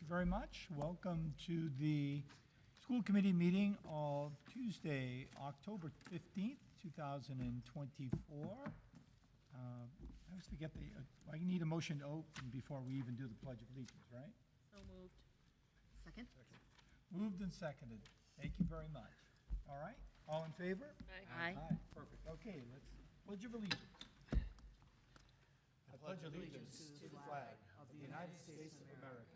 you very much. Welcome to the school committee meeting of Tuesday, October 15th, 2024. I always forget I need a motion to open before we even do the Pledge of Allegiance, right? So moved. Second? Moved and seconded. Thank you very much. All right, all in favor? Aye. Perfect. Okay, let's Pledge of Allegiance. I pledge allegiance to the flag of the United States of America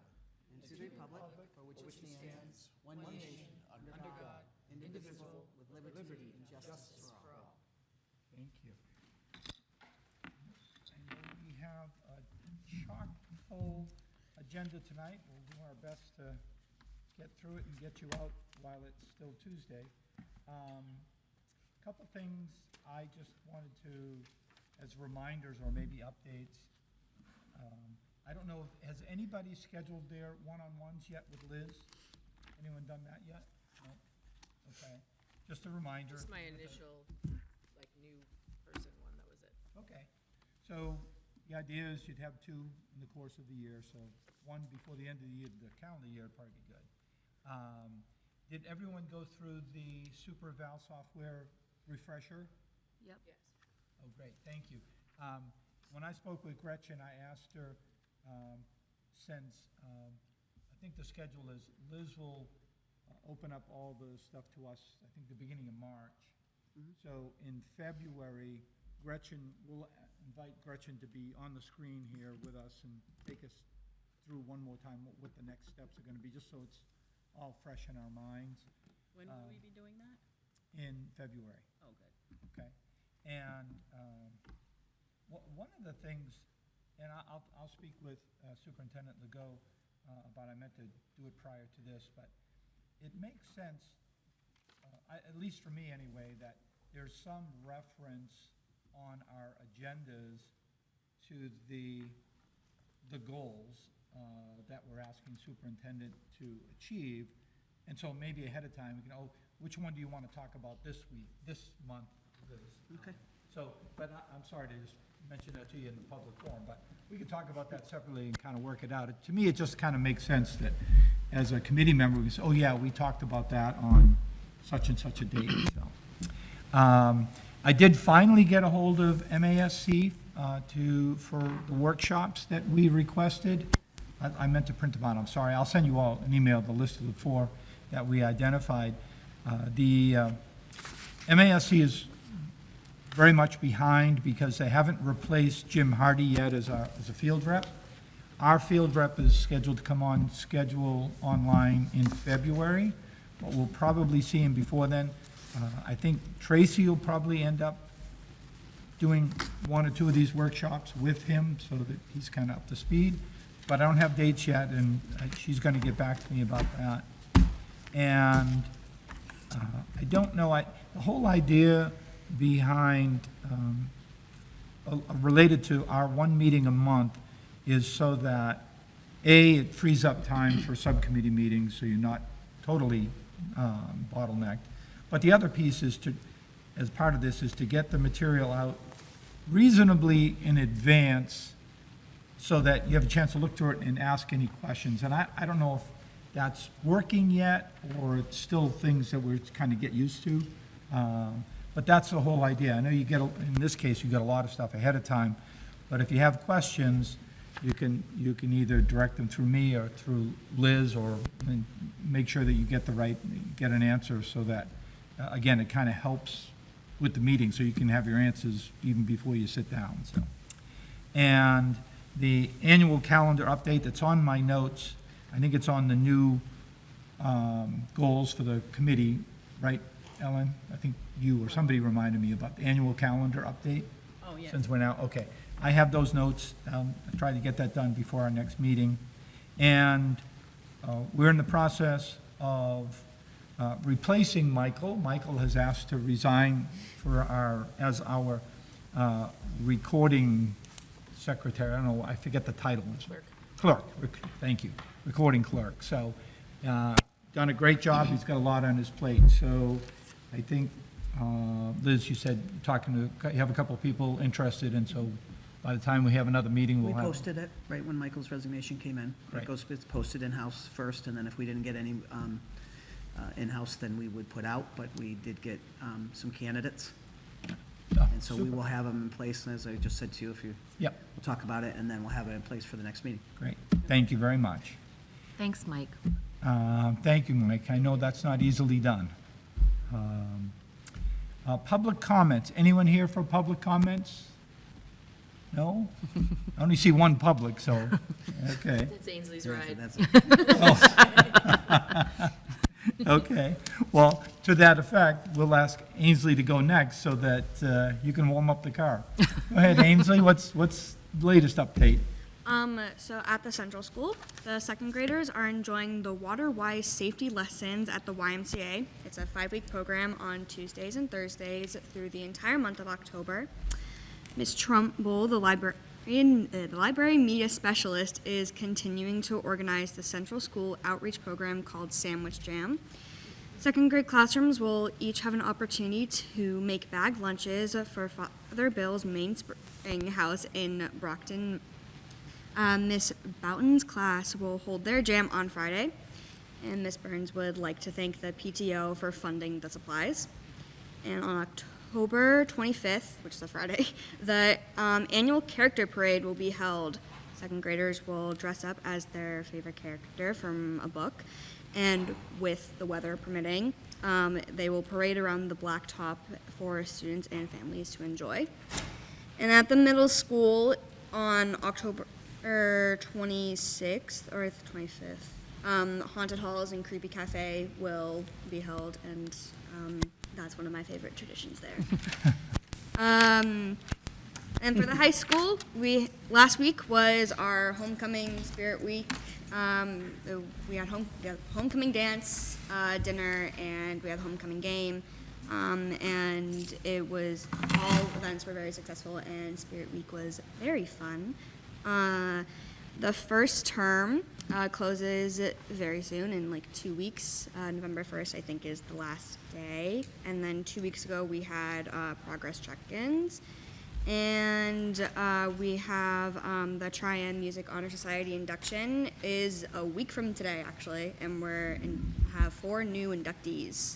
and to the republic for which it stands, one nation, under God, indivisible, with liberty and justice for all. Thank you. I know we have a chock-full agenda tonight. We'll do our best to get through it and get you out while it's still Tuesday. Couple things I just wanted to, as reminders or maybe updates. I don't know, has anybody scheduled their one-on-ones yet with Liz? Anyone done that yet? No? Okay. Just a reminder. Just my initial, new person one, that was it. Okay. So the idea is you'd have two in the course of the year, so one before the end of the year, the calendar year would probably be good. Did everyone go through the Super Val software refresher? Yep. Yes. Oh, great, thank you. When I spoke with Gretchen, I asked her, since I think the schedule is Liz will open up all the stuff to us, I think the beginning of March. Mm-hmm. So in February, we'll invite Gretchen to be on the screen here with us and take us through one more time what the next steps are going to be, just so it's all fresh in our minds. When will we be doing that? In February. Oh, good. Okay. And one of the things, and I'll speak with Superintendent Legault about, I meant to do it prior to this, but it makes sense, at least for me anyway, that there's some reference on our agendas to the goals that we're asking superintendent to achieve. And so maybe ahead of time, we can, which one do you want to talk about this week, this month? Okay. So, but I'm sorry to just mention that to you in the public forum, but we can talk about that separately and kind of work it out. To me, it just kind of makes sense that as a committee member, we say, oh yeah, we talked about that on such and such a date. So, I did finally get a hold of MASC for the workshops that we requested. I meant to print them out, I'm sorry. I'll send you all an email, the list of the 4 that we identified. The MASC is very much behind because they haven't replaced Jim Hardy yet as a field rep. Our field rep is scheduled to come on schedule online in February, but we'll probably see him before then. I think Tracy will probably end up doing 1 or 2 of these workshops with him so that he's kind of up to speed. But I don't have dates yet, and she's going to get back to me about that. And I don't know, the whole idea behind, related to our 1 meeting a month, is so that, A, it frees up time for subcommittee meetings, so you're not totally bottlenecked. But the other piece is to, as part of this, is to get the material out reasonably in advance so that you have a chance to look through it and ask any questions. And I don't know if that's working yet or it's still things that we're kind of get used to. But that's the whole idea. I know you get, in this case, you get a lot of stuff ahead of time, but if you have questions, you can either direct them through me or through Liz, or make sure that you get an answer so that, again, it kind of helps with the meeting so you can have your answers even before you sit down. So, and the annual calendar update that's on my notes, I think it's on the new goals for the committee, right, Ellen? I think you or somebody reminded me about the annual calendar update. Oh, yeah. Since we're now, okay. I have those notes. I try to get that done before our next meeting. And we're in the process of replacing Michael. Michael has asked to resign as our recording secretary. I don't know, I forget the title. Clerk, thank you. Recording clerk. So, done a great job. He's got a lot on his plate. So, I think, Liz, you said you have a couple of people interested, and so by the time we have another meeting, We we'll have. posted it right when Michael's resignation came in. Right. It's posted in-house first, and then if we didn't get any in-house, then we would put out, but we did get some candidates. Oh, And so we super. will have them in place, and as I just said to you, Yep, we'll talk about it, and then we'll have it in place for the next meeting. great. Thank you very much. Thanks, Mike. Thank you, Mike. I know that's not easily done. Public comments. Anyone here for public comments? No? I only see one public, so, okay. It's Ainsley's So ride. that's- Okay. Well, to that effect, we'll ask Ainsley to go next so that you can warm up the car. Go ahead, Ainsley. What's the latest update? So at the Central School, the second graders are enjoying the water-wise safety lessons at the YMCA. It's a 5-week program on Tuesdays and Thursdays through the entire month of October. Ms. Trumbull, the library media specialist, is continuing to organize the Central School outreach program called Sandwich Jam. Second grade classrooms will each have an opportunity to make bag lunches for Father Bill's main spring house in Brockton. Miss Boughton's class will hold their jam on Friday, and Miss Burns would like to thank the PTO for funding the supplies. And on October 25th, which is a Friday, the annual character parade will be held. Second graders will dress up as their favorite character from a book, and with the weather permitting, they will parade around the blacktop for students and families to enjoy. And at the middle school on October 26th or the 25th, Haunted Halls and Creepy Cafe will be held, and that's one of my favorite traditions there. And for the high school, last week was our homecoming spirit week. We had homecoming dance, dinner, and we had the homecoming game. And all events were very successful, and Spirit Week was very fun. The first term closes very soon, in like 2 weeks. November 1st, I think, is the last day. And then 2 weeks ago, we had progress check-ins. And we have the Tri-M Music Honor Society induction is a week from today, actually. And have 4 new inductees.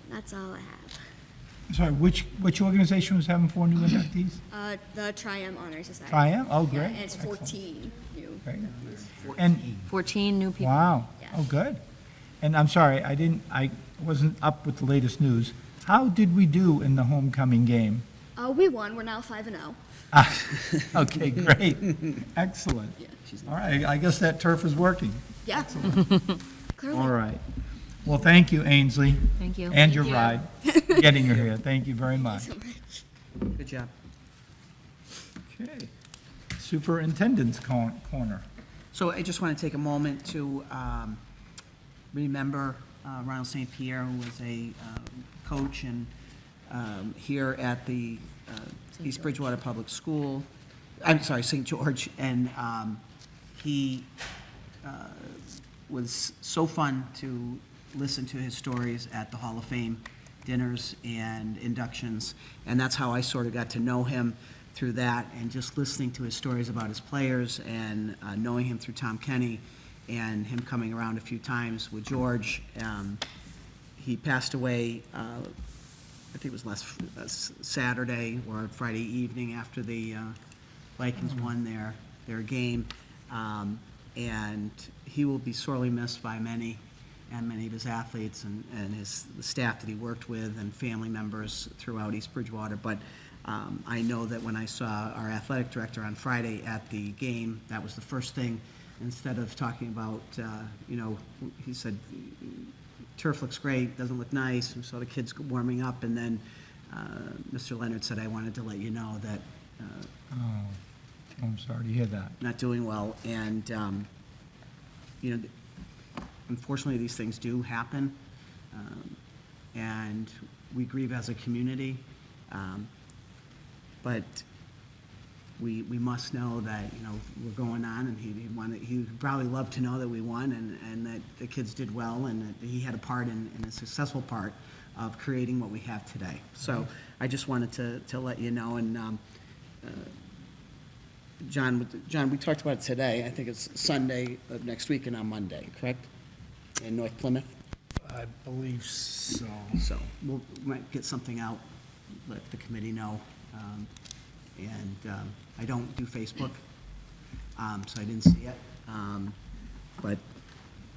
That's all I have. Sorry, which organization was having 4 new inductees? The Tri-M Honor Society. Tri-M? Oh, Yeah, great. and it's 14 new. Great. And, 14 new people. wow, Yeah. oh, good. And I'm sorry, I wasn't up with the latest news. How did we do in the homecoming game? We won. We're now 5-0. Okay, great. Excellent. All right, I guess that turf is working. Yeah. Clearly. All right. Well, thank you, Ainsley. Thank you. And your ride, getting her here. Thank you very much. So much. Good job. Okay. Superintendent's corner. So I just want to take a moment to remember Ronald St. Pierre, who was a coach and here at the East Bridgewater Public School. I'm sorry, St. George, and he was so fun to listen to his stories at the Hall of Fame dinners and inductions, and that's how I sort of got to know him through that, and just listening to his stories about his players, and knowing him through Tom Kenny, and him coming around a few times with George. He passed away, I think it was last Saturday or Friday evening after the Vikings won their game, and he will be sorely missed by many of his athletes and the staff that he worked with and family members throughout East Bridgewater. But I know that when I saw our athletic director on Friday at the game, that was the first thing. Instead of talking about, he said, turf looks great, doesn't look nice, and so the kids warming up, and then Mr. Leonard said, I wanted to let you know that I'm sorry to hear that. not doing well, and, unfortunately, these things do happen, and we grieve as a community, but we must know that, we're going on, and he would probably love to know that we won, and that the kids did well, and that he had a part in a successful part of creating what we have today. So I just wanted to let you know, and John, we talked about it today. I think it's Sunday of next week and on Monday, correct? In North Plymouth? I believe so. So we might get something out, let the committee know. I don't do Facebook, so I didn't see it. But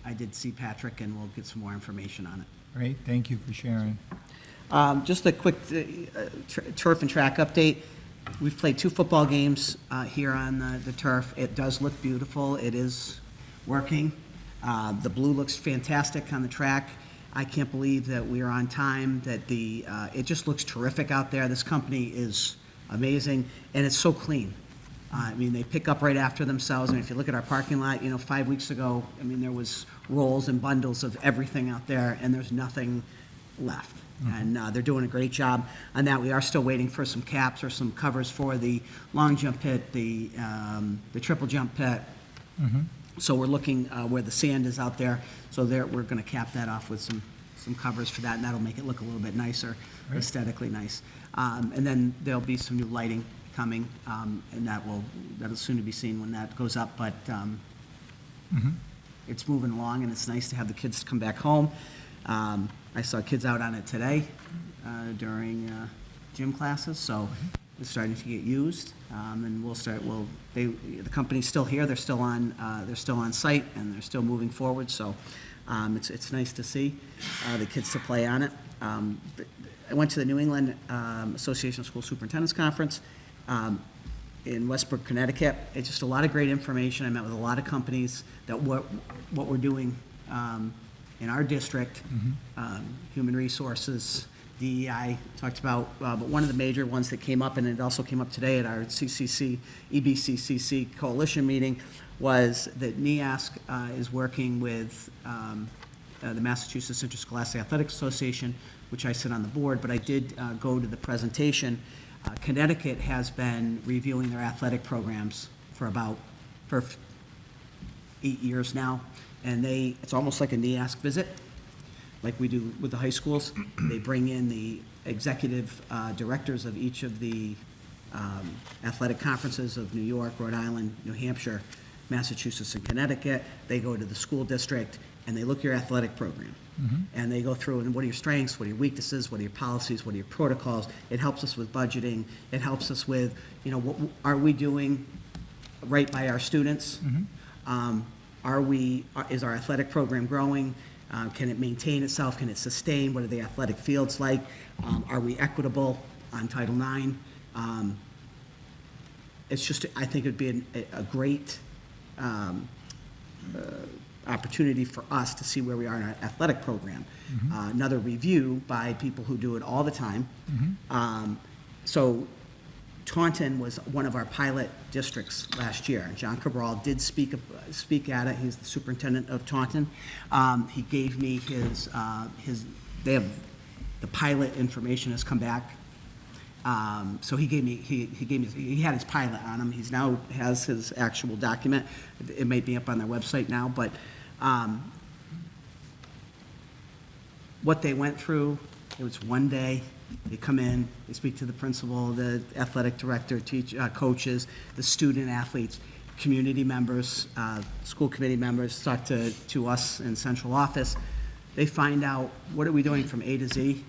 I did see Patrick, and we'll get some more information on it. Great, thank you for sharing. Just a quick turf and track update. We've played 2 football games here on the turf. It does look beautiful. It is working. The blue looks fantastic on the track. I can't believe that we are on time, that it just looks terrific out there. This company is amazing, and it's so clean. I mean, they pick up right after themselves, and if you look at our parking lot, 5 weeks ago, I mean, there was rolls and bundles of everything out there, and there's nothing left. And they're doing a great job on that. We are still waiting for some caps or some covers for the long jump pit, the triple jump pit. So we're looking where the sand is out there. So we're going to cap that off with some covers for that, and that'll make it look a little bit nicer, aesthetically nice. And then there'll be some new lighting coming, and that'll soon to be seen when that goes up. But it's moving along, and it's nice to have the kids come back home. I saw kids out on it today during gym classes, so it's starting to get used. And the company's still here. They're still on site, and they're still moving forward. So it's nice to see the kids to play on it. I went to the New England Association of School Superintendents Conference in Westbrook, Connecticut. It's just a lot of great information. I met with a lot of companies that what we're doing in our district, human resources, DEI, talked about, but one of the major ones that came up, and it also came up today at our EBCCC coalition meeting, was that NEASC is working with the Massachusetts Interscholastic Athletics Association, which I sit on the board, but I did go to the presentation. Connecticut has been reviewing their athletic programs for 8 years now, and it's almost like a NEASC visit, like we do with the high schools. They bring in the executive directors of each of the athletic conferences of New York, Rhode Island, New Hampshire, Massachusetts, and Connecticut. They go to the school district, and they look at your athletic program. And they go through, and what are your strengths, what are your weaknesses, what are your policies, what are your protocols. It helps us with budgeting. It helps us with, what are we doing right by our students? Is our athletic program growing? Can it maintain itself? Can it sustain? What are the athletic fields like? Are we equitable on Title IX? It's just, I think it'd be a great opportunity for us to see where we are in our athletic program. Another review by people who do it all the time. So Taunton was one of our pilot districts last year. John Cabral did speak at it. He's the superintendent of Taunton. He gave me they have the pilot information has come back. So he had his pilot on him. He's now has his actual document. It may be up on their website now, but what they went through, it was one day. They come in, they speak to the principal, the athletic director, coaches, the student athletes, community members, school committee members, talk to us in central office. They find out what are we doing from A to Z,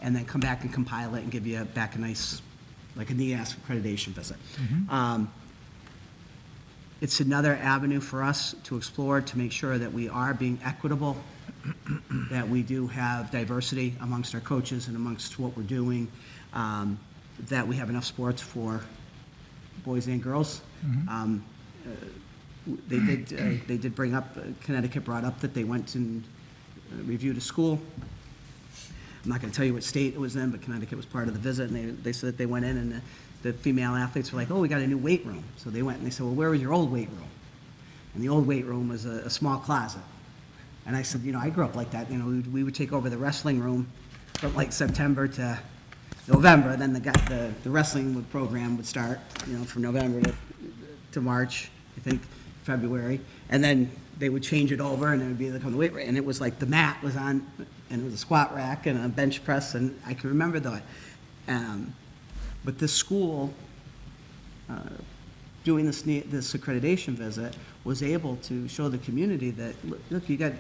and then come back and compile it and give you back a nice, like a NEASC accreditation visit. It's another avenue for us to explore to make sure that we are being equitable, that we do have diversity amongst our coaches and amongst what we're doing, that we have enough sports for boys and girls. They did bring up, Connecticut brought up that they went and reviewed a school. I'm not going to tell you what state it was in, but Connecticut was part of the visit, and they said that they went in, and the female athletes were like, oh, we got a new weight room. So they went and they said, well, where was your old weight room? And the old weight room was a small closet. And I said, I grew up like that. We would take over the wrestling room from like September to November. Then the wrestling program would start, from November to March, I think, February. And then they would change it over, and it would be like on the weight room. And it was like the mat was on, and it was a squat rack and a bench press, and I can remember that. But this school doing this accreditation visit, was able to show the community that, look, you got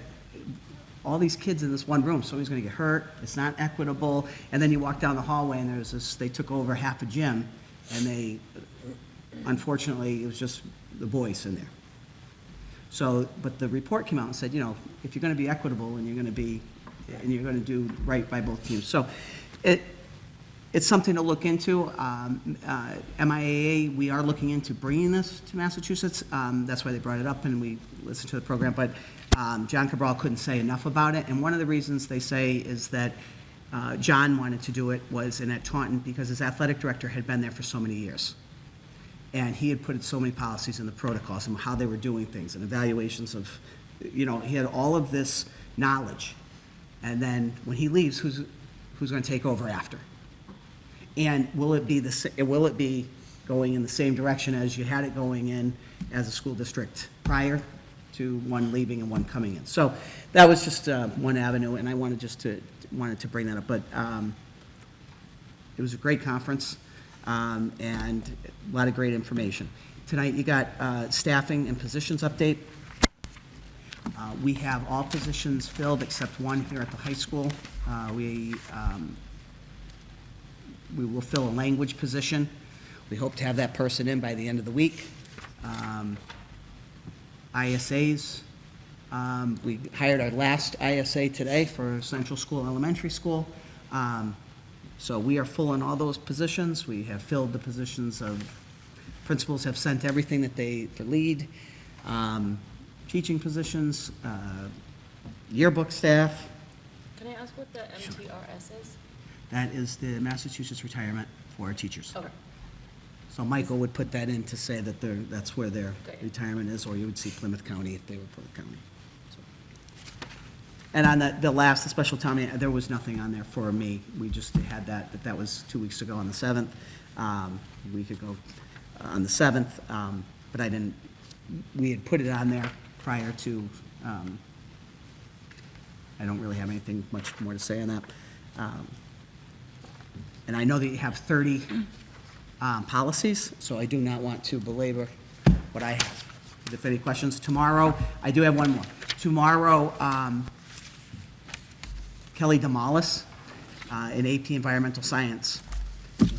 all these kids in this one room, somebody's gonna get hurt, it's not equitable, and then you walk down the hallway and there's this, they took over half a gym, and they, unfortunately, it was just the boys in there. So, but the report came out and said, you know, if you're gonna be equitable and you're gonna do right by both teams. So, it's something to look into. MIAA, we are looking into bringing this to Massachusetts. That's why they brought it up and we listened to the program. But John Cabral couldn't say enough about it. And one of the reasons they say is that John wanted to do it was in at Taunton because his athletic director had been there for so many years. And he had put so many policies in the protocols and how they were doing things and evaluations of, you know, he had all of this knowledge. And then when he leaves, who's going to take over after? And will it be going in the same direction as you had it going in as a school district prior to one leaving and one coming in? So that was just one avenue, and I wanted to bring that up. But it was a great conference and a lot of great information. Tonight you got staffing and positions update. We have all positions filled except one here at the high school. We will fill a language position. We hope to have that person in by the end of the week. ISAs, we hired our last ISA today for Central School Elementary School. So we are full in all those positions. We have filled the positions of, principals have sent everything that for lead, teaching positions, yearbook staff. Can I ask what the MTRS is? That is the Massachusetts retirement for our teachers. Okay. So Michael would put that in to say that that's where their Great. retirement is, or you would see Plymouth County if they were Plymouth County. So. And on the special town meeting, there was nothing on there for me. We just had that, but that was 2 weeks ago on the 7th. A week ago on the 7th, but we had put it on there prior to, I don't really have anything much more to say on that. And I know that you have 30 policies, so I do not want to belabor what I have. If any questions, tomorrow, I do have one more. Tomorrow, Kelly Damalis in AP Environmental Science.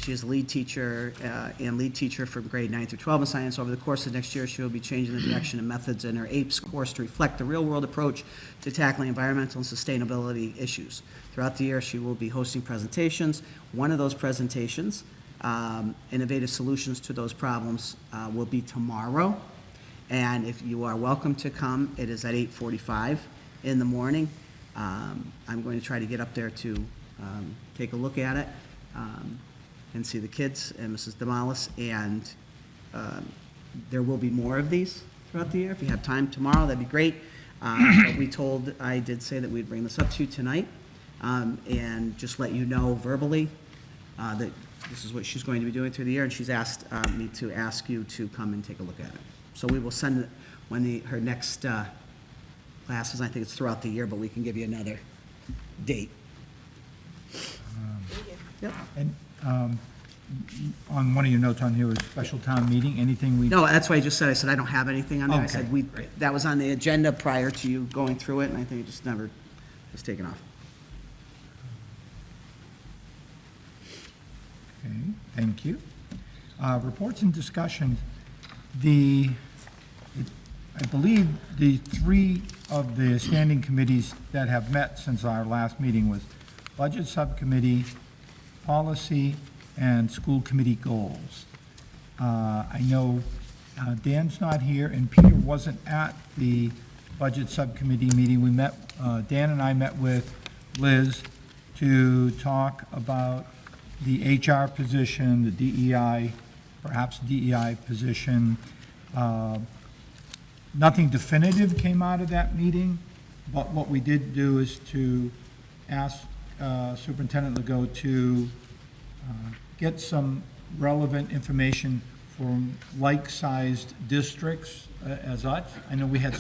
She is a lead teacher and lead teacher from grade 9 through 12 in science. Over the course of next year, she will be changing the direction and methods in her APES course to reflect the real-world approach to tackling environmental and sustainability issues. Throughout the year, she will be hosting presentations. One of those presentations, innovative solutions to those problems, will be tomorrow. And if you are welcome to come, it is at 8:45 in the morning. I'm going to try to get up there to take a look at it. And see the kids and Mrs. Damalis, and there will be more of these throughout the year. If you have time tomorrow, that'd be great. But I did say that we'd bring this up to you tonight, and just let you know verbally that this is what she's going to be doing through the year, and she's asked me to ask you to come and take a look at it. So we will send it when her next classes, I think it's throughout the year, but we can give you another date. Yep. And on one of your notes on here was special town meeting, anything we? No, that's why I just said, I don't have anything on there. I Okay, said, great. that was on the agenda prior to you going through it, and I think it just never was taken off. Okay, thank you. Reports and discussions. I believe the 3 of the standing committees that have met since our last meeting was Budget Subcommittee, Policy, and School Committee Goals. I know Dan's not here, and Peter wasn't at the Budget Subcommittee meeting. We met, Dan and I met with Liz to talk about the HR position, the DEI, perhaps DEI position. Nothing definitive came out of that meeting, but what we did do is to ask Superintendent Legault to get some relevant information from like-sized districts as us. I know we had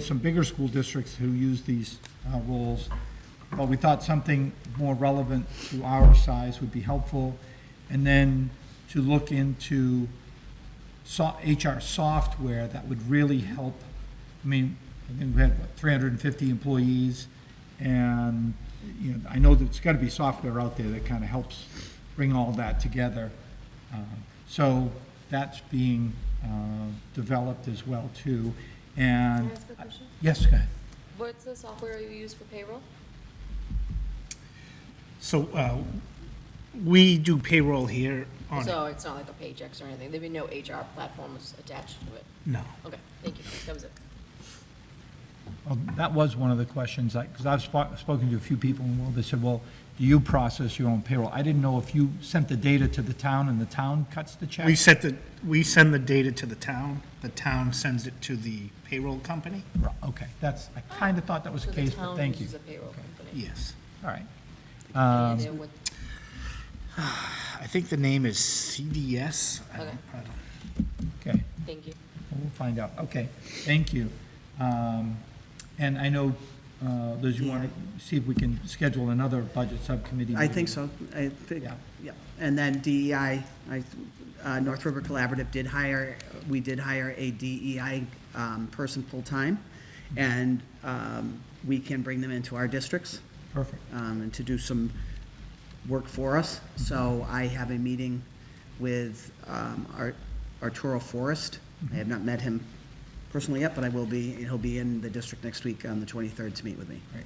some bigger school districts who use these roles, but we thought something more relevant to our size would be helpful. And then to look into HR software that would really help. I mean, I think we had, what, 350 employees, and, you know, I know there's got to be software out there that kind of helps bring all that together. So that's being developed as well, too. And, Can I ask a question? yes, go ahead. What's the software you use for payroll? So we do payroll here on, So it's not like a Paychex or anything, there'd be no HR platforms attached to it? no. Okay, thank you, that was it. Well, that was one of the questions, because I've spoken to a few people, and they said, well, do you process your own payroll? I didn't know if you sent the data to the town and the town cuts the check? We send the data to the town sends it to the payroll company. Okay, that's, I kind of thought that was the So case, but thank you. The town uses a payroll company. Yes. All right. Any idea what- I think the name is CDS. I Okay. don't- Okay, Thank you. we'll find out. Okay, thank you. And I know, Liz, you want to see if we can schedule another budget subcommittee I meeting? think so. I think, Yeah. yeah. And then DEI, North River Collaborative we did hire a DEI person full-time, and we can bring them into our districts Perfect. and to do some work for us. So I have a meeting with Arturo Forrest. I have not met him personally yet, but I will be. He'll be in the district next week on the 23rd to meet with me. Great,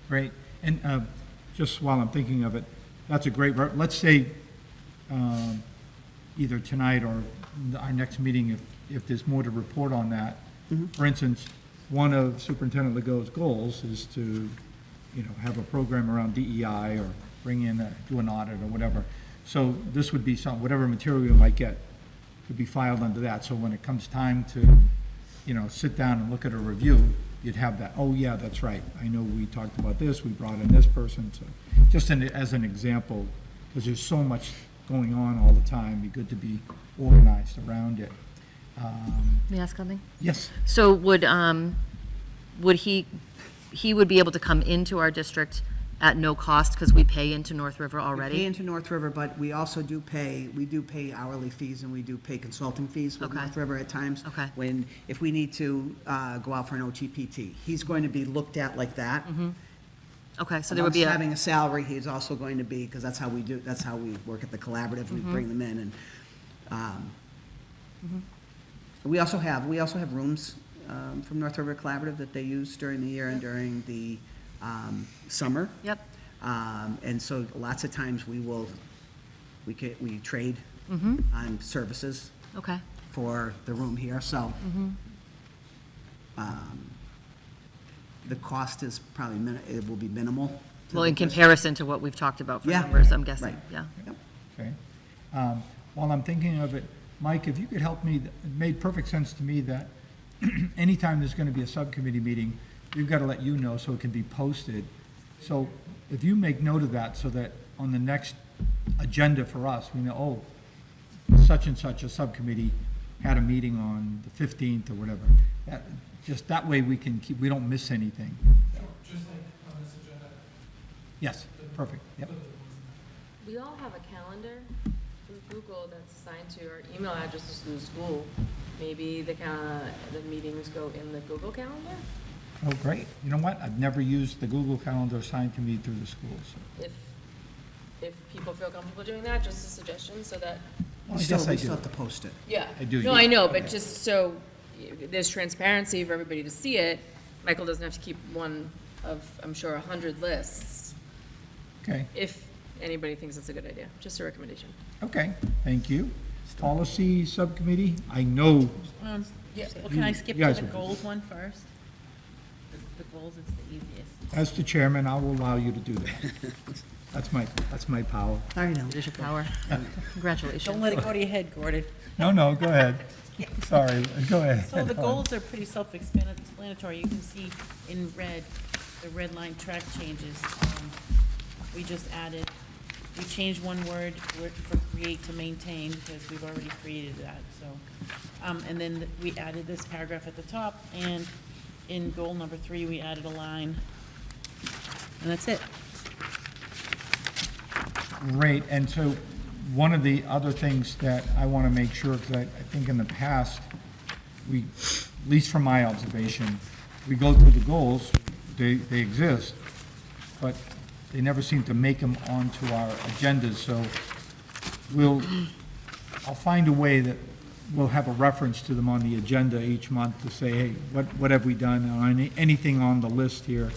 great. And just while I'm thinking of it, that's a great, let's say, either tonight or our next meeting, if there's more to report on that. For instance, one of Superintendent Legault's goals is to, you know, have a program around DEI or bring in, do an audit or whatever. So this would be whatever material you might get would be filed under that. So when it comes time to, you know, sit down and look at a review, you'd have that, oh, yeah, that's right. I know we talked about this, we brought in this person. So just as an example, because there's so much going on all the time, it'd be good to be organized around it. May I ask something? Yes, So would he would be able to come into our district at no cost because we pay into North River We pay already? into North River, but we also do pay hourly fees, and we do pay consulting fees with Okay. North River at times. Okay. If we need to go out for an OTPT, he's going to be looked at like that. Okay, so there would be Amongst a, having a salary, he's also going to be, because that's how we work at the collaborative, we bring them in, and, we also have rooms, from North River Collaborative that they use during the year and during the, summer. yep, And so lots of times we trade on services okay, for the room here, so. The cost is probably, it will be minimal. to well, the in district. comparison to what we've talked about for Yeah. numbers, I'm guessing, Right. yeah. Yep. okay. While I'm thinking of it, Mike, if you could help me, it made perfect sense to me that anytime there's going to be a subcommittee meeting, we've got to let you know so it can be posted. So if you make note of that so that on the next agenda for us, we know, oh, such and such a subcommittee had a meeting on the 15th or whatever. Just that way we can keep, we don't miss anything. Just like on this agenda. Yes, perfect, yep. We all have a calendar through Google that's assigned to our email addresses through the school. Maybe the meetings go in the Google Calendar? Oh, great. You know what? I've never used the Google Calendar assigned to me through the school, so. If people feel comfortable doing that, just a suggestion, so that, Well, I We still guess I have do. to post it. yeah. I do, No, yeah. I know, but just so there's transparency for everybody to see it, Michael doesn't have to keep one of, I'm sure, 100 lists, Okay, if anybody thinks it's a good idea. Just a recommendation. okay, thank you. Policy Subcommittee, I know, Well, You- can I skip you to guys the are- goals one first? The goals, it's the easiest. as the chairman, I will allow you to do that. That's my power. I know. Leadership power. Congratulations. Don't let it go to your head, Gordon. No, go ahead. Sorry, go ahead. So the goals are pretty self-explanatory. You can see in red, the red line track changes. We just added, we changed one word from create to maintain because we've already created that, so. And then we added this paragraph at the top, and in goal number 3, we added a line. And that's it. Great, and so one of the other things that I want to make sure, because I think in the past, we, at least from my observation, we go through the goals, they exist, but they never seem to make them onto our agendas, so I'll find a way that we'll have a reference to them on the agenda each month to say, hey, what have we done, or anything on the list here.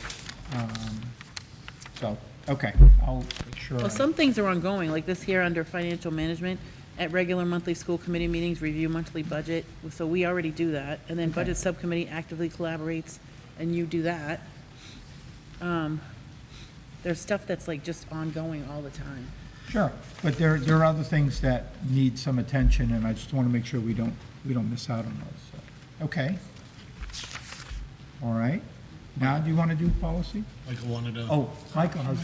So, okay, I'll make sure. Well, some things are ongoing, like this here under financial management. At regular monthly school committee meetings, review monthly budget, so we already do that. And then budget subcommittee actively collaborates, and you do that. There's stuff that's like just ongoing all the time. Sure, but there are other things that need some attention, and I just want to make sure we don't miss out on those, so, okay. All right, now do you want to do policy? Michael wanted to. Oh, Michael has,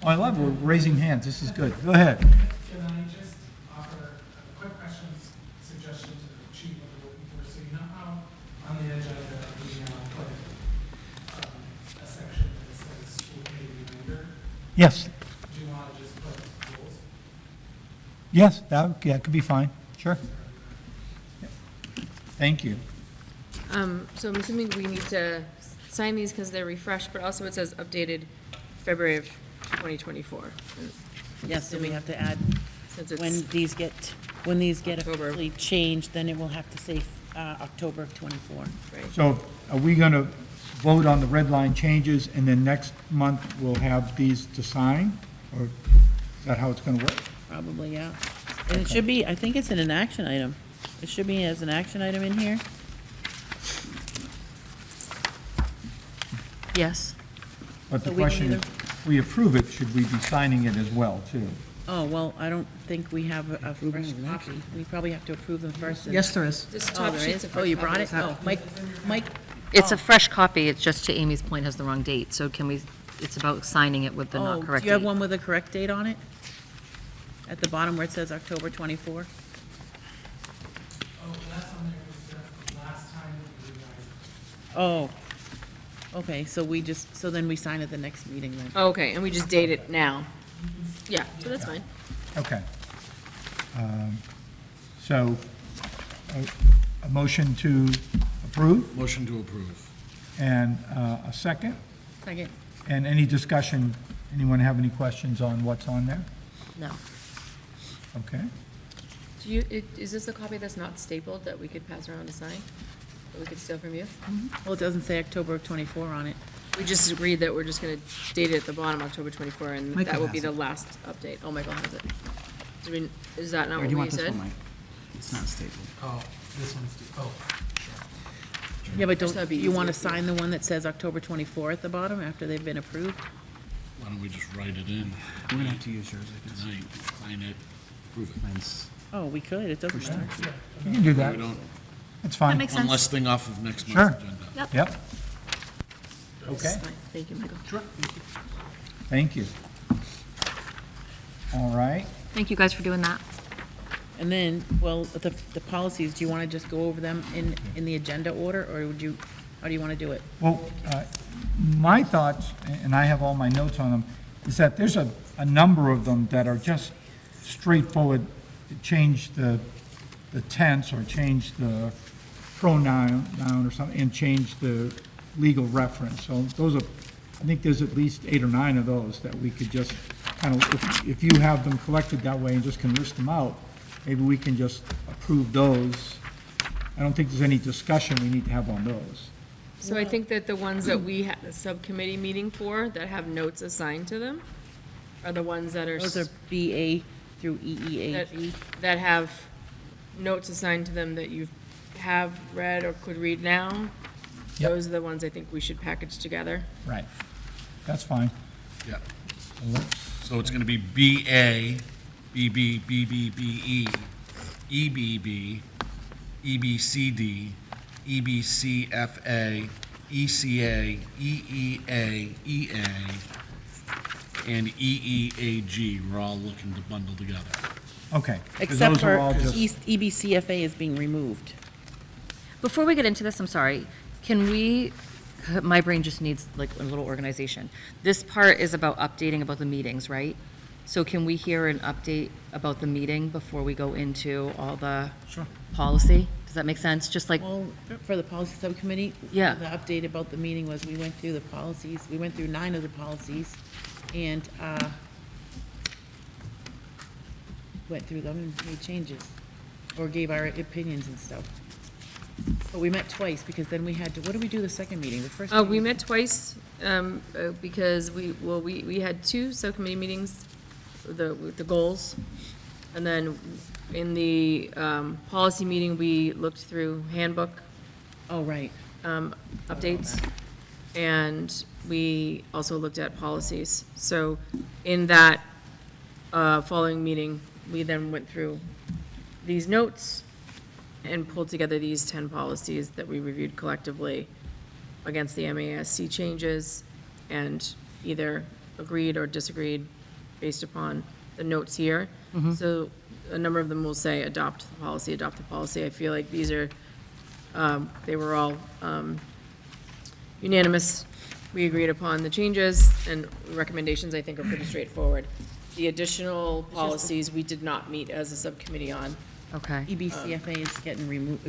oh, I love, we're raising hands, this is good, go ahead. Can I just offer a quick question, suggestion to the chief of the working force? So you know how on the agenda we put a section that says school committee reminder? Yes, Do you want to just put goals? yes, that could be fine, sure. Thank you. So I'm assuming we need to sign these because they're refreshed, but also it says updated February of 2024. Yes, so we have to add, Since it's, when these get October. officially changed, then it will have to say October of '24. right. So are we going to vote on the red line changes, and then next month we'll have these to sign? Or is that how it's going to work? Probably, yeah. And it should be, I think it's in an action item. It should be as an action item in here. Yes. But the So we can question is, either- if we approve it, should we be signing it as well, too? Oh, well, I don't think we have a fresh copy. We probably have to approve them first. Yes, there is. This Oh, top there sheet's is? a Oh, you brought it? Oh, Mike, It's a fresh copy, it's just to Amy's point, has the wrong date, so can we, it's about signing it with the oh, not do correct you have date. one with the correct date on it? At the bottom where it says October 24? Oh, that's on there because that's the last time that you guys. Oh, okay, so then we sign at the next meeting then. Oh, okay, and we just date it now. Yeah, so that's fine. Okay. So, a motion to approve, Motion to approve. and a second, Second. and any discussion, anyone have any questions on what's on there? No. Okay, Do you, is this a copy that's not stapled that we could pass around to sign? That we could steal from you? Well, it doesn't say October of 24 on it. We just agreed that we're just gonna date it at the bottom, October 24, and that Michael will be has the it. last update. Oh, Michael has it. Is that not Or what do you we want this said? one, Mike? It's not stable. Oh, this one's, Yeah, but Just that'd be you want to easier for you. sign the one that says October 24 at the bottom after they've been approved? Why don't we just write it in We're gonna have to use yours, I guess. tonight, sign it, approve it. Mine's Oh, we could, it doesn't matter. you can do that, We don't, it's fine. That makes one sense. less thing off of next Sure. month's agenda. Yep. Okay, Fine. Thank you, Michael. thank you. All right, Thank you guys for doing that. And then, well, the policies, do you want to just go over them in the agenda order, or would you, how do you want to do it? well, my thoughts, and I have all my notes on them, is that there's a number of them that are just straightforward, change the tense, or change the pronoun noun or something, and change the legal reference. So those are, I think there's at least 8 or 9 of those that we could just kind of, if you have them collected that way and just can list them out, maybe we can just approve those. I don't think there's any discussion we need to have on those. So I think that the ones that we had a subcommittee meeting for, that have notes assigned to them, are the ones that are. Those are BA through that, EEAG. that have notes assigned to them that you have read or could read now. Yep. Those are the ones I think we should package together. Right. That's fine. Yeah, So let's- so it's gonna be BA, BB, BBBE, EBB, EBCD, EBCFA, ECA, EEA, EA, and EEAG. We're all looking to bundle together. Okay. 'Cause Except those are all for just- EBCFA is being removed. Before we get into this, I'm sorry, can we, my brain just needs like a little organization. This part is about updating about the meetings, right? So can we hear an update about the meeting before we go into all the Sure. policy? Does that make sense? Just like, Well, for the policy subcommittee. Yeah. The update about the meeting was we went through the policies, we went through 9 of the policies, and, went through them and made changes, or gave our opinions and stuff. But we met twice, because then we had to, what did we do the second meeting? The first We meeting- met twice, because we had 2 subcommittee meetings, with the goals. And then in the, policy meeting, we looked through handbook, Oh, right. updates. And we also looked at policies. So in that, following meeting, we then went through these notes and pulled together these 10 policies that we reviewed collectively against the MASC changes, and either agreed or disagreed based upon the notes here. So a number of them will say adopt the policy, adopt the policy. I feel like these are, they were all unanimous. We agreed upon the changes, and recommendations, I think, are pretty straightforward. The additional policies, we did not meet as a subcommittee on. okay. EBCFA is getting removed,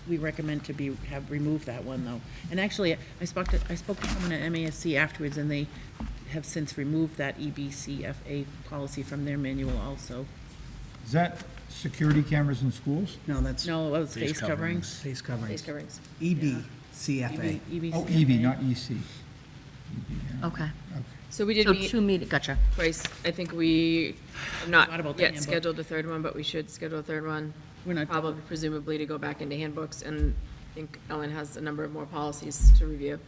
we recommend to have removed that one, though. And actually, I spoke to someone at MASC afterwards, and they have since removed that EBCFA policy from their manual also. Is that security cameras in schools? No, that's No, it was Face face coverings. face coverings. Face coverings. EBCFA. Oh, EB, not EC. Okay. So we did So meet 2 meetings, gotcha. twice. I think we have not Thought about the yet handbook. scheduled a third one, but we should schedule a third one. We're not Probably done. presumably to go back into handbooks, and I think Ellen has a number of more policies to review.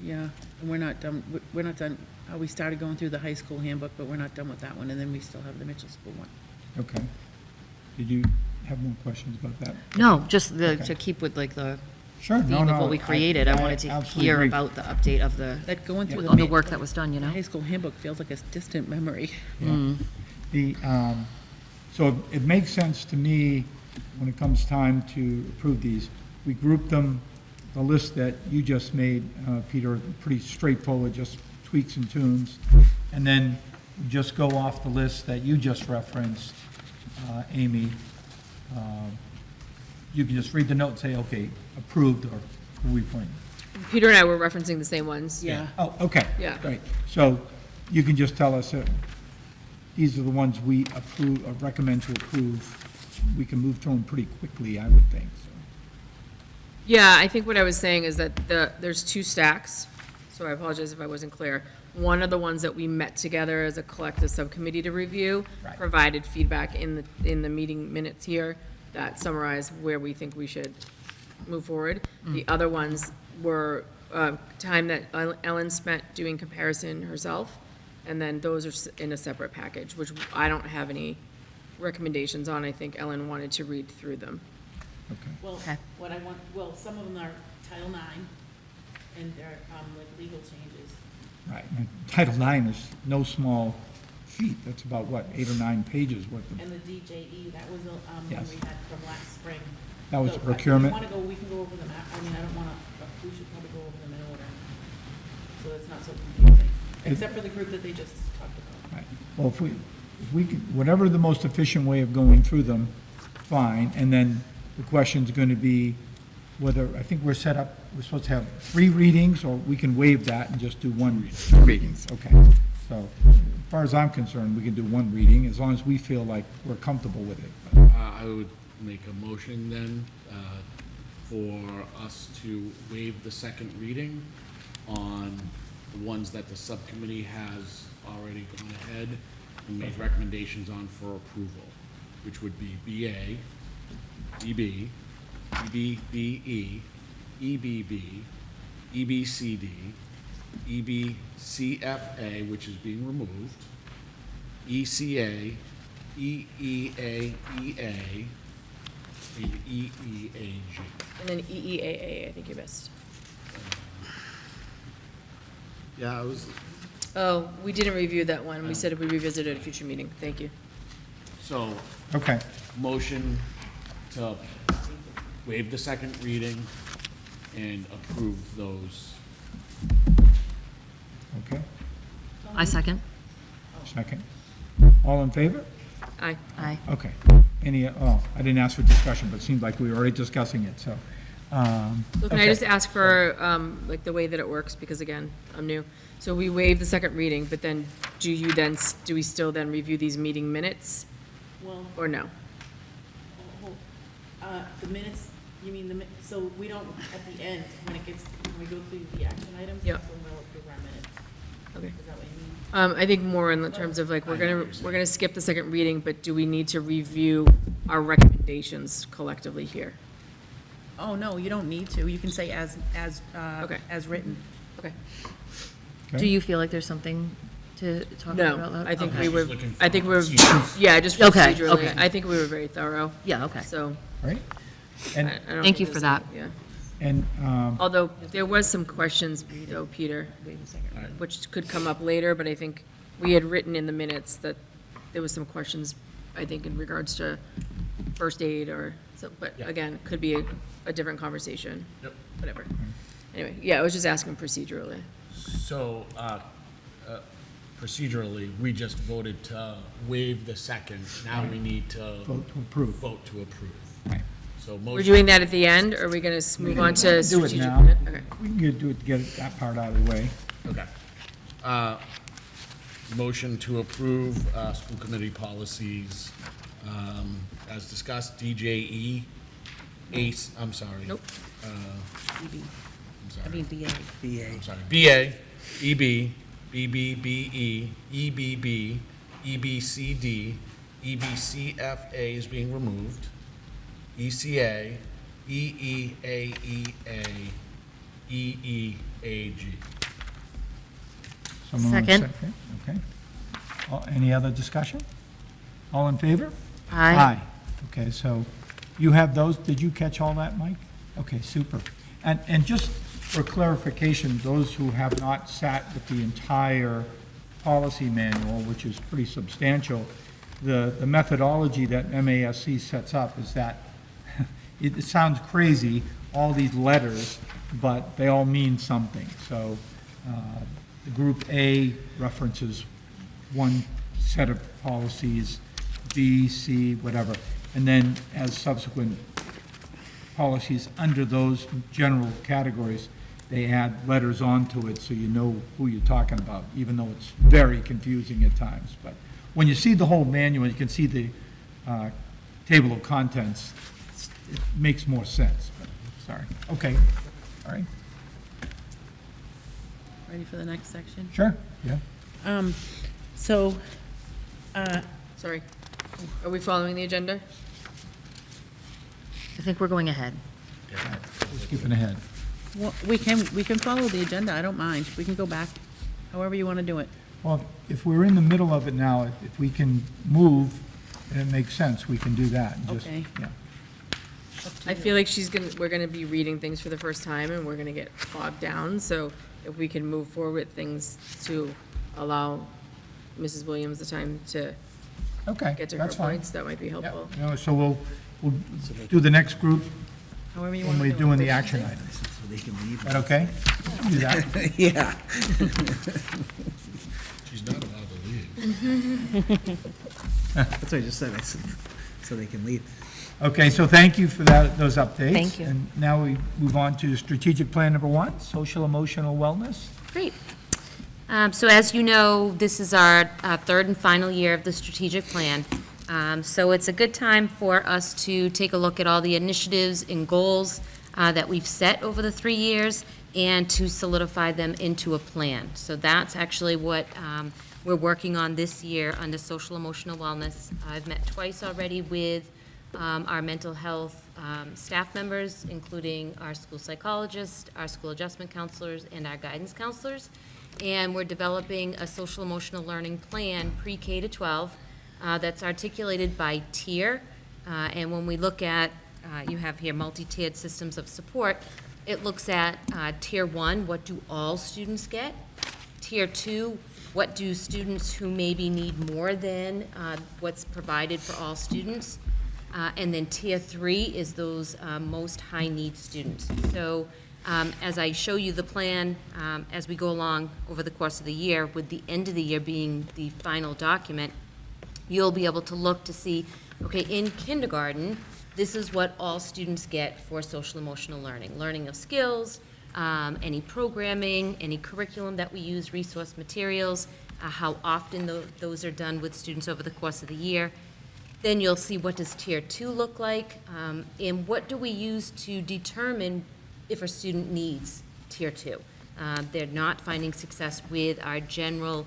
Yeah, and we're not done, we're not done, we started going through the high school handbook, but we're not done with that one, and then we still have the Mitchell School one. Okay. Did you have more questions about that? No, just Okay. to keep with like the Sure, no, theme no. of what we created. I wanted to absolutely hear agree. about the update of the, That going through of the ma- work that was done, you The know? high school handbook feels like a distant memory. The, so it makes sense to me, when it comes time to approve these, we group them, the list that you just made, Peter, pretty straightforward, just tweaks and tunes, and then just go off the list that you just referenced, Amy. You can just read the note and say, okay, approved, or who we point. Peter and I were referencing the same ones. Yeah. Oh, okay. Yeah. Great. So you can just tell us, these are the ones we approve, or recommend to approve. We can move through them pretty quickly, I would think, so. Yeah, I think what I was saying is that there's 2 stacks, so I apologize if I wasn't clear. One of the ones that we met together as a collective subcommittee to review, Right. provided feedback in the meeting minutes here that summarize where we think we should move forward. The other ones were time that Ellen spent doing comparison herself, and then those are in a separate package, which I don't have any recommendations on. I think Ellen wanted to read through them. Okay. Well, Okay. what I want, well, some of them are Title IX, and they're, like, legal changes. Right. And Title IX is no small feat. That's about, what, 8 or 9 pages worth of, And the DJE, that was, one Yes. we had from last spring. that was So, procurement? If you wanna go, we can go over them, I mean, I don't wanna, but we should probably go over them in order, so it's not so confusing, except for the group that they just talked about. Right. Well, if we could, whatever the most efficient way of going through them, fine. And then the question's going to be whether, I think we're supposed to have 3 readings, or we can waive that and just do 1 reading. Okay. So as far as I'm concerned, we can do 1 reading, as long as we feel like we're comfortable with it. I would make a motion then for us to waive the second reading on the ones that the subcommittee has already gone ahead and made recommendations on for approval, which would be BA, EB, EBBE, EBB, EBCD, EBCFA, which is being removed, ECA, EEAEA, and EEAG. And then EEAA, I think you missed. Yeah, I was, Oh, we didn't review that one. We said we revisit it at a future meeting. Thank you. so, Okay. motion to waive the second reading and approve those. Okay. I second. Second. All in favor? Aye. Aye. Okay. Any, I didn't ask for discussion, but it seemed like we were already discussing it, so. So can I okay. just ask for, like, the way that it works, because again, I'm new. So we waive the second reading, but then do we still then review these meeting minutes, Well, or no? the minutes, you mean so we don't, at the end, when we go through the action items? Yeah. That's when we'll approve our minutes. Okay. Is that what you mean? I think more in the terms of like, we're gonna skip the second reading, but do we need to review our recommendations collectively here? Oh, no, you don't need to. You can say Okay. as written. Okay. Do you feel like there's something to talk about out No, loud? I think Okay. we were, looking for I think we're, procedures. yeah, just Okay, procedurally. okay. I think we were very thorough, Yeah, okay. so. Right? I And, don't Thank think you there's for that. any- Yeah. and, Although, there was some questions, though, Peter, which could come up later, but I think we had written in the minutes that there was some questions, I think, in regards to first aid or, so, but Yeah. again, could be a different conversation. Yep. Whatever. Anyway, yeah, I was just asking procedurally. So, procedurally, we just voted to waive the second. Now we need to vote to approve. vote to approve. Right. So We're motion, doing that at the end, or are we gonna move on to Do it strategic? now. Okay. We can do it to get that part out of the way. okay. Motion to approve, school committee policies, as discussed, DJE, ACE, I'm sorry. Nope. I'm sorry. I mean, BA. I'm sorry, BA, EB, BBBE, EBB, EBCD, EBCFA is being removed, ECA, EEAEA, EEAG. Someone want to Second. Okay. Any other discussion? All in favor? Aye. Okay, so you have those, did you catch all that, Mike? Okay, super. And just for clarification, those who have not sat with the entire policy manual, which is pretty substantial, the methodology that MASC sets up is that, it sounds crazy, all these letters, but they all mean something. So, the Group A references one set of policies, B, C, whatever, and then as subsequent policies under those general categories, they add letters onto it so you know who you're talking about, even though it's very confusing at times. But when you see the whole manual, you can see the table of contents, it makes more sense, but, sorry. Okay, all right, Ready for the next section? sure, yeah. So, Sorry. Are we following the agenda? I think we're going ahead. Skipping ahead. well, we can follow the agenda. I don't mind. We can go back, however you want to do it. Well, if we're in the middle of it now, if we can move, and it makes sense, we can do that. And just- Okay. Yeah. I feel like we're gonna be reading things for the first time, and we're gonna get bogged down, so if we can move forward with things to allow Mrs. Williams the time to Okay, get to her that's fine. points, that might be Yeah, helpful. no, so we'll do the next group However you when want to we're do it. doing the action items. So they can leave. Is that okay? Do that. Yeah. She's not allowed to leave. That's what I just said. I said, so they can leave. Okay, so thank you for that, those updates. Thank you. And now we move on to strategic plan number 1, social emotional wellness. Great. So as you know, this is our third and final year of the strategic plan. So it's a good time for us to take a look at all the initiatives and goals that we've set over the 3 years and to solidify them into a plan. So that's actually what we're working on this year under social emotional wellness. I've met twice already with our mental health staff members, including our school psychologists, our school adjustment counselors, and our guidance counselors. And we're developing a social emotional learning plan pre-K to 12 that's articulated by tier. And when we look at, you have here multi-tiered systems of support, it looks at tier 1, what do all students get? Tier 2, what do students who maybe need more than what's provided for all students? And then tier 3 is those most high-need students. So as I show you the plan, as we go along over the course of the year, with the end of the year being the final document, you'll be able to look to see, okay, in kindergarten, this is what all students get for social emotional learning. Learning of skills, any programming, any curriculum that we use, resource materials, how often those are done with students over the course of the year. Then you'll see what does Tier 2 look like, and what do we use to determine if a student needs Tier 2. They're not finding success with our general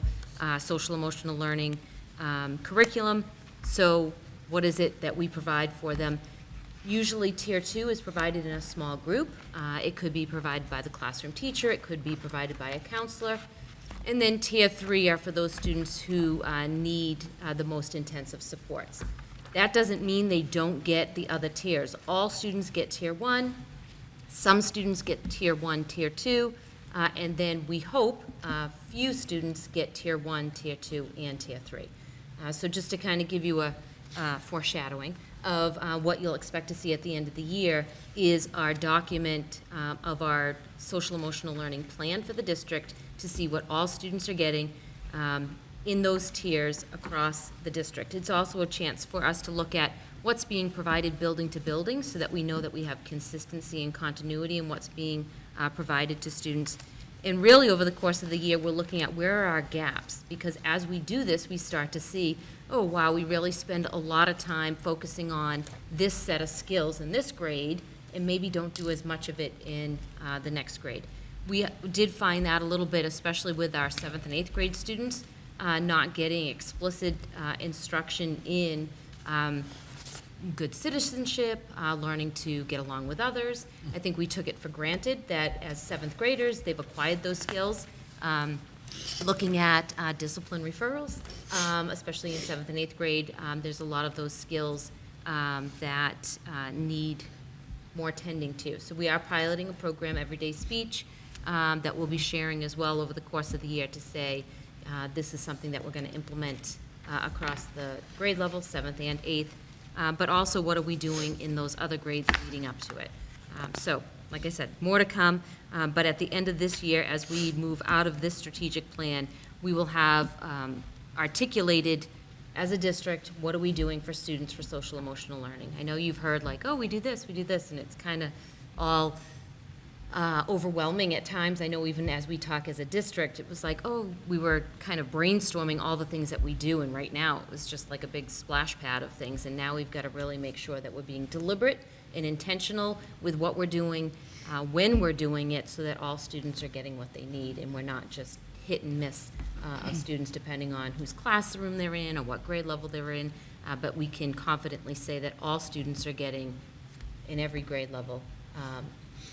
social emotional learning curriculum, so what is it that we provide for them? Usually Tier 2 is provided in a small group. It could be provided by the classroom teacher, it could be provided by a counselor. And then Tier 3 are for those students who need the most intensive supports. That doesn't mean they don't get the other tiers. All students get Tier 1, some students get Tier 1, Tier 2, and then we hope few students get Tier 1, Tier 2, and Tier 3. So just to kind of give you a foreshadowing of what you'll expect to see at the end of the year is our document of our social emotional learning plan for the district to see what all students are getting in those tiers across the district. It's also a chance for us to look at what's being provided building to building so that we know that we have consistency and continuity in what's being provided to students. And really, over the course of the year, we're looking at where are our gaps, because as we do this, we start to see, oh, wow, we really spend a lot of time focusing on this set of skills in this grade, and maybe don't do as much of it in the next grade. We did find that a little bit, especially with our 7th and 8th grade students, not getting explicit instruction in good citizenship, learning to get along with others. I think we took it for granted that as 7th graders, they've acquired those skills. Looking at discipline referrals, especially in 7th and 8th grade, there's a lot of those skills that need more tending to. So we are piloting a program, Everyday Speech, that we'll be sharing as well over the course of the year to say this is something that we're going to implement across the grade level, 7th and 8th, but also what are we doing in those other grades leading up to it. So, like I said, more to come, but at the end of this year, as we move out of this strategic plan, we will have articulated as a district, what are we doing for students for social emotional learning? I know you've heard like, oh, we do this, and it's kind of all overwhelming at times. I know even as we talk as a district, it was like, oh, we were kind of brainstorming all the things that we do, and right now it was just like a big splash pad of things, and now we've got to really make sure that we're being deliberate and intentional with what we're doing, when we're doing it, so that all students are getting what they need, and we're not just hit and miss of students depending on whose classroom they're in or what grade level they're in, but we can confidently say that all students are getting, in every grade level,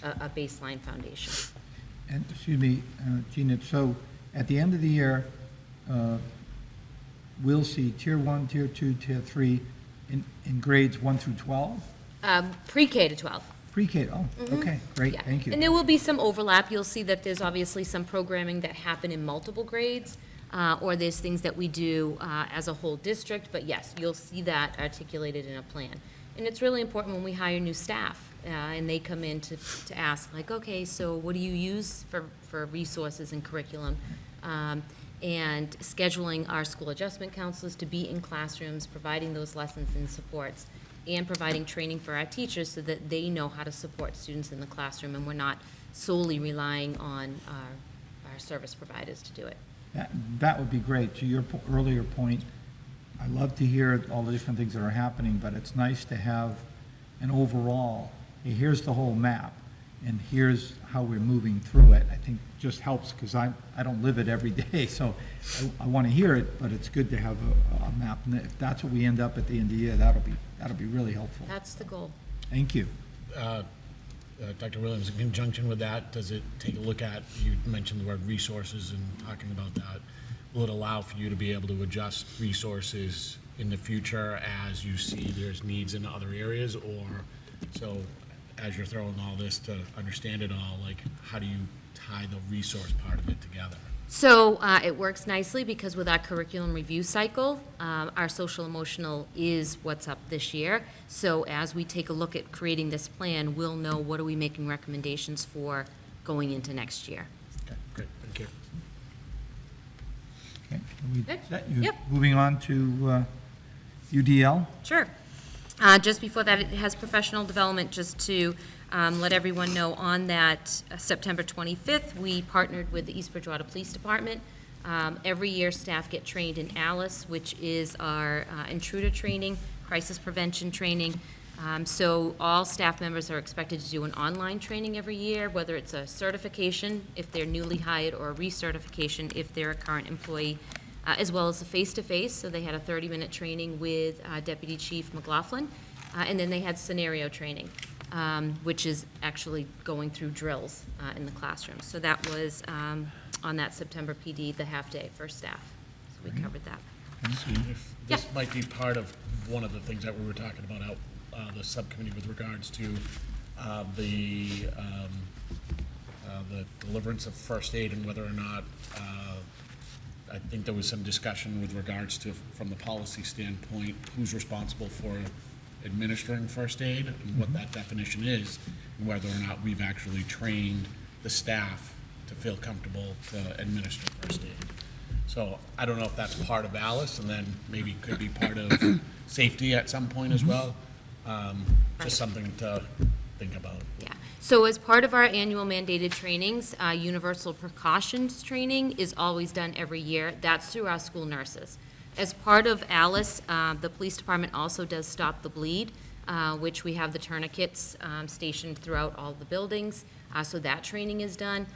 a baseline foundation. And, excuse me, Gina, so at the end of the year, we'll see Tier 1, Tier 2, Tier 3 in grades 1 through 12? Pre-K to 12. Pre-K, oh, okay, great, Yeah. thank you. And there will be some overlap. You'll see that there's obviously some programming that happen in multiple grades, or there's things that we do as a whole district, but yes, you'll see that articulated in a plan. And it's really important when we hire new staff, and they come in to ask, like, okay, so what do you use for resources and curriculum? And scheduling our school adjustment counselors to be in classrooms, providing those lessons and supports, and providing training for our teachers so that they know how to support students in the classroom, and we're not solely relying on our service providers to do it. That would be great. To your earlier point, I love to hear all the different things that are happening, but it's nice to have an overall, hey, here's the whole map, and here's how we're moving through it. I think just helps, because I don't live it every day, so I want to hear it, but it's good to have a map. And if that's what we end up at the end of the year, that'll be really helpful. That's the goal. Thank you. Dr. Williams, in conjunction with that, does it take a look at, you mentioned the word resources and talking about that, will it allow for you to be able to adjust resources in the future as you see there's needs in other areas? Or, so as you're throwing all this to understand it all, like, how do you tie the resource part of it together? So it works nicely because with our curriculum review cycle, our social emotional is what's up this year. So as we take a look at creating this plan, we'll know what are we making recommendations for going into next year. Okay, great, thank you. Okay, are we Good. set? You- Yep. Moving on to UDL? Sure. Just before that, it has professional development, just to let everyone know, on that September 25th, we partnered with the East Bridgewater Police Department. Every year, staff get trained in ALICE, which is our intruder training, crisis prevention training. So all staff members are expected to do an online training every year, whether it's a certification if they're newly hired, or a recertification if they're a current employee, as well as a face-to-face. So they had a 30-minute training with Deputy Chief McLaughlin, and then they had scenario training, which is actually going through drills in the classroom. So that was on that September PD, the half-day for staff. So we covered that. If this might be part of one of the things that we were talking about out the subcommittee with regards to the deliverance of first aid, and whether or not I think there was some discussion with regards to, from the policy standpoint, who's responsible for administering first aid and what that definition is, and whether or not we've actually trained the staff to feel comfortable to administer first aid. So I don't know if that's part of ALICE, and then maybe could be part of safety at some point as well. Just something to think about. Yeah. So as part of our annual mandated trainings, universal precautions training is always done every year. That's through our school nurses. As part of ALICE, the police department also does Stop the Bleed, which we have the tourniquets stationed throughout all the buildings. So that training is done.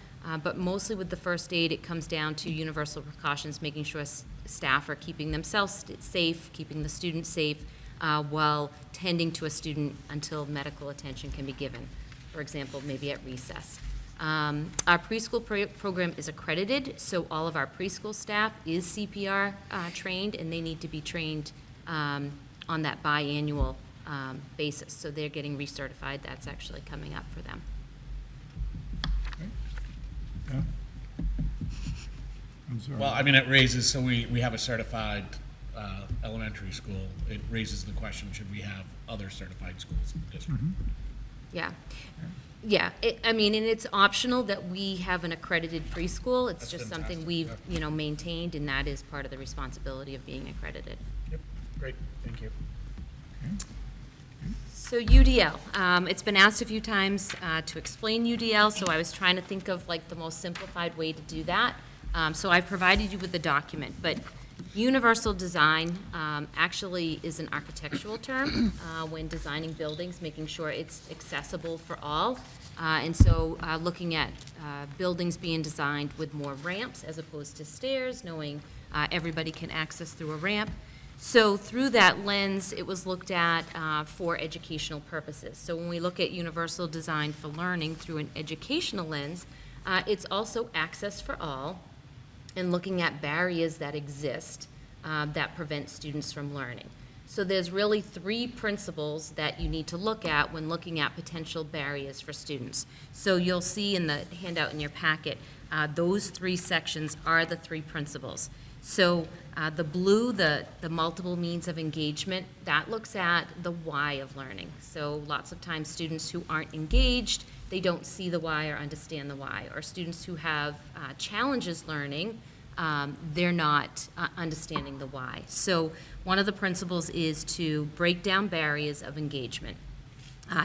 But mostly with the first aid, it comes down to universal precautions, making sure staff are keeping themselves safe, keeping the students safe, while tending to a student until medical attention can be given, for example, maybe at recess. Our preschool program is accredited, so all of our preschool staff is CPR trained, and they need to be trained on that biannual basis. So they're getting recertified. That's actually coming up for them. Yeah. I'm sorry. Well, I mean, it raises, so we have a certified elementary school. It raises the question, should we have other certified schools in the district? Yeah. Yeah, I mean, and it's optional that we have an accredited preschool. It's That's just fantastic, something we've, maintained, and that is part of the responsibility of being accredited. Yep, great, thank you. So UDL, it's been asked a few times to explain UDL, so I was trying to think of like the most simplified way to do that. So I provided you with the document, but universal design actually is an architectural term when designing buildings, making sure it's accessible for all. And so looking at buildings being designed with more ramps as opposed to stairs, knowing everybody can access through a ramp. So through that lens, it was looked at for educational purposes. So when we look at universal design for learning through an educational lens, it's also access for all, and looking at barriers that exist that prevent students from learning. So there's really three principles that you need to look at when looking at potential barriers for students. So you'll see in the handout in your packet, those three sections are the three principles. So the blue, the multiple means of engagement, that looks at the why of learning. So lots of times students who aren't engaged, they don't see the why or understand the why. Or students who have challenges learning, they're not understanding the why. So one of the principles is to break down barriers of engagement.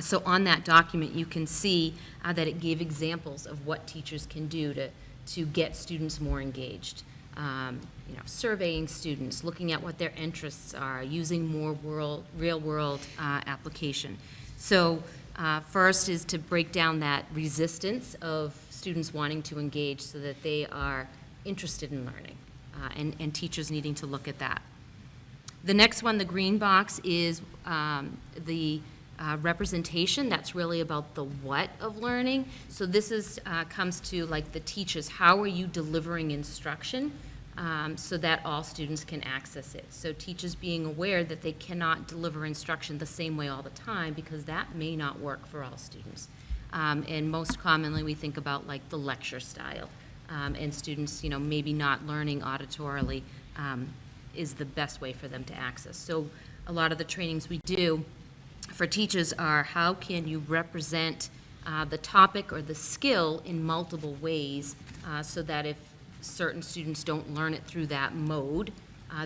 So on that document, you can see that it gave examples of what teachers can do to get students more engaged. Surveying students, looking at what their interests are, using more real-world application. So first is to break down that resistance of students wanting to engage so that they are interested in learning, and teachers needing to look at that. The next one, the green box, is the representation. That's really about the what of learning. So this is comes to like the teachers. How are you delivering instruction so that all students can access it? So teachers being aware that they cannot deliver instruction the same way all the time, because that may not work for all students. And most commonly we think about like the lecture style, and students, maybe not learning auditorily is the best way for them to access. So a lot of the trainings we do for teachers are, how can you represent the topic or the skill in multiple ways so that if certain students don't learn it through that mode,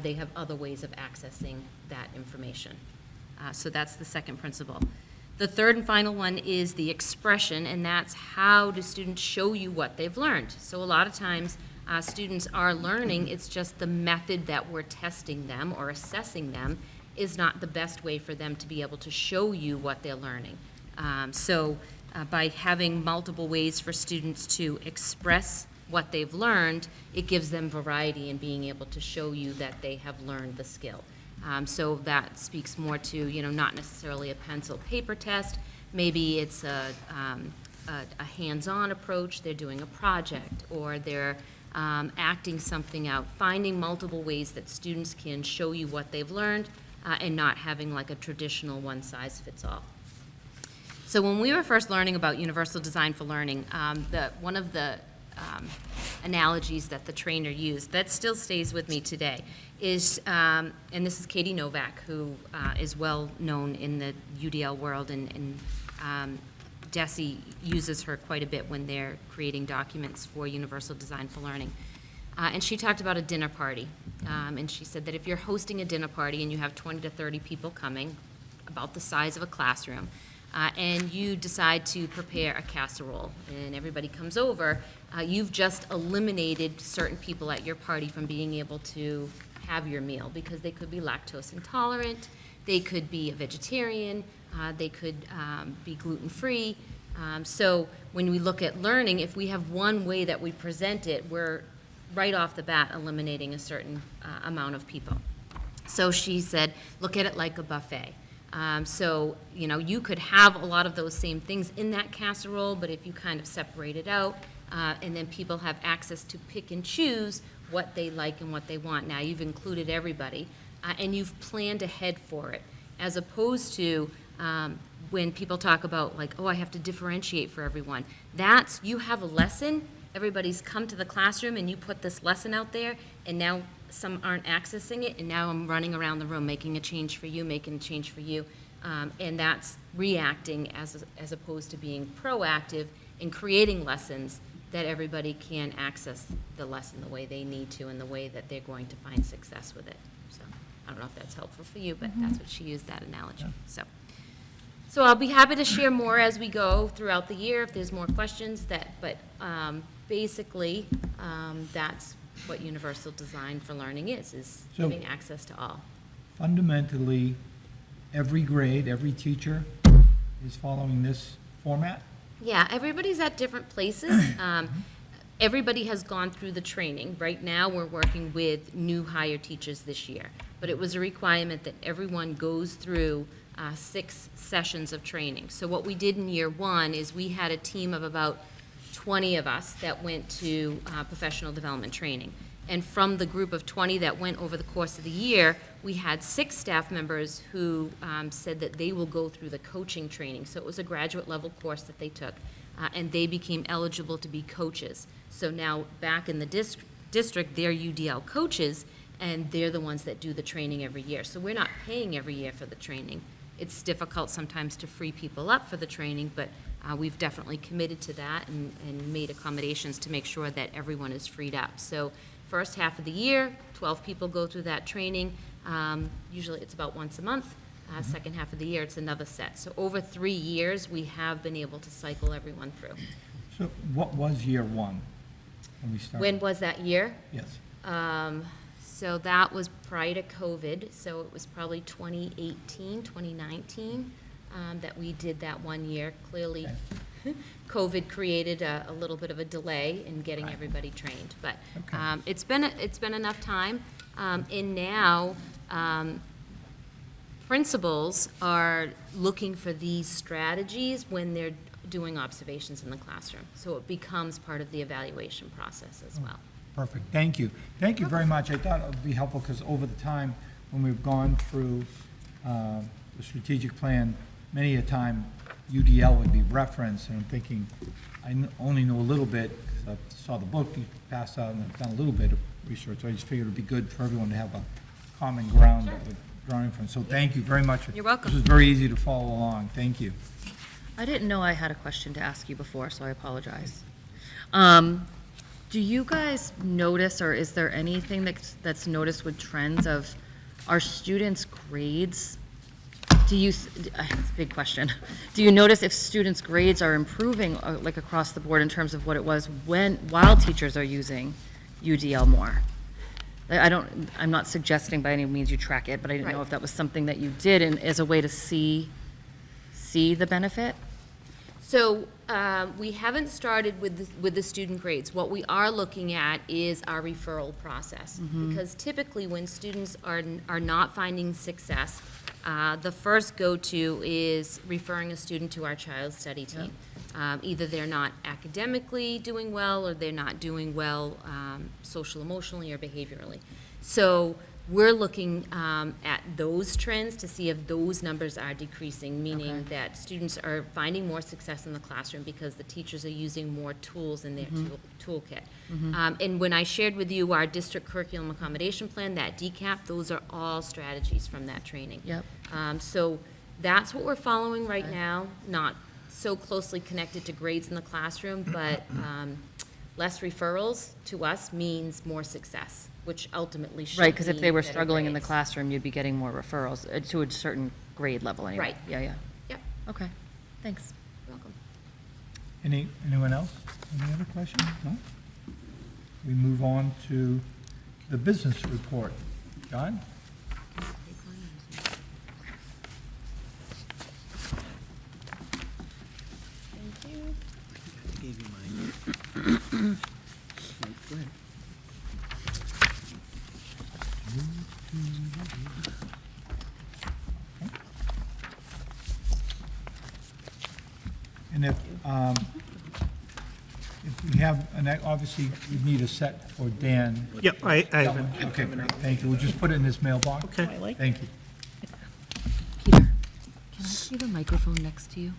they have other ways of accessing that information. So that's the second principle. The third and final one is the expression, and that's how do students show you what they've learned. So a lot of times, students are learning, it's just the method that we're testing them or assessing them is not the best way for them to be able to show you what they're learning. By having multiple ways for students to express what they've learned, it gives them variety in being able to show you that they have learned the skill. So that speaks more to, not necessarily a pencil paper test. Maybe it's a hands-on approach. They're doing a project, or they're acting something out, finding multiple ways that students can show you what they've learned and not having like a traditional one-size-fits-all. So when we were first learning about universal design for learning, one of the analogies that the trainer used that still stays with me today is, and this is Katie Novak, who is well known in the UDL world, and DESE uses her quite a bit when they're creating documents for universal design for learning. And she talked about a dinner party, and she said that if you're hosting a dinner party and you have 20 to 30 people coming, about the size of a classroom, and you decide to prepare a casserole, and everybody comes over, you've just eliminated certain people at your party from being able to have your meal, because they could be lactose intolerant, they could be a vegetarian, they could be gluten-free. So when we look at learning, if we have one way that we present it, we're right off the bat eliminating a certain amount of people. So she said, look at it like a buffet. So, you could have a lot of those same things in that casserole, but if you kind of separate it out, and then people have access to pick and choose what they like and what they want. Now, you've included everybody, and you've planned ahead for it, as opposed to when people talk about, like, oh, I have to differentiate for everyone. That's, you have a lesson, everybody's come to the classroom, and you put this lesson out there, and now some aren't accessing it, and now I'm running around the room making a change for you, making a change for you. And that's reacting as opposed to being proactive in creating lessons that everybody can access the lesson the way they need to and the way that they're going to find success with it. So I don't know if that's helpful for you, but that's what she used, that analogy. So I'll be happy to share more as we go throughout the year if there's more questions. But basically, that's what universal design for learning is So- giving access to all. Fundamentally, every grade, every teacher is following this format? Yeah, everybody's at different places. Everybody has gone through the training. Right now, we're working with new hire teachers this year. But it was a requirement that everyone goes through 6 sessions of training. So what we did in year 1 is we had a team of about 20 of us that went to professional development training. And from the group of 20 that went over the course of the year, we had 6 staff members who said that they will go through the coaching training. So it was a graduate level course that they took, and they became eligible to be coaches. So now back in the district, they're UDL coaches, and they're the ones that do the training every year. So we're not paying every year for the training. It's difficult sometimes to free people up for the training, but we've definitely committed to that and made accommodations to make sure that everyone is freed up. So first half of the year, 12 people go through that training. Usually it's about once a month. Second half of the year, it's another set. So over 3 years, we have been able to cycle everyone through. So what was year 1 when we started? When was that year? Yes. So that was prior to COVID, so it was probably 2018, 2019 that we did that 1 year. Clearly, COVID created a little bit of a delay in getting everybody trained, but Okay. it's been enough time. And now, principals are looking for these strategies when they're doing observations in the classroom. So it becomes part of the evaluation process as well. Perfect, thank you. Thank you very much. I thought it would be helpful because over the time, when we've gone through the strategic plan, many a time UDL would be referenced, and I'm thinking, only know a little bit, because I saw the book you passed out, and I've done a little bit of research, so I just figured it would be good for everyone to have a common ground that we're drawing from. So thank you very much. You're welcome. This was very easy to follow along, thank you. I didn't know I had a question to ask you before, so I apologize. Do you guys notice, or is there anything that's noticed with trends of our students' grades? Do you, it's a big question. Do you notice if students' grades are improving, like across the board in terms of what it was while teachers are using UDL more? I'm not suggesting by any means you track it, but I didn't know if that was something that you did and as a way to see the benefit? So we haven't started with the student grades. What we are looking at is our referral process. Because typically when students are not finding success, the first go-to is referring a student to our child study team. Either they're not academically doing well or they're not doing well social, emotionally, or behaviorally. So we're looking at those trends to see if those numbers are decreasing, meaning that students are finding more success in the classroom because the teachers are using more tools in their toolkit. And when I shared with you our district curriculum accommodation plan, that DCAP, those are all strategies from that training. Yep. So that's what we're following right now, not so closely connected to grades in the classroom, but less referrals to us means more success, which ultimately should Right, because if they were better struggling in the grades. classroom, you'd be getting more referrals to a certain grade level anyway. Right. Yeah. Yep, Okay, thanks. you're welcome. Anyone else? Any other questions? No? We move on to the business report. John? I gave you mine. Go ahead. And if we have, and obviously we need a set for Dan. Yep, I have it. Okay, great, thank you. We'll just put it in this mailbox. Okay. I like Thank you. Peter, can I see the microphone next to you?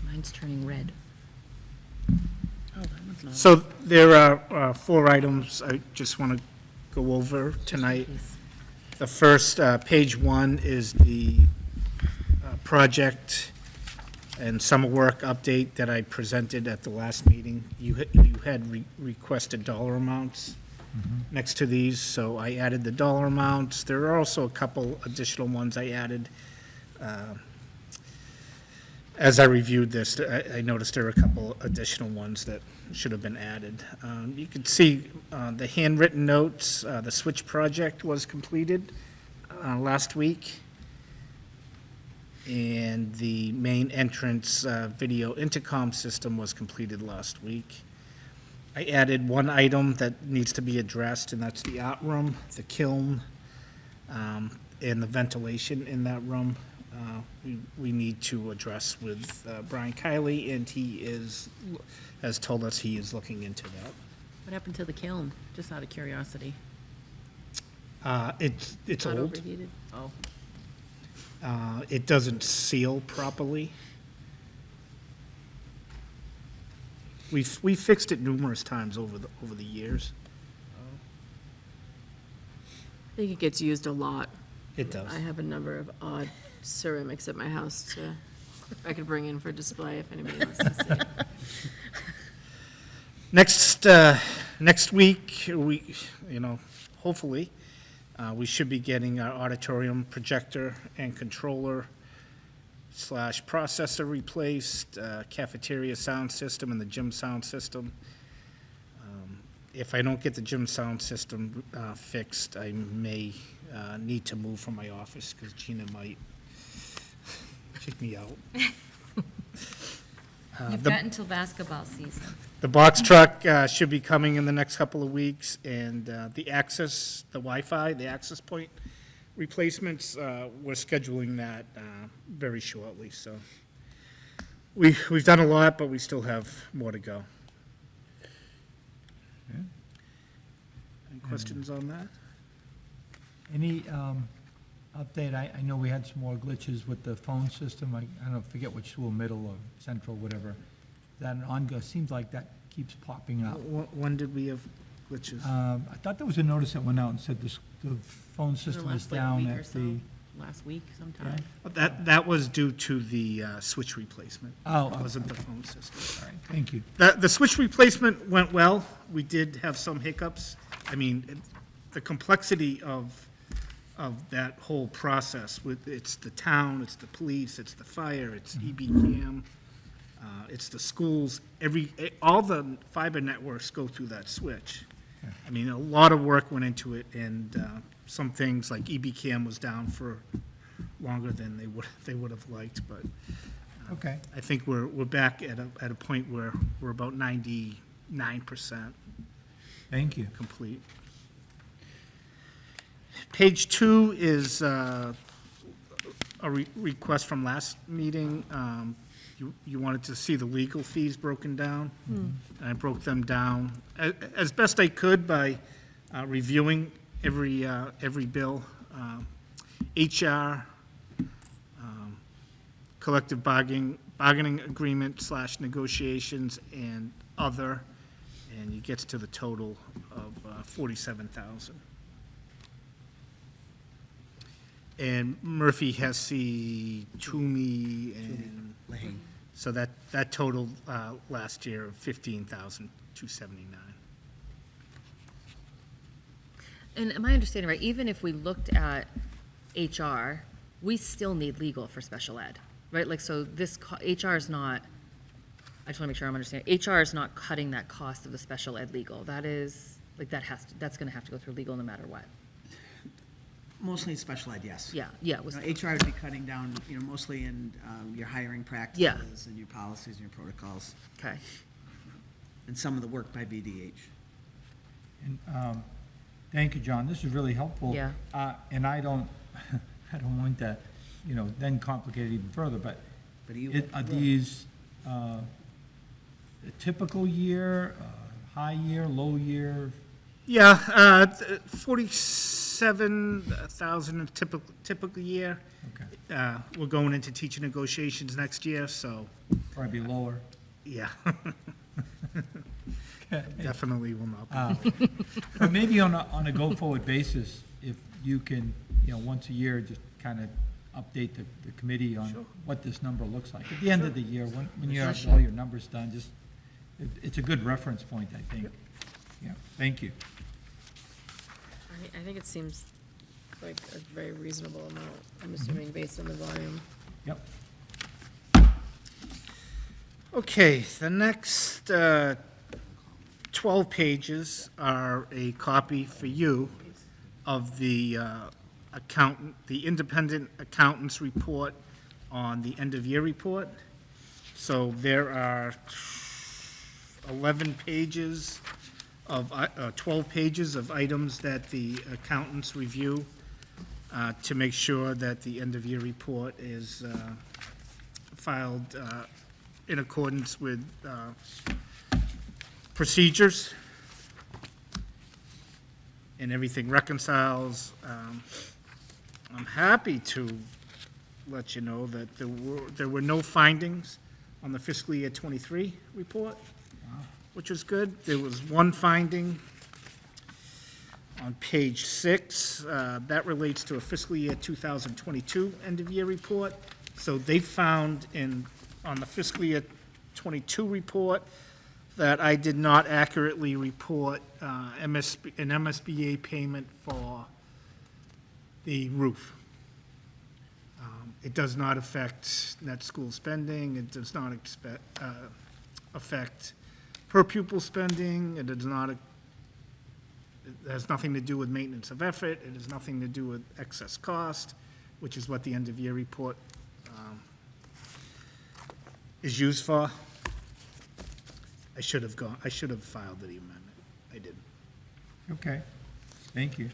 Mine's turning red. So there are 4 items I just want to go over tonight. Please. The first, page 1, is the project and summer work update that I presented at the last meeting. You had requested dollar amounts next to these, so I added the dollar amounts. There are also a couple additional ones I added. As I reviewed this, I noticed there were a couple additional ones that should have been added. You can see the handwritten notes, the switch project was completed last week. And the main entrance video intercom system was completed last week. I added one item that needs to be addressed, and that's the art room, the kiln, and the ventilation in that room. We need to address with Brian Kiley, and he has told us he is looking into that. What happened to the kiln? Just out of curiosity. It's Not old. overheated? Oh. It doesn't seal properly. We fixed it numerous times over the years. I think it gets used a lot. It does. I have a number of odd ceramics at my house I could bring in for display if anybody wants to see it. Next week, hopefully, we should be getting our auditorium projector and controller / processor replaced, cafeteria sound system, and the gym sound system. If I don't get the gym sound system fixed, I may need to move from my office because Gina might kick me out. You've got until basketball season. The box truck should be coming in the next couple of weeks, and the Wi-Fi, the access point replacements, we're scheduling that very shortly, so. We've done a lot, but we still have more to go. Okay. Any questions on that? Any update? I know we had some more glitches with the phone system. I don't know, forget which school, middle or central, whatever. That an ongoing, seems like that keeps popping up. When did we have glitches? I thought there was a notice that went out and said the phone system is last, like, down week or at so. the last week sometime. That was due to the switch replacement. Oh, It wasn't the phone system. All right, thank you. The switch replacement went well. We did have some hiccups. I mean, the complexity of that whole process, it's the town, it's the police, it's the fire, it's EBCAM, it's the schools, all the fiber networks go through that switch. I mean, a lot of work went into it, and some things like EBCAM was down for longer than they would have liked, but Okay, I think we're back at a point where we're about 99% thank you. complete. Page 2 is a request from last meeting. You wanted to see the legal fees broken down. And I broke them down as best I could by reviewing every bill. HR, collective bargaining agreement / negotiations, and other, and it gets to the total of $47,000. And Murphy, Hesse, Toomey, and Lane. so that totaled last year of $15,279. And am I understanding right, even if we looked at HR, we still need legal for special ed, right? Like, so this, HR is not, I just want to make sure I'm understanding, HR is not cutting that cost of the special ed legal. That is, like, that's going to have to go through legal no matter what. Mostly in special ed, yes. Yeah, yeah. it was- HR would be cutting down, mostly in your hiring practices Yeah. and your policies and your protocols, Okay. and some of the work by BDH. And, thank you, John, this is really helpful. Yeah. And I don't want to, then complicate it even further, but But you are these, a typical year, high year, low year? Yeah, 47,000 a typical year. Okay, We're going into teacher negotiations next year, so, probably lower. yeah. Definitely will not be. But maybe on a go-forward basis, if you can, once a year, just kind of update the committee on what this number looks like. At the end of the year, when you have all your numbers done, just, it's a good reference point, I think. Yeah, thank you. I think it seems like a very reasonable amount, I'm assuming, based on the volume. Yep. Okay, the next 12 pages are a copy for you of the independent accountant's report on the end-of-year report. So there are 11 pages of, 12 pages of items that the accountants review to make sure that the end-of-year report is filed in accordance with procedures, and everything reconciles. I'm happy to let you know that there were no findings on the fiscal year '23 report, which was good. There was one finding on page 6 that relates to a fiscal year 2022 end-of-year report. So they found on the fiscal year '22 report that I did not accurately report an MSBA payment for the roof. It does not affect net school spending. It does not affect per pupil spending. It does not. It has nothing to do with maintenance of effort. It has nothing to do with excess cost, which is what the end-of-year report is used for. I should have filed the amendment. I didn't. Okay, thank you.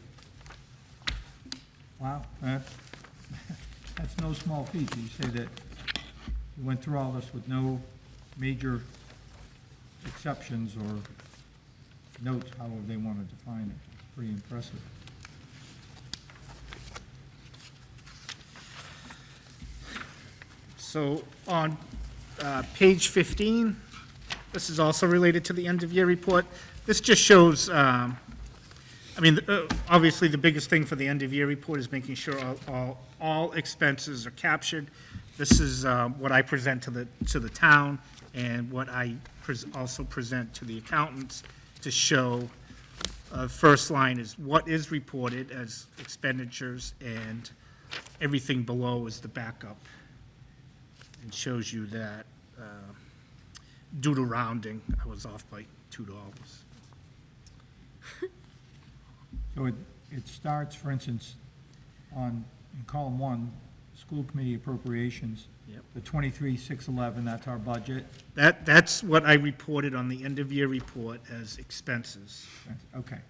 Wow, that's no small feat. You say that you went through all this with no major exceptions or notes, however they want to define it. Pretty impressive. So on page 15, this is also related to the end-of-year report. This just shows I mean, obviously, the biggest thing for the end-of-year report is making sure all expenses are captured. This is what I present to the town, and what I also present to the accountants to show, first line is what is reported as expenditures, and everything below is the backup. And shows you that, due to rounding, I was off by $2. So it starts, for instance, in column 1, school committee appropriations. Yep. The 23,611, that's our budget. That's what I reported on the end-of-year report as expenses Okay.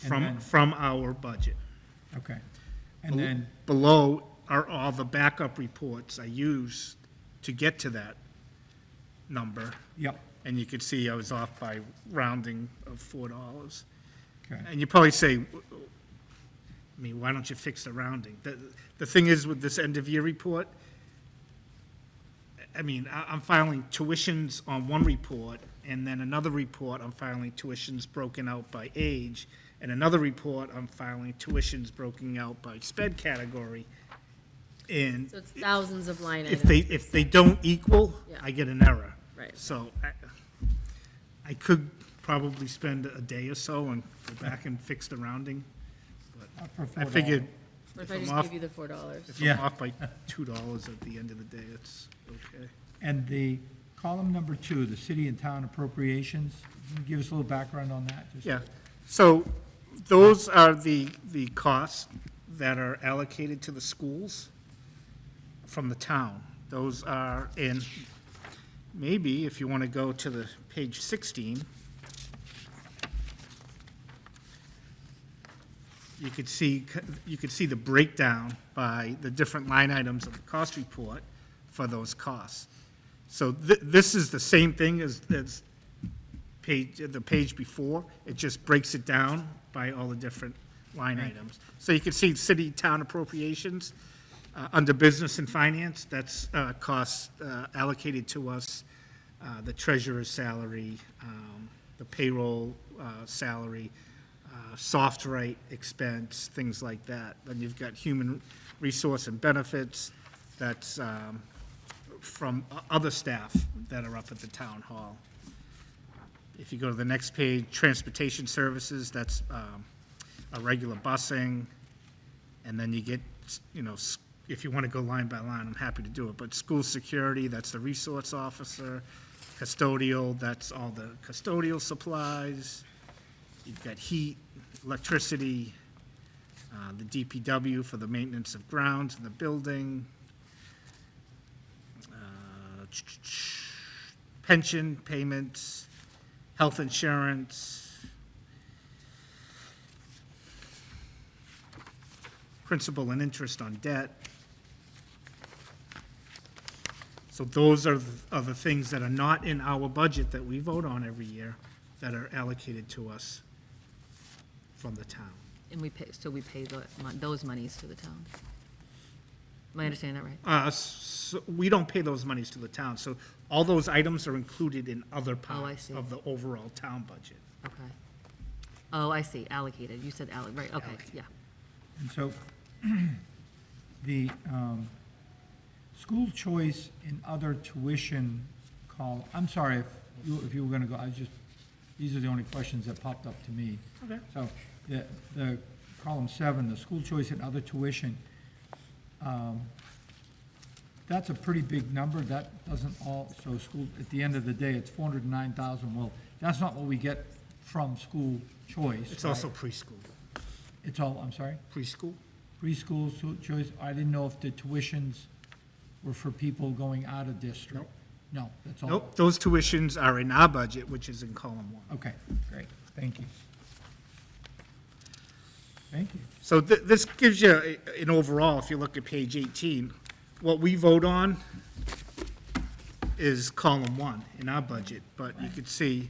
And then- from our budget. Okay. And then, Below are all the backup reports I used to get to that number. yep, And you could see I was off by rounding of $4. okay. And you probably say, I mean, why don't you fix the rounding? The thing is with this end-of-year report, I mean, I'm filing tuitions on one report, and then another report, I'm filing tuitions broken out by age, and another report, I'm filing tuitions broken out by sped category. And So it's thousands of line items. if they don't equal, Yeah. I get an error. Right. So I could probably spend a day or so and go back and fix the rounding. For I $4. figured What if if I I'm just off- give you the $4? if Yeah. I'm off by $2 at the end of the day, it's okay. And the column number 2, the city and town appropriations, can you give us a little background on that? Just- Yeah, so those are the costs that are allocated to the schools from the town. Those are in, maybe if you want to go to the page 16, you could see the breakdown by the different line items of the cost report for those costs. So this is the same thing as the page before. It just breaks it down by all the different line items. So you can see city, town appropriations, under business and finance, that's costs allocated to us, the treasurer's salary, the payroll salary, soft right expense, things like that. Then you've got human resource and benefits, that's from other staff that are up at the town hall. If you go to the next page, transportation services, that's a regular busing, and then you get, if you want to go line by line, I'm happy to do it, but school security, that's the resource officer, custodial, that's all the custodial supplies, you've got heat, electricity, the DPW for the maintenance of grounds in the building, pension payments, health insurance, principal and interest on debt. So those are the things that are not in our budget that we vote on every year that are allocated to us from the town. And we pay those monies to the town. Am I understanding that right? So we don't pay those monies to the town, so all those items are included in other I parts see. of the overall town budget. Okay. Oh, I see, allocated, you said right, okay, yeah. And so, the school choice and other tuition column, I'm sorry if you were gonna go, these are the only questions that popped up to me. Okay. So, the column 7, the school choice and other tuition, that's a pretty big number, that doesn't so school, at the end of the day, it's 409,000, well, that's not what we get from school choice, It's right? also preschool. It's all, I'm sorry? Preschool? Preschool choice, I didn't know if the tuitions were for people going out of district. Nope. No, that's all? Nope, those tuitions are in our budget, which is in column 1. Okay, great, thank you. Thank you. So this gives you an overall, if you look at page 18, what we vote on is column 1 in our budget, but you could see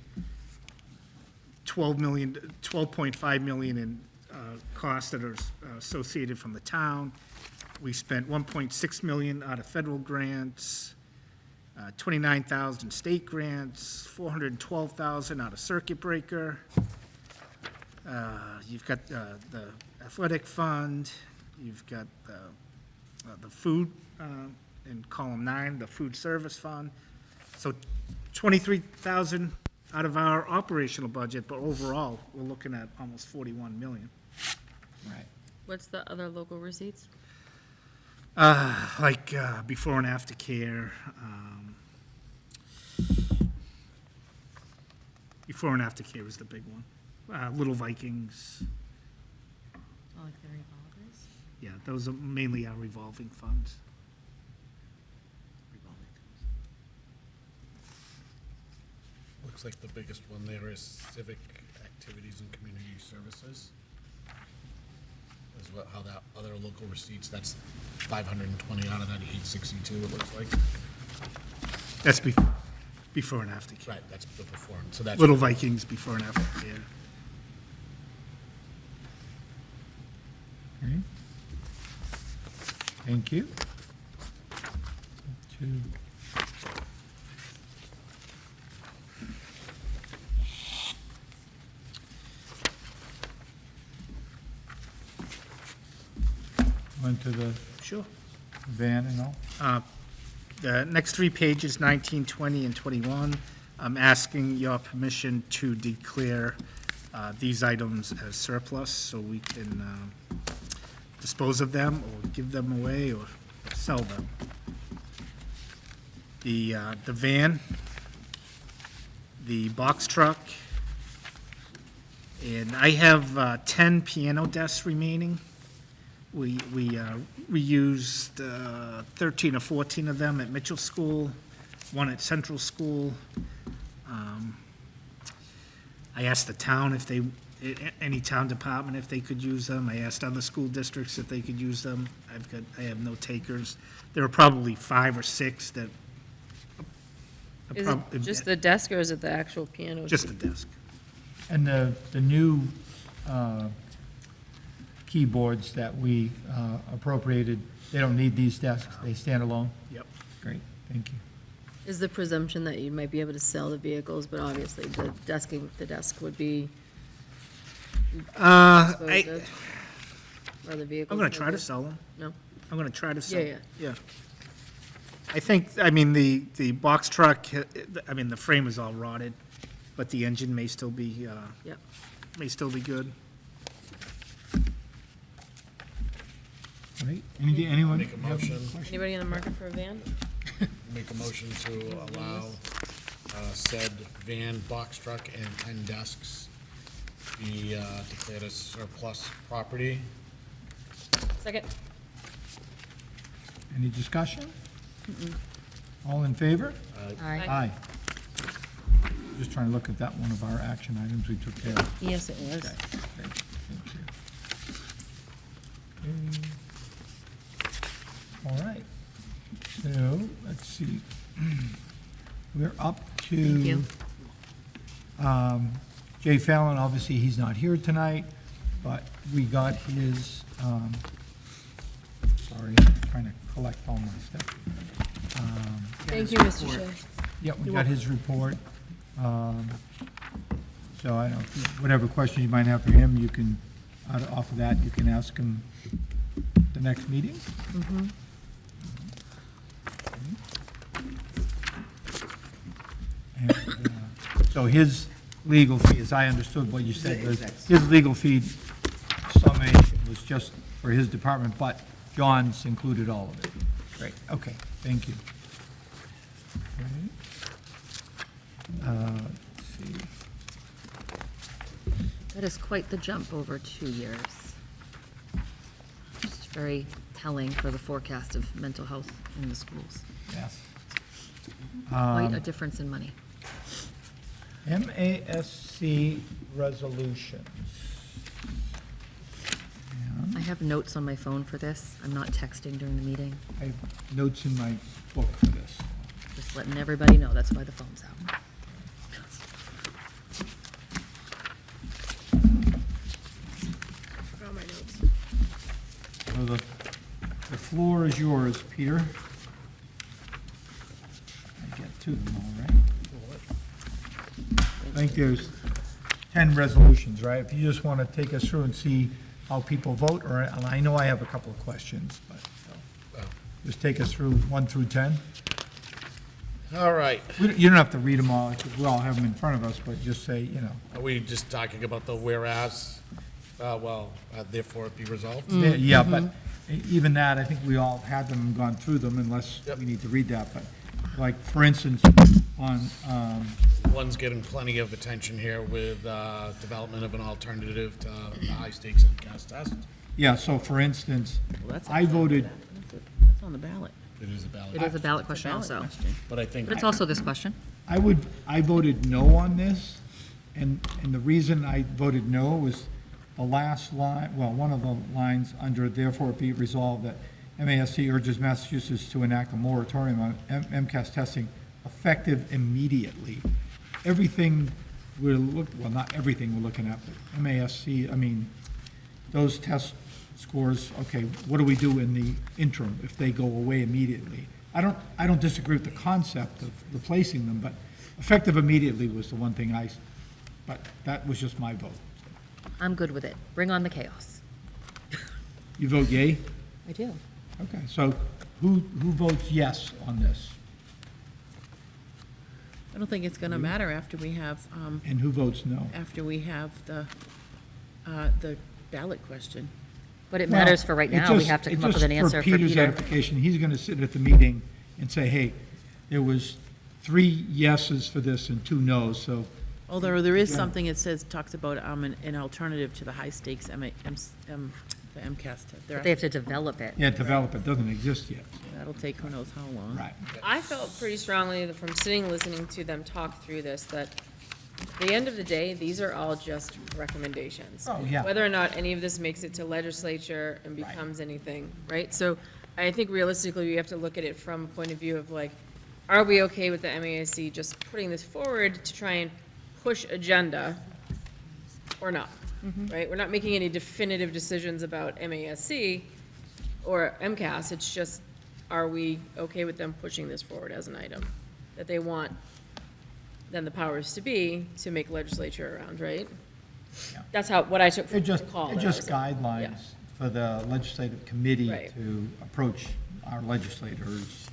12.5 million in costs that are associated from the town. We spent 1.6 million out of federal grants, 29,000 state grants, 412,000 out of circuit breaker, You've got the athletic fund, you've got the food, in column 9, the food service fund. So 23,000 out of our operational budget, but overall, we're looking at almost 41 million. Right. What's the other local receipts? Like before and after care. Before and after care is the big one. Little Vikings, Oh, like the revolvers? yeah, those are mainly our revolving funds. Looks like the biggest one there is civic activities and community services. Is what, how that other local receipts, that's 520 out of that 862, it looks like. That's before and after care. Right, that's the performance, so that's. Little Vikings before and after care. Okay. Thank you. Two. Went to the Sure. van and all. The next 3 pages, 19, 20, and 21, I'm asking your permission to declare these items as surplus so we can dispose of them or give them away or sell them. The van, the box truck, and I have 10 piano desks remaining. We reused 13 or 14 of them at Mitchell School, one at Central School. I asked the town if they, any town department if they could use them. I asked other school districts if they could use them. I have no takers. There are probably 5 or 6 that. Is it just the desk, or is it the actual piano? Just the desk. And the new keyboards that we appropriated, they don't need these desks, they stand alone? Yep. Great, thank you. Is the presumption that you might be able to sell the vehicles, but obviously the desk would be disposed of? Or the vehicles? I'm gonna try to maybe? sell them. No? I'm gonna try to sell. Yeah. Yeah. I think, I mean, the box truck, I mean, the frame is all rotted, but the engine may still be, Yep. may still be good. Right, anyone? Make a motion. Anybody in the market for a van? Make a motion to allow said van, box truck, and 10 desks be declared as surplus property. Second? Any discussion? All in favor? Aye. Aye. Just trying to look at that one of our action items we took care of. Yes, it was. Okay, thank you. Okay. All right, so, let's see. We're up Thank you. to Jay Fallon, obviously, he's not here tonight, but we got his, sorry, I'm trying to collect all my stuff. Thank you, Mr. Shea. Yeah, we got his report. So I don't, whatever questions you might have for him, you can, off of that, you can ask him the next meeting. And, so his legal fee, as I understood what you said, was his legal fee summation was just for his department, but John's included all of it. Great, okay, thank you. Let's see. That is quite the jump over 2 years. It's very telling for the forecast of mental health in the schools. Yes. Quite a difference in money. MASC resolutions. And I have notes on my phone for this. I'm not texting during the meeting. I have notes in my book for this. Just letting everybody know, that's why the phone's out. Forgot my notes. So the floor is yours, Peter. I get to them all, right? I think there's 10 resolutions, right? If you just want to take us through and see how people vote, or, and I know I have a couple of questions, but, so, just take us through 1 through 10. All right. You don't have to read them all, because we all have them in front of us, but just say, you know. Are we just talking about the whereas, therefore it be resolved? Yeah, but even that, I think we all had them and gone through them, unless Yep. we need to read that, but, like, for instance, on, One's getting plenty of attention here with development of an alternative to the high-stakes MCAS test. yeah, so for instance, Well, that's I voted, That's on the ballot. It is a ballot. It is a ballot question Ballot also. question. But I think, But it's also this question. I voted no on this, and the reason I voted no was the last line, well, one of the lines under therefore be it resolved that MASC urges Massachusetts to enact a moratorium on MCAS testing effective immediately. Everything well, not everything we're looking at, but MASC, I mean, those test scores, okay, what do we do in the interim if they go away immediately? I don't disagree with the concept of replacing them, but effective immediately was the one thing but that was just my vote. I'm good with it. Bring on the chaos. You vote yay? I do. Okay, so who votes yes on this? I don't think it's gonna Mm-hmm. matter after we have, And who votes no? the ballot question. But it matters for right Well, it now. We just- have to it come up with just an answer for Peter's Peter. edification, he's gonna sit at the meeting and say, hey, there was 3 yeses for this and 2 noes, so Although there is Yeah. something it says, talks about, an alternative to the high-stakes the MCAS test. But they have to develop it. yeah, develop it, doesn't exist yet, That'll take who knows how long. right? I felt pretty strongly that from sitting, listening to them talk through this, that at the end of the day, these are all just recommendations. Oh, yeah. Whether or not any of this makes it to legislature and becomes anything, right? So I think realistically, we have to look at it from a point of view of like, are we okay with the MASC just putting this forward to try and push agenda or not, right? We're not making any definitive decisions about MASC or MCAS, it's just, are we okay with them pushing this forward as an item that they want then the powers to be to make legislature around, right? Yeah. That's what I took They're from the just, call. they're that just I was- guidelines for the legislative committee Right. to approach our legislators.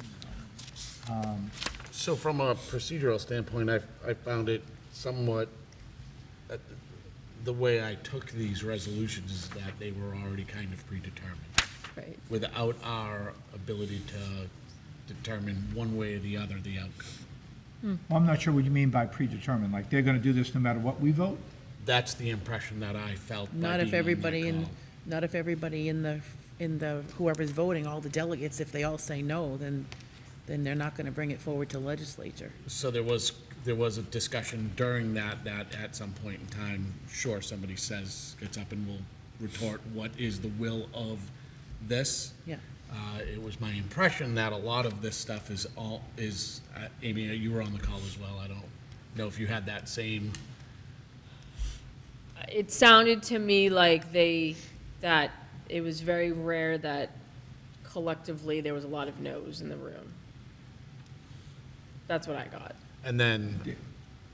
so from a procedural standpoint, I found it somewhat, the way I took these resolutions is that they were already kind of predetermined, Right. without our ability to determine one way or the other the outcome. Well, I'm not sure what you mean by predetermined, like, they're gonna do this no matter what we vote? That's the impression that I felt by Not if being on that everybody call. not if everybody in the, whoever's voting, all the delegates, if they all say no, then they're not gonna bring it forward to legislature. So there was a discussion during that at some point in time, sure, somebody gets up and will retort, what is the will of this? Yeah. It was my impression that a lot of this stuff is Amy, you were on the call as well, I don't know if you had that same, It sounded to me like that it was very rare that collectively there was a lot of no's in the room. That's what I got. and then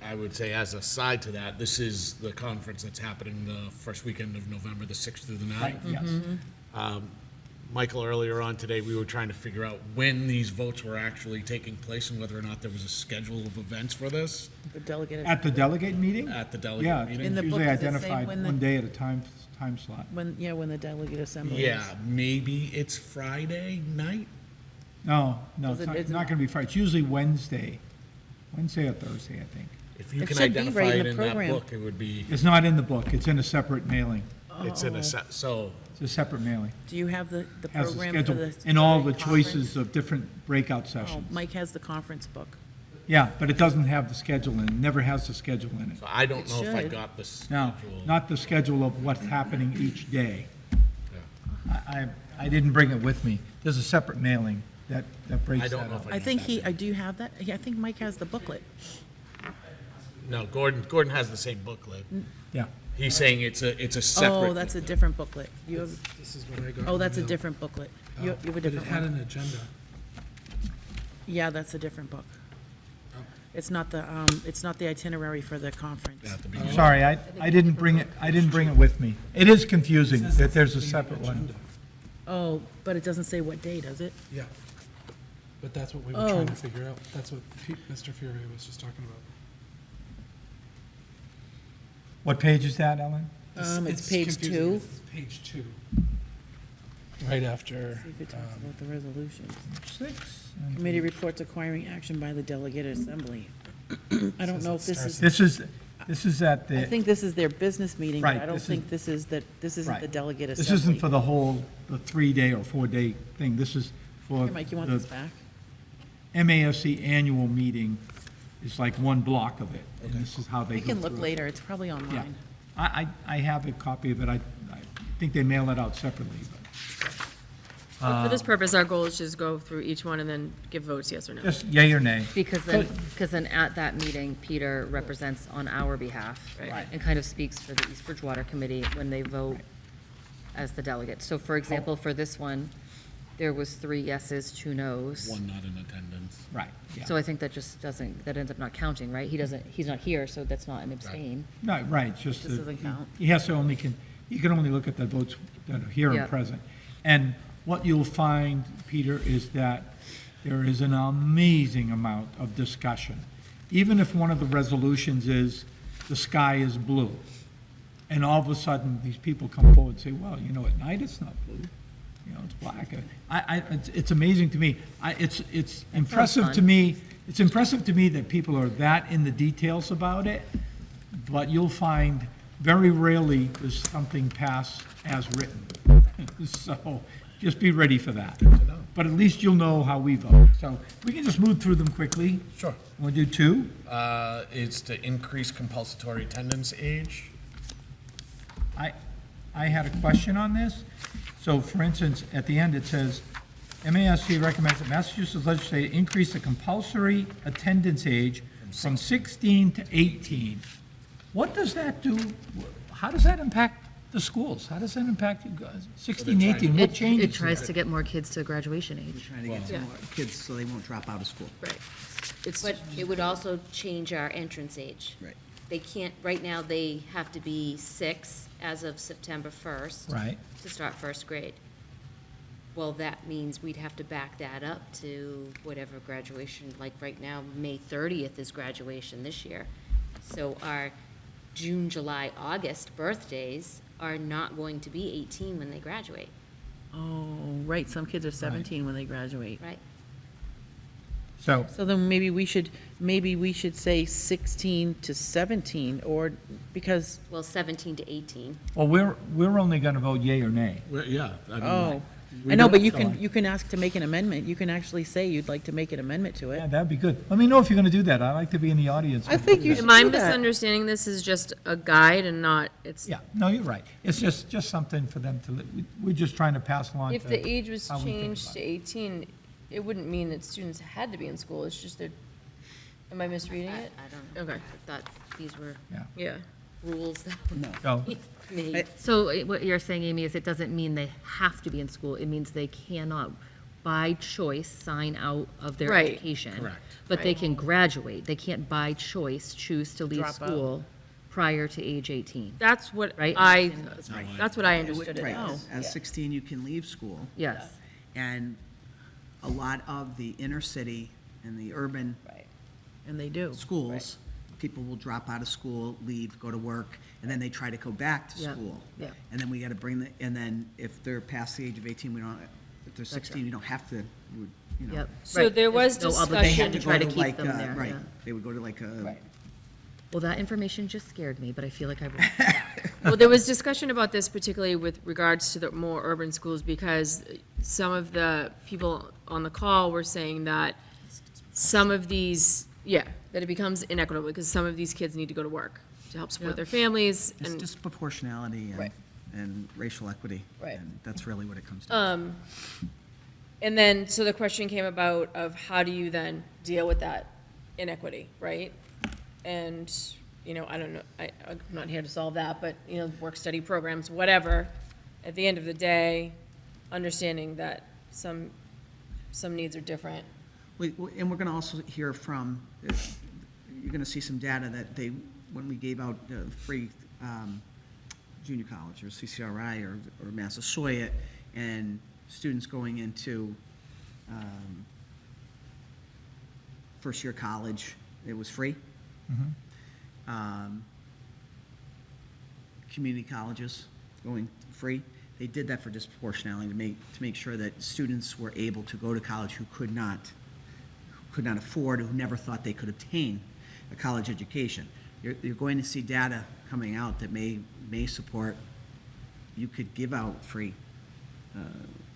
I would say as a side to that, this is the conference that's happening the first weekend of November, the 6th through the 9th. Right, yes. Michael, earlier on today, we were trying to figure out when these votes were actually taking place and whether or not there was a schedule of events for this The delegate, At the delegate meeting? at the delegate Yeah, meeting. In it's the book, usually does it say identified when the- one day at a time slot. when the delegate assembly is. Yeah, maybe it's Friday night? No, Does it- it's is it- not gonna be Friday, it's usually Wednesday or Thursday, I think. If you It can should be identify right in it the in that program. book, it would be, It's not in the book, it's in a separate mailing, it's in a so, it's a separate mailing. Do you have the Has the program for schedule, the? and all for the conference? choices of different breakout Oh, sessions. Mike has the conference book. Yeah, but it doesn't have the schedule in it, never has the schedule in it. so I don't It know if I should. got the No, schedule. not the schedule of what's happening each day. Yeah. I didn't bring it with me. There's a separate mailing that breaks I that don't know up. if I think do you have that? Yeah, I think Mike has the booklet. No, Gordon has the same booklet. Yeah, He's saying it's a separate. Oh, that's a different booklet. You have, This is what I got. oh, that's a in the mail. different booklet. You have a But it different had one. an agenda. Yeah, that's a different book. It's not the itinerary for the conference. At the beginning. Sorry, I didn't bring it with me. It is confusing that there's a separate one. Oh, but it doesn't say what day, does it? Yeah. But that's what we were Oh. trying to figure out. That's what Mr. Fury was just talking about. What page is that, Ellen? It's page confusing. 2. It's page 2. Right after, See if it talks about the resolutions. 6. Committee reports acquiring action by the delegate assembly. I don't know if this is, This is at I the, think this is their business meeting, but Right, I don't this is- think this is this isn't the right. delegate This assembly. isn't for the whole, the 3-day or 4-day thing. This is for Here, Mike, you want this the back? MASC annual meeting. It's like one block of it, and this is how they We go can look through it. later, it's probably Yeah. online. I have a copy of it. I think they mail it out separately, but But for this purpose, our goal is just go through each one and then give votes, yes or no. just yay or nay. Because then at that meeting, Peter represents on our behalf. Right. And kind of speaks for the East Bridgewater Committee when they vote as the delegate. So for example, for this one, there was 3 yeses, 2 nos. One not in attendance. Right, yeah. So I think that just doesn't, that ends up not counting, right? He's not here, so that's not an abstain. Right, just. This that doesn't count. He has to only, he can only look at the votes that are here Yeah. and present. And what you'll find, Peter, is that there is an amazing amount of discussion. Even if one of the resolutions is, the sky is blue, and all of a sudden, these people come forward and say, well, you know, at night it's not blue, you know, it's black. It's amazing to me. It's impressive to fun. me, it's impressive to me that people are that in the details about it, but you'll find very rarely does something pass as written. So just be ready for that. But at least you'll know how we vote. So we can just move through them quickly. Sure. Want to do 2? It's to increase compulsory attendance age. I had a question on this. So for instance, at the end, it says, MASC recommends that Massachusetts legislature increase the compulsory attendance age from 16 to 18. What does that do? How does that impact the schools? How does that impact you guys? 16, 18, what changes? It tries to get more kids to graduation We're age. trying to get some more kids so they won't drop out of school. Right. It's, But it would also change our entrance age. Right. They can't, right now, they have to be 6 as of September 1st. Right. To start first grade. Well, that means we'd have to back that up to whatever graduation, like right now, May 30th is graduation this year. So our June, July, August birthdays are not going to be 18 when they graduate, Oh, right, some kids are 17 when they graduate. right? So, So then maybe we should say 16 to 17, or, because, Well, 17 to 18. well, we're only going to vote yay or nay. Yeah. I mean, oh, we I know, don't- but you can ask to make an amendment. You can actually say you'd like to make an amendment to Yeah, it. that'd be good. Let me know if you're going to do that. I'd like to be in the audience. I think you am should I do that. misunderstanding this is just a guide and not, it's, Yeah, no, you're right. It's just something for them to, we're just trying to pass along. if to the age was how we think changed about to it. 18, it wouldn't mean that students had to be in school, it's just that, am I misreading I it? don't know. Okay. I thought these were Yeah. Yeah. rules that So, were made. So what you're saying, Amy, is it doesn't mean they have to be in school, it means they cannot, by choice, sign out of their Right. education. Correct. But they can graduate, they can't by choice choose to leave Drop out. school prior to age 18. That's what Right? that's what I understood it Right, as. at 16, you can leave school. Yes. And a lot of the inner city and the urban And they do. schools, people will drop out of school, leave, go to work, and then they try to go back to Yeah, school. yeah. And then we got to bring the, and then if they're past the age of 18, we don't, if they're 16, you don't have to, you know. Yep. So Right. there was There's no But they obligation had to to try go to to keep like, them there. right, yeah. they would go to like a, Well, that information just scared me, but I feel like I will. Well, there was discussion about this particularly with regards to the more urban schools, because some of the people on the call were saying that some of these, that it becomes inequitable, because some of these kids need to go to work to help support their families, it's and, disproportionality and, Right. and racial equity. Right. And that's really what it comes down to. and then, so the question came about of how do you then deal with that inequity, right? And, you know, I don't know, I'm not here to solve that, but, you know, work-study programs, whatever, at the end of the day, understanding that some needs are different. And we're going to also hear from you're gonna see some data that they, when we gave out free junior college or CCRI or Massasoit, and students going into first-year college, it was free. Community colleges going free. They did that for disproportionality, to make sure that students were able to go to college who could not afford, who never thought they could obtain a college education. You're going to see data coming out that may support, you could give out free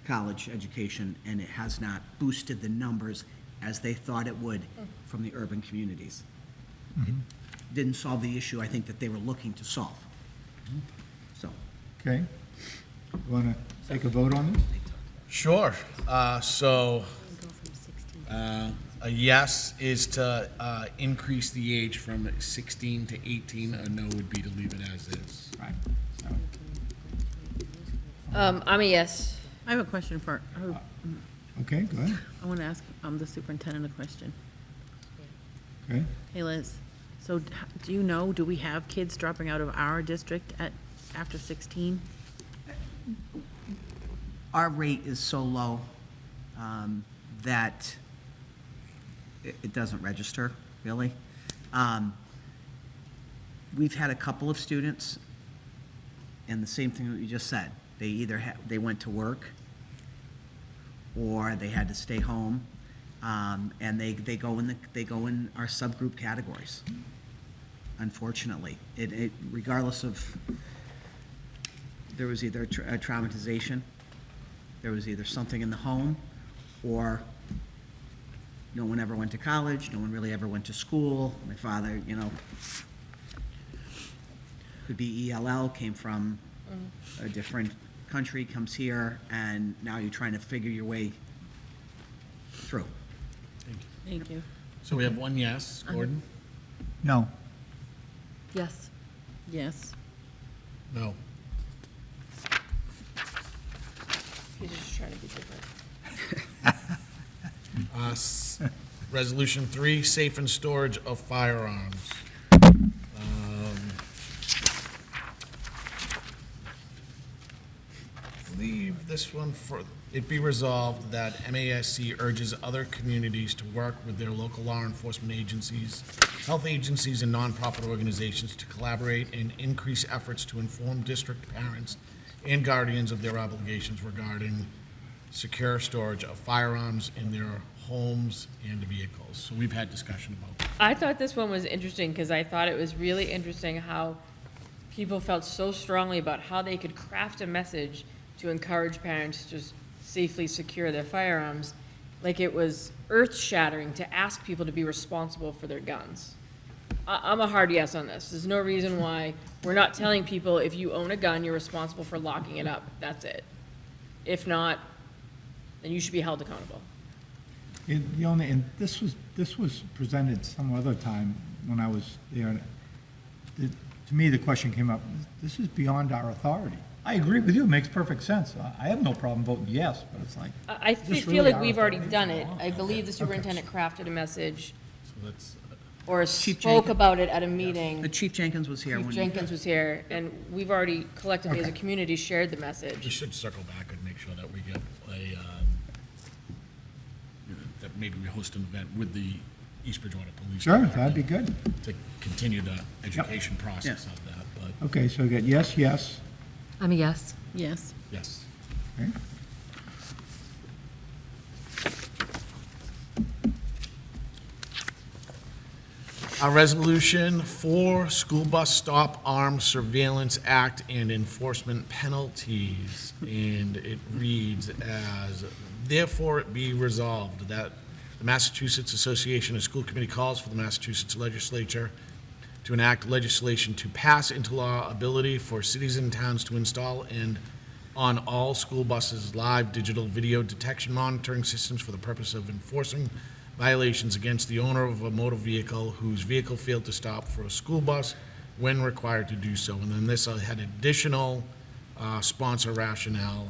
college education, and it has not boosted the numbers as they thought it would from the urban communities. It didn't solve the issue, I think, that they were looking to solve. So, Okay. You want to take a vote on this? Sure. So, a yes is to increase the age from 16 to 18. A no would be to leave it as is. Right. So, I'm a yes. I have a question for, okay, go ahead. I want to ask the superintendent a question. Okay. Hey Liz, so do you know, do we have kids dropping out of our district after 16? our rate is so low that it doesn't register, really. We've had a couple of students, and the same thing that you just said. They either they went to work, or they had to stay home, and they go in our subgroup categories. Unfortunately, regardless of, there was either a traumatization, there was either something in the home, or no one ever went to college, no one really ever went to school. My father, could be ELL, came from a different country, comes here, and now you're trying to figure your way through. Thank you. So we have one yes. Gordon? No. Yes. Yes. No. He's just trying to be different. Resolution 3, safe and storage of firearms. Leave this one for, it be resolved that MASC urges other communities to work with their local law enforcement agencies, health agencies, and nonprofit organizations to collaborate and increase efforts to inform district parents and guardians of their obligations regarding secure storage of firearms in their homes and vehicles. So we've had discussion about that. I thought this one was interesting because I thought it was really interesting how people felt so strongly about how they could craft a message to encourage parents to just safely secure their firearms. Like it was earth-shattering to ask people to be responsible for their guns. I'm a hard yes on this. There's no reason why we're not telling people if you own a gun, you're responsible for locking it up. That's it. If not, then you should be held accountable. And this was presented some other time when I was there. To me, the question came up, this is beyond our authority. I agree with you, it makes perfect sense. I have no problem voting yes, but it's like. I is this feel really like our we've already authority? done it. I believe the superintendent crafted a message So that's, or Chief spoke Jenkins. about it at a meeting. Chief Jenkins was here Chief when. Jenkins was here, and we've already collectively as a Okay. community shared the we message. should circle back and make sure that we get that maybe we host an event with the East Bridgewater Police. Sure, Department that'd be good. to continue the education process of that, but Okay, so we got yes, yes. I'm a yes. Yes. yes. Okay. A resolution for School Bus Stop Arm Surveillance Act and enforcement penalties. And it reads as, therefore it be resolved that the Massachusetts Association of School Committee calls for the Massachusetts Legislature to enact legislation to pass into law ability for cities and towns to install and on all school buses live digital video detection monitoring systems for the purpose of enforcing violations against the owner of a motor vehicle whose vehicle failed to stop for a school bus when required to do so. And then this had additional sponsor rationale.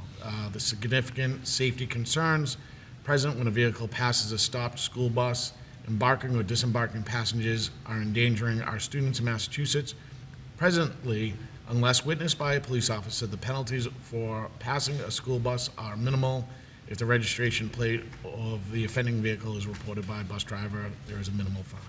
The significant safety concerns present when a vehicle passes a stopped school bus embarking or disembarking passengers are endangering our students in Massachusetts. Presently, unless witnessed by a police officer, the penalties for passing a school bus are minimal. If the registration plate of the offending vehicle is reported by a bus driver, there is a minimal fine.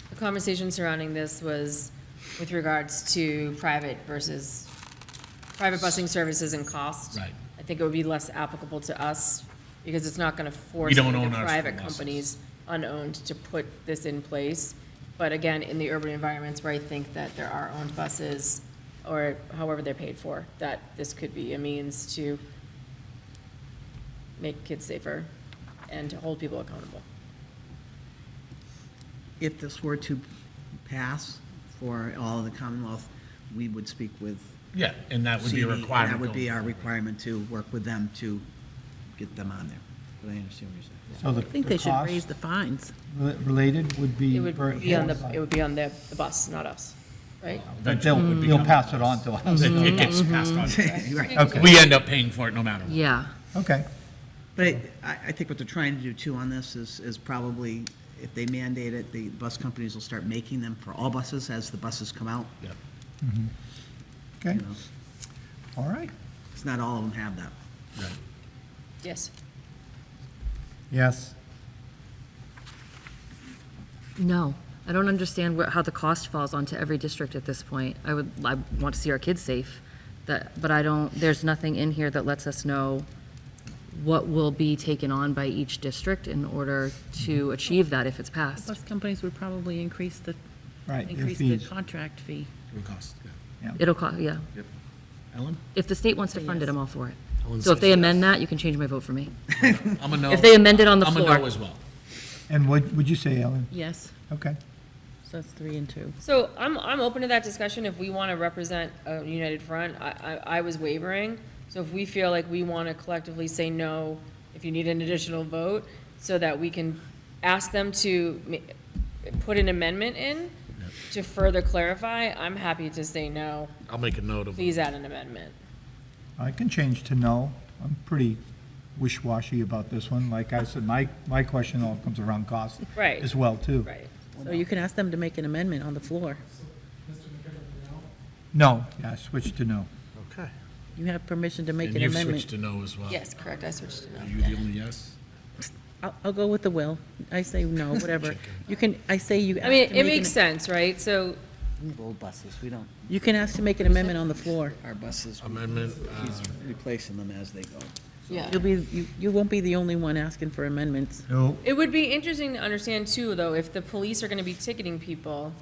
The conversation surrounding this was with regards to private busing services and cost. Right. I think it would be less applicable to us, because it's not gonna force We don't any of own the our private school buses. companies unowned to put this in place. But again, in the urban environments where I think that there are owned buses, or however they're paid for, that this could be a means to make kids safer and to hold people accountable. If this were to pass for all of the Commonwealth, we would speak with Yeah, and that would be a CD, and requirement. that would be going our forward. requirement to work with them to get them on there. But I understand what you're saying. So I think they should raise the fines. related would be. It would be on the bus, not us, right? But they'll pass it on to us. It gets passed on. Right. Okay. We end up paying for it no matter what. Yeah. Okay, But I think what they're trying to do too on this is probably, if they mandate it, the bus companies will start making them for all buses as the buses come out. Yep. okay, You know, all right. it's not all of them have that. Right. Yes. Yes, No, I don't understand how the cost falls onto every district at this point. I want to see our kids safe, but I don't, there's nothing in here that lets us know what will be taken on by each district in order to achieve that if it's passed. Bus companies would probably increase the right, your increase the fees. contract fee. It would cost, yeah. It'll cost, yeah. Yep. Ellen? If the state wants to fund it, I'm all for it. Ellen So if says they yes. amend that, you can change my vote for me. I'm a no. If they amend it on the I'm a floor. no as well. And what would you say, Ellen? Yes, Okay, so that's 3 and 2. So I'm open to that discussion if we want to represent a united front. I was wavering. So if we feel like we want to collectively say no, if you need an additional vote, so that we can ask them to put an amendment in to further clarify, I'm happy to say no. I'll make a note of it. Please add an amendment. I can change to no. I'm pretty wish-washy about this one. Like I said, my question all comes around cost Right. as well, too. Right. So you can ask them to make an amendment on the floor. Mr. McKibben, no? No, yeah, switch to no. Okay. You have permission to make And an you've amendment. switched to no as well. Yes, correct. I switched to Are no. you the only yes? I'll go with the will. I say no, whatever. You can, I say you. I mean, ask to it make makes sense, right? So We have old buses, we don't, You can ask to make an amendment on the floor. our buses, Amendment, he's replacing them as they go. yeah. You won't be the only one asking for amendments. No, It would be interesting to understand too, though, if the police are gonna be ticketing people,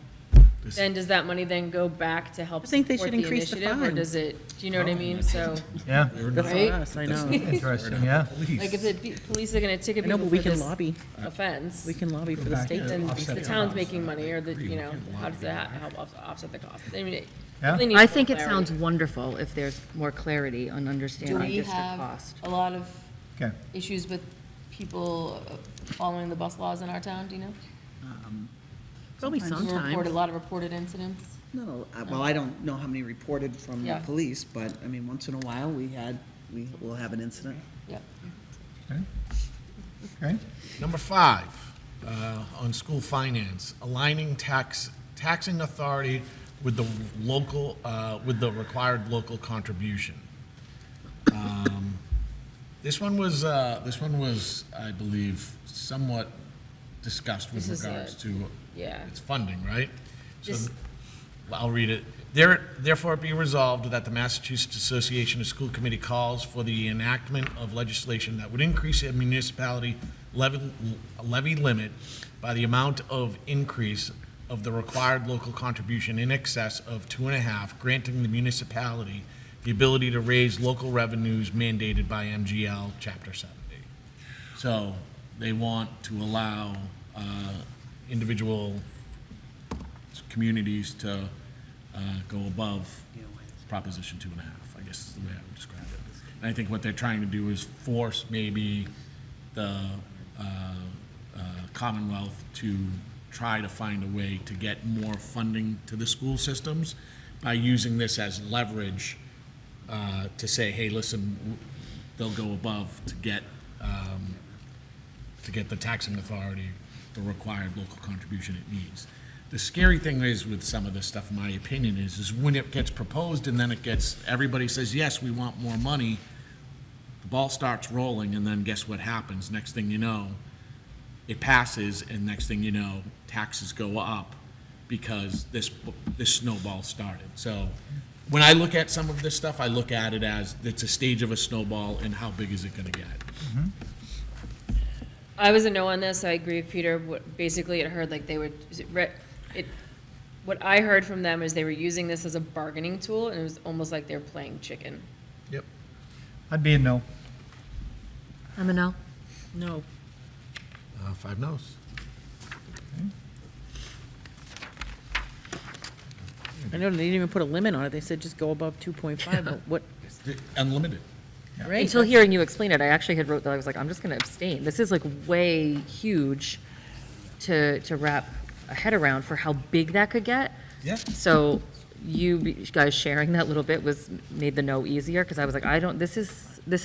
then does that money then go back to help I think they support should the increase the initiative? Or fines. does it, do you know what I mean? So, yeah, That's Right? on us, I know. interesting, yeah. like, if the police are gonna ticket I know, people but we for can this lobby. offense, We can lobby for the back state. then offset the the town's cost. making money, or the, you know, how does that help offset the cost? I mean, it Yeah. really needs I more think it clarity. sounds wonderful if there's more clarity on Do understanding we district have cost. a lot of Okay, issues with people following the bus laws in our town, do you know? Probably We report a sometimes. lot of reported incidents. No, well, I don't know how many reported from the Yeah. police, but, I mean, once in a while, we will have an incident. Yep. okay. Number 5, on school finance, aligning taxing authority with the local, with the required local contribution. This one was, I believe, somewhat discussed with This is regards a- to Yeah. its funding, right? So This- I'll read it. Therefore, it be resolved that the Massachusetts Association of School Committee calls for the enactment of legislation that would increase a municipality levy limit by the amount of increase of the required local contribution in excess of 2.5, granting the municipality the ability to raise local revenues mandated by MGL Chapter 70. So they want to allow individual communities to go above Proposition 2.5, I guess is the way I would describe it. And I think what they're trying to do is force maybe the Commonwealth to try to find a way to get more funding to the school systems by using this as leverage to say, hey, listen, they'll go above to get the taxing authority the required local contribution it needs. The scary thing is with some of this stuff, in my opinion, is when it gets proposed and then everybody says, yes, we want more money, the ball starts rolling, and then guess what happens? Next thing you know, it passes, and next thing you know, taxes go up because this snowball started. So when I look at some of this stuff, I look at it as it's a stage of a snowball, and how big is it gonna get? I was a no on this. I agree with Peter. Basically, it heard like they would, what I heard from them is they were using this as a bargaining tool, and it was almost like they were playing chicken. Yep. I'd be a no. I'm a no. No. 5 no's. I know they didn't even put a limit on it. They said just go above 2.5, but what, Unlimited. right? Until hearing you explain it, I actually had wrote that I was like, I'm just going to abstain. This is like way huge to wrap a head around for how big that could get. Yeah. So you guys sharing that little bit made the no easier, because I was like, this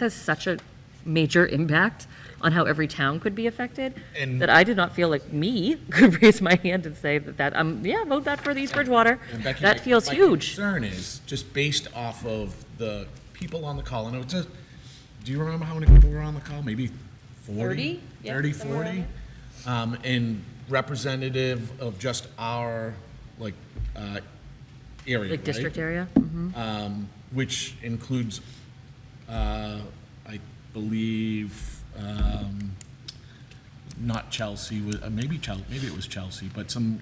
has such a major impact on how every town could be affected, And- that I did not feel like me could raise my hand and say yeah, vote that for the East Bridgewater. And Becky, That feels my huge. concern is, just based off of the people on the call, and it's do you remember how many people were on the call? Maybe 40? 30? Yeah, 30, somewhere 40? around And representative of just our, area, Like right? district area? Which includes, I believe, not Chelsea, maybe it was Chelsea, but some,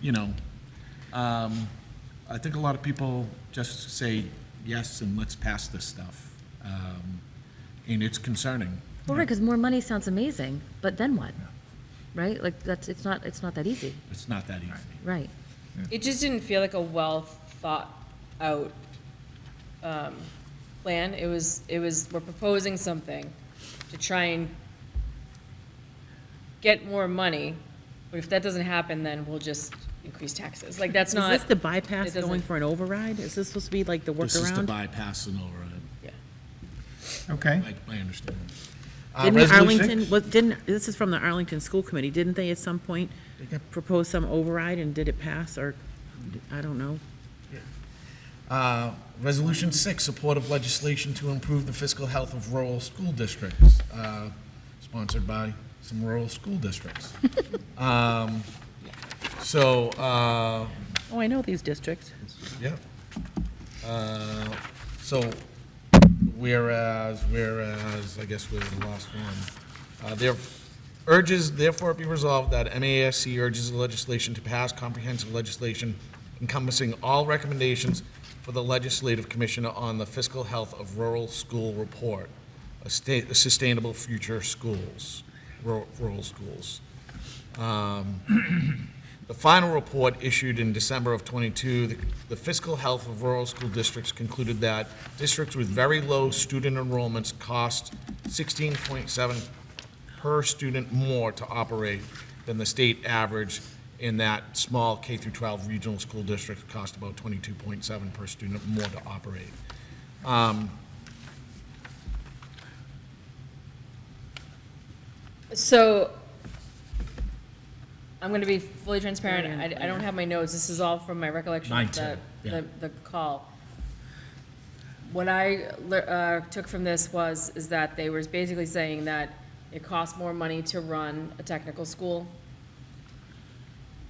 I think a lot of people just say yes and let's pass this stuff. And it's concerning. Well, right, because more money sounds amazing, but then what? Right? Like, it's not that easy. It's not that easy. Right. It just didn't feel like a well thought out plan. It was, we're proposing something to try and get more money, but if that doesn't happen, then we'll just increase taxes. Like, that's not. Is this the bypass it doesn't- going for an override? Is this supposed to be like the This is to workaround? bypass and override, Yeah. Okay. my understanding. Didn't Resolution Arlington, this is from the Arlington School Committee, didn't they at some point propose some override, and did it pass, or, I don't know? Resolution 6, support of legislation to improve the fiscal health of rural school districts, sponsored by some rural school districts. Oh, I know these districts. Yeah. So, whereas, I guess was the last one. Therefore it be resolved that MASC urges the legislation to pass comprehensive legislation encompassing all recommendations for the Legislative Commission on the Fiscal Health of Rural School Report, a sustainable future schools, rural schools. The final report issued in December of '22, the fiscal health of rural school districts concluded that districts with very low student enrollments cost 16.7 per student more to operate than the state average, in that small K through 12 regional school districts cost about 22.7 per student more to operate. So, I'm gonna be fully transparent. I don't have my notes. This is all from my recollection Mine of too, yeah. the call. What I took from this is that they were basically saying that it costs more money to run a technical school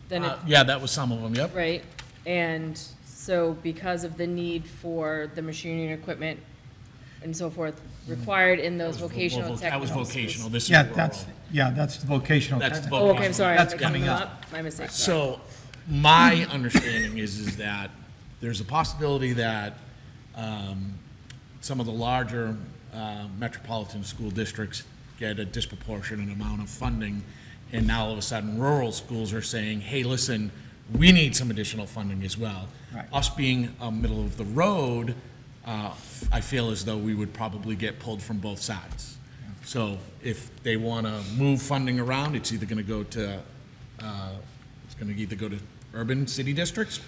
than it, Yeah, that was some of them, yep. right? And so because of the need for the machinery and equipment and so forth required in those vocational technical That was schools. vocational, this is Yeah, rural. that's the vocational. That's the technical. Oh, okay, I'm sorry. That's I'm mixing coming them up. My mistake. sorry. So, my understanding is that there's a possibility that some of the larger metropolitan school districts get a disproportionate amount of funding, and now all of a sudden, rural schools are saying, hey, listen, we need some additional funding as well. Right. Us being middle of the road, I feel as though we would probably get pulled from both sides. So if they want to move funding around, it's either going to go to, urban city districts,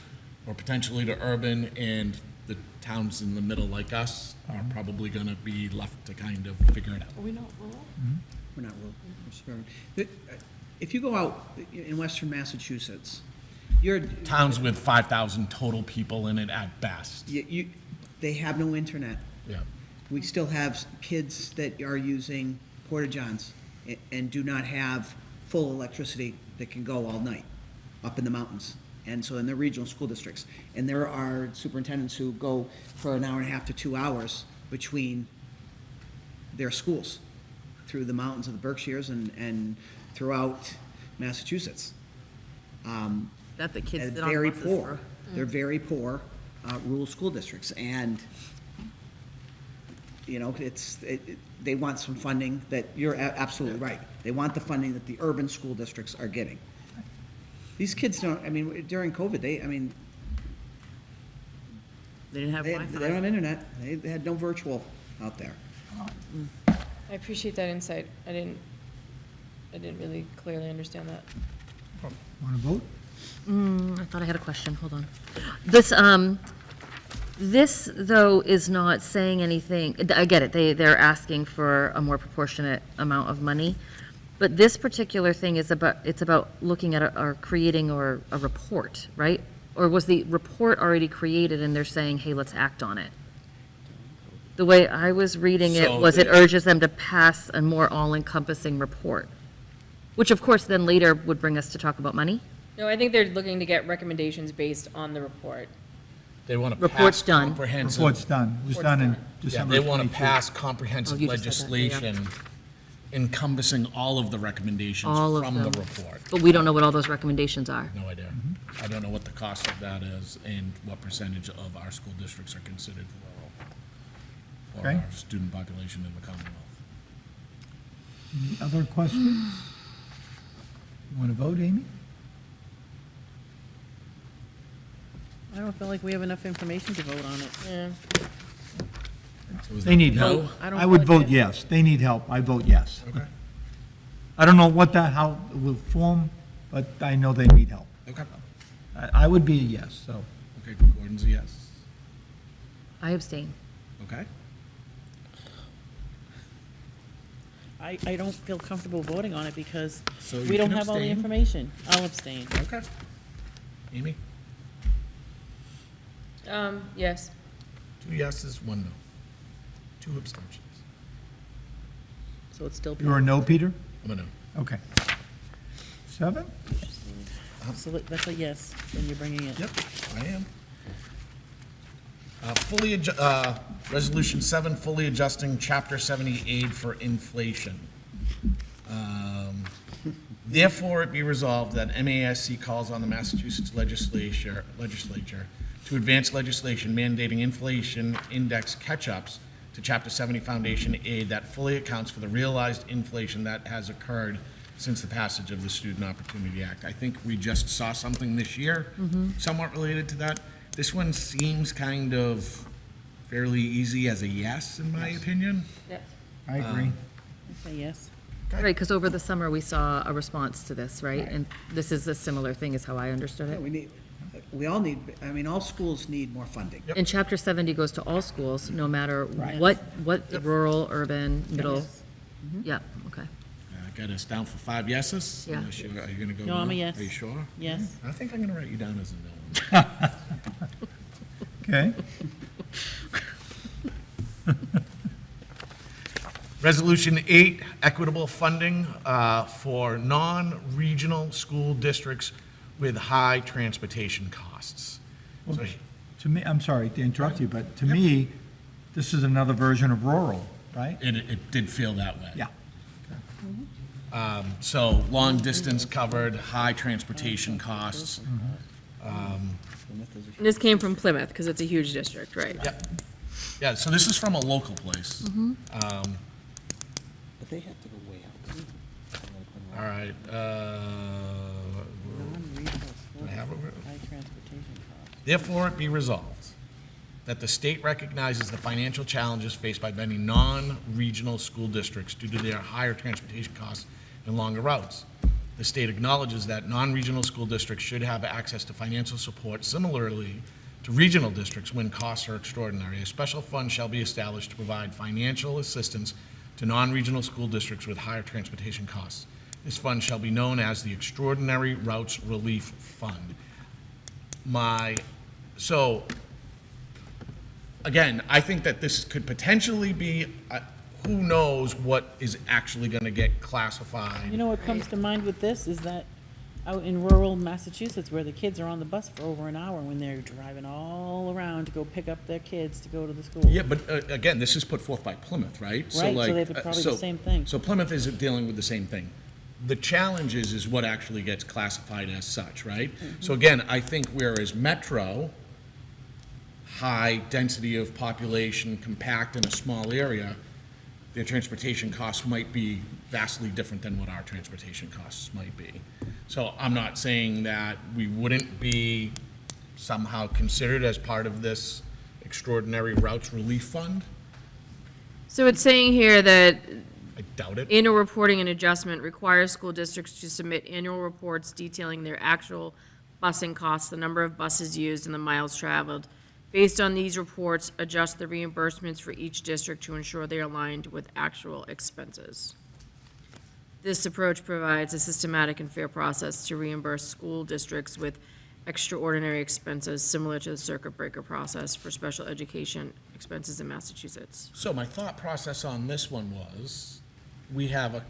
or potentially to urban, and the towns in the middle like us are probably going to be left to kind of figure it out. We're not rural, we're suburban. if you go out in western Massachusetts, you're, Towns with 5,000 total people in it at best. they have no internet. Yeah. We still have kids that are using porta-johns and do not have full electricity that can go all night up in the mountains. And so in the regional school districts. And there are superintendents who go for an hour and a half to 2 hours between their schools through the mountains of the Berkshires and throughout Massachusetts. That the kids And sit on very buses poor. for. They're very poor rural school districts. And, you know, they want some funding that, you're absolutely right. They want the funding that the urban school districts are getting. These kids don't, I mean, during COVID, They didn't have they Wi-Fi. don't have internet. They had no virtual out there. I appreciate that insight. I didn't really clearly understand that. Want to vote? I thought I had a question, hold on. This, though, is not saying anything, I get it, they're asking for a more proportionate amount of money, but this particular thing is it's about looking at or creating a report, right? Or was the report already created and they're saying, hey, let's act on it? The way I was reading it So was it urges them to pass a more all-encompassing report, which of course then later would bring us to talk about money. No, I think they're looking to get recommendations based on the report. They want to Report's pass done. comprehensive. Report's done. It was Report's done in done. Yeah, December they want to 22. pass Oh, comprehensive you just said that, yeah, yeah. legislation encompassing all of the recommendations All of from the them. report. But we don't know what all those recommendations are. No idea. I don't know what the cost of that is and what percentage of our school districts are considered rural or Okay. our student population in the Commonwealth. Any other questions? You want to vote, Amy? I don't feel like we have enough information to vote on it. Yeah. So is They that need no? help. I don't I would feel like vote yes. They need help. I vote yes. Okay, I don't know how it will form, but I know they need help. okay, I would be a yes, so. okay, Gordon's a yes. I abstain. Okay, I don't feel comfortable voting on it because So we you don't can have all the abstain. information. I'll abstain. okay. Amy? Yes. 2 yeses, 1 no. 2 abstentions. So it's still, You're a no, Peter? I'm a no. Okay. 7? so that's a yes, then you're bringing it. Yep, I am. Resolution 7, fully adjusting Chapter 70 aid for inflation. Therefore, it be resolved that MASC calls on the Massachusetts legislature to advance legislation mandating inflation index catch-ups to Chapter 70 foundation aid that fully accounts for the realized inflation that has occurred since the passage of the Student Opportunity Act. I think we just saw something this year somewhat related to that. This one seems kind of fairly easy as a yes, in my opinion. Yep. I agree. I say yes. Right, because over the summer, we saw a response to this, right? And this is a similar thing, is how I understood it. We all need, I mean, all schools need more funding. And Chapter 70 goes to all schools, no matter Right. what rural, urban, middle. Yeah, okay. Got us down for 5 yeses? Yeah. Unless you- Are you gonna go No, I'm a no? yes. Are you sure? Yes. I think I'm gonna write you down as a no. Okay. Resolution 8, equitable funding for non-regional school districts with high transportation costs. So, To me, I'm sorry to interrupt you, but to me, this is another version of rural, right? it did feel that way. Yeah. So, long distance covered, high transportation costs. And this came from Plymouth, because it's a huge district, right? Yep. Yeah, so this is from a local place. But they have to go way out. All right, Non-regional school I have it district, written? high transportation costs. Therefore, it be resolved that the state recognizes the financial challenges faced by many non-regional school districts due to their higher transportation costs and longer routes. The state acknowledges that non-regional school districts should have access to financial support similarly to regional districts when costs are extraordinary. A special fund shall be established to provide financial assistance to non-regional school districts with higher transportation costs. This fund shall be known as the Extraordinary Routes Relief Fund. So, again, I think that this could potentially be, who knows what is actually gonna get classified. You know what comes to mind with this is that out in rural Massachusetts, where the kids are on the bus for over an hour when they're driving all around to go pick up their kids to go to the school. Yeah, but again, this is put forth by Plymouth, right? Right, so like, they would probably do the same thing. So Plymouth is dealing with the same thing. The challenge is what actually gets classified as such, right? So again, I think whereas Metro, high density of population, compact in a small area, their transportation costs might be vastly different than what our transportation costs might be. So I'm not saying that we wouldn't be somehow considered as part of this Extraordinary Routes Relief Fund. So it's saying here that I doubt it. annual reporting and adjustment requires school districts to submit annual reports detailing their actual busing costs, the number of buses used, and the miles traveled. Based on these reports, adjust the reimbursements for each district to ensure they are aligned with actual expenses. This approach provides a systematic and fair process to reimburse school districts with extraordinary expenses similar to the circuit breaker process for special education expenses in Massachusetts. So my thought process on this one was, we have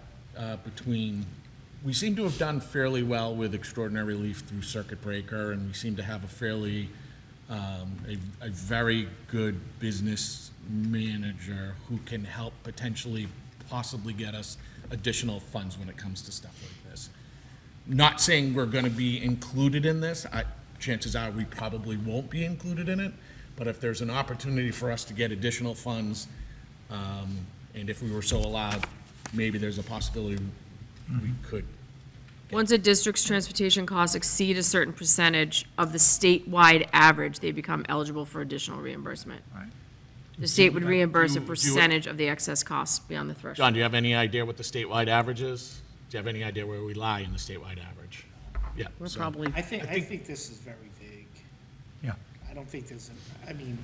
we seem to have done fairly well with extraordinary relief through circuit breaker, and we seem to have a fairly, a very good business manager who can help potentially possibly get us additional funds when it comes to stuff like this. Not saying we're gonna be included in this, chances are we probably won't be included in it, but if there's an opportunity for us to get additional funds, and if we were so allowed, maybe there's a possibility we could. Once a district's transportation costs exceed a certain percentage of the statewide average, they become eligible for additional reimbursement. Right. The state would reimburse a do- percentage of the excess costs beyond the threshold. John, do you have any idea what the statewide average is? Do you have any idea where we lie in the statewide average? Yeah. We're so- probably, I think this is very vague. Yeah. I don't think there's, I mean,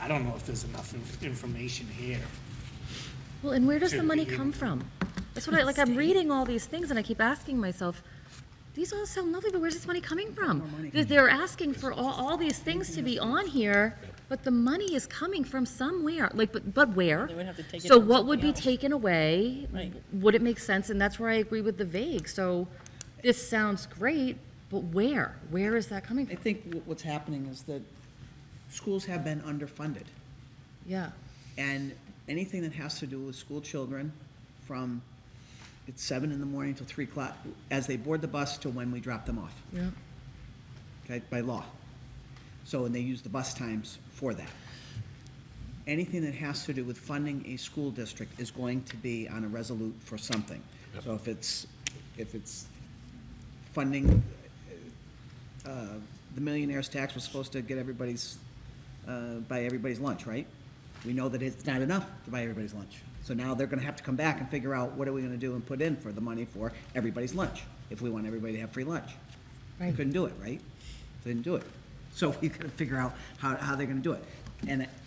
I don't know if there's enough information here. Well, and where does the Should money be come from? That's what I'm reading all these things and I keep asking myself, these all sound lovely, but where's this money coming from? They're asking for all these things to be on here, but the money is coming from somewhere, like, but where? They would have to take it So from what would be something else. taken away? Right. Would it make sense? And that's where I agree with the vague. So this sounds great, but where? Where is that coming I from? think what's happening is that schools have been underfunded. Yeah. And anything that has to do with school children from, it's 7 in the morning till 3 o'clock, as they board the bus to when we drop them off, Yeah. okay, by law. So, and they use the bus times for that. Anything that has to do with funding a school district is going to be on a resolute for something. So if it's funding, the millionaire's tax was supposed to get everybody's, buy everybody's lunch, right? We know that it's not enough to buy everybody's lunch. So now they're gonna have to come back and figure out what are we gonna do and put in for the money for everybody's lunch, if we want everybody to have free lunch. They Right. couldn't do it, right? They didn't do it. So we gotta figure out how they're gonna do it.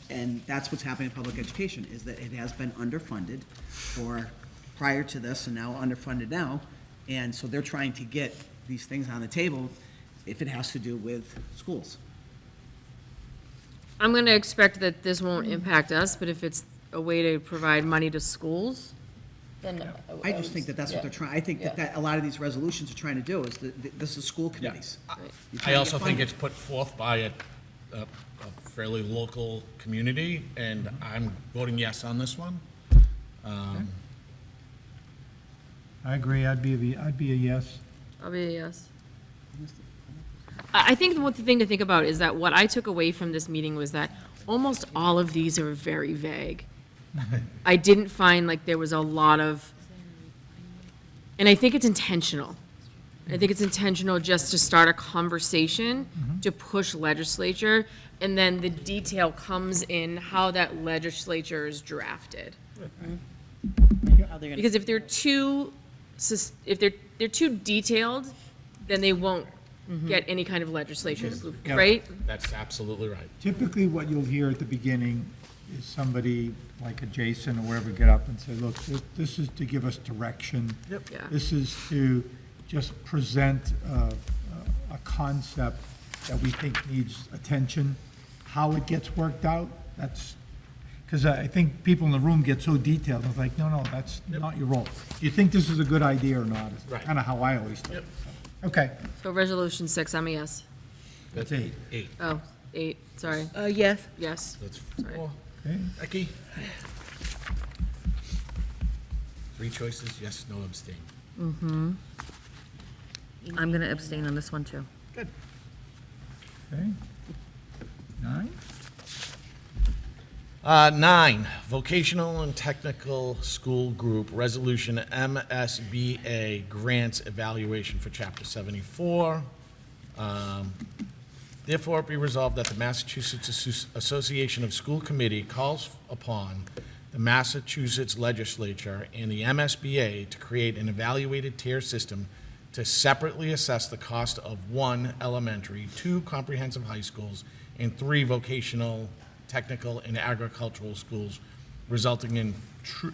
And that's what's happening in public education, is that it has been underfunded for, prior to this, and now underfunded now. And so they're trying to get these things on the table if it has to do with schools. I'm gonna expect that this won't impact us, but if it's a way to provide money to schools, then. I just think that that's what they're trying, I think that a lot of these resolutions are trying to do, is that this is school committees. You're trying I to also get think funded. it's put forth by a fairly local community, and I'm voting yes on this one. I agree, I'd be a yes. I'll be a yes. I think the thing to think about is that what I took away from this meeting was that almost all of these are very vague. I didn't find like there was a lot of, and I think it's intentional. I think it's intentional just to start a conversation, to push legislature, and then the detail comes in how that legislature is drafted. how they're gonna. Because if they're too, if they're too detailed, then they won't get any kind of legislation approved, Yeah. right? That's absolutely right. Typically, what you'll hear at the beginning is somebody like a Jason or wherever get up and say, look, this is to give us direction. Yep. Yeah. This is to just present a concept that we think needs attention. How it gets worked out, that's, because I think people in the room get so detailed, it's like, no, that's not your role. Do you think this is a good idea or not? Is Right. kind of how I always think. Yep. Okay, So resolution 6, I'm a yes. that's 8. 8. Oh, 8, sorry, Yes. yes. That's Sorry. 4. Okay. Becky? 3 choices, yes, no, abstain. I'm going to abstain on this one, too. Good. Okay. 9? 9, Vocational and Technical School Group, Resolution MSBA Grants Evaluation for Chapter 74. Therefore, it be resolved that the Massachusetts Association of School Committee calls upon the Massachusetts Legislature and the MSBA to create an evaluated tier system to separately assess the cost of 1 elementary, 2 comprehensive high schools, and 3 vocational, technical, and agricultural schools, resulting to true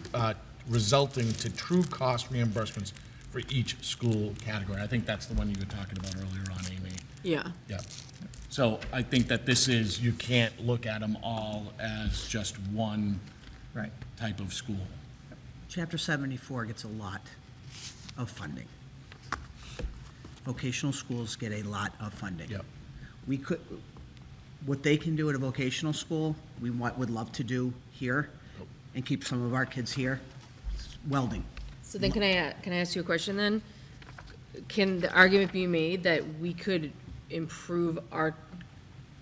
cost reimbursements for each school category. I think that's the one you were talking about earlier on, Amy. Yeah, Yeah. So I think that this is, you can't look at them all as just one Right. type of school. Chapter 74 gets a lot of funding. Vocational schools get a lot of funding. Yep. We could, what they can do at a vocational school, would love to do here and keep some of our kids here. Welding. so then can I ask you a question then? Can the argument be made that we could improve our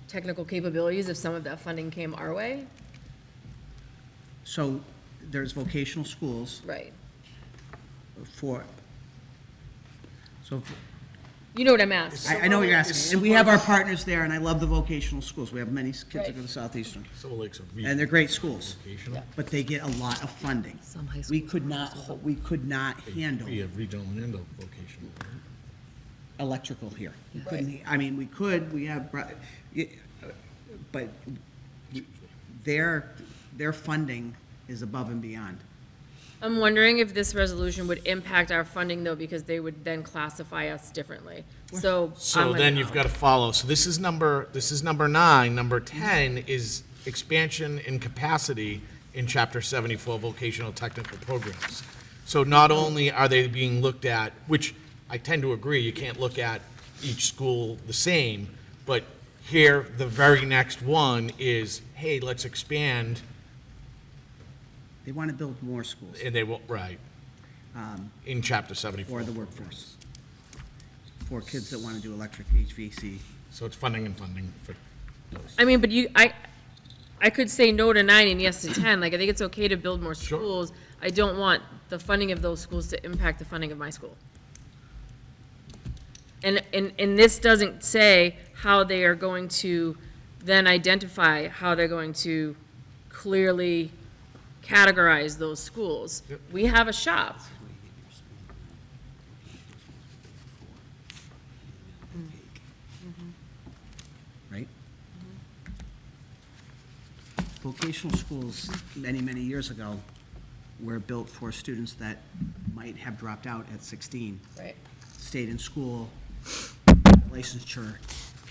technical capabilities if some of that funding came our way? So there's vocational schools Right. for, so You know what I'm asking? I know what you're asking. And we have our partners there, and I love the vocational schools. We have many kids that go to Southeastern. Silver Lake's a And they're great schools, vocational. but they get a lot of funding. Some high We schools could not handle We have regional and vocational. electrical here. We couldn't, I mean, we could, we have, but their funding is above and beyond. I'm wondering if this resolution would impact our funding though, because they would then classify us differently. So. So then you've got to follow. So this is number 9. Number 10 is expansion in capacity in Chapter 74 vocational technical programs. So not only are they being looked at, which I tend to agree, you can't look at each school the same, but here, the very next one is, hey, let's expand, They want to build more schools and they will, right, in Chapter 74. for the workforce, for kids that want to do electric HVAC. So it's funding and funding for those. I mean, but I could say no to 9 and yes to 10. Like, I think it's okay to build more Sure. schools. I don't want the funding of those schools to impact the funding of my school. And this doesn't say how they are going to then identify how they're going to clearly categorize those schools. Yep. We have a shop. Right? Vocational schools, many, many years ago, were built for students that might have dropped out at 16, Right. stayed in school, licensure,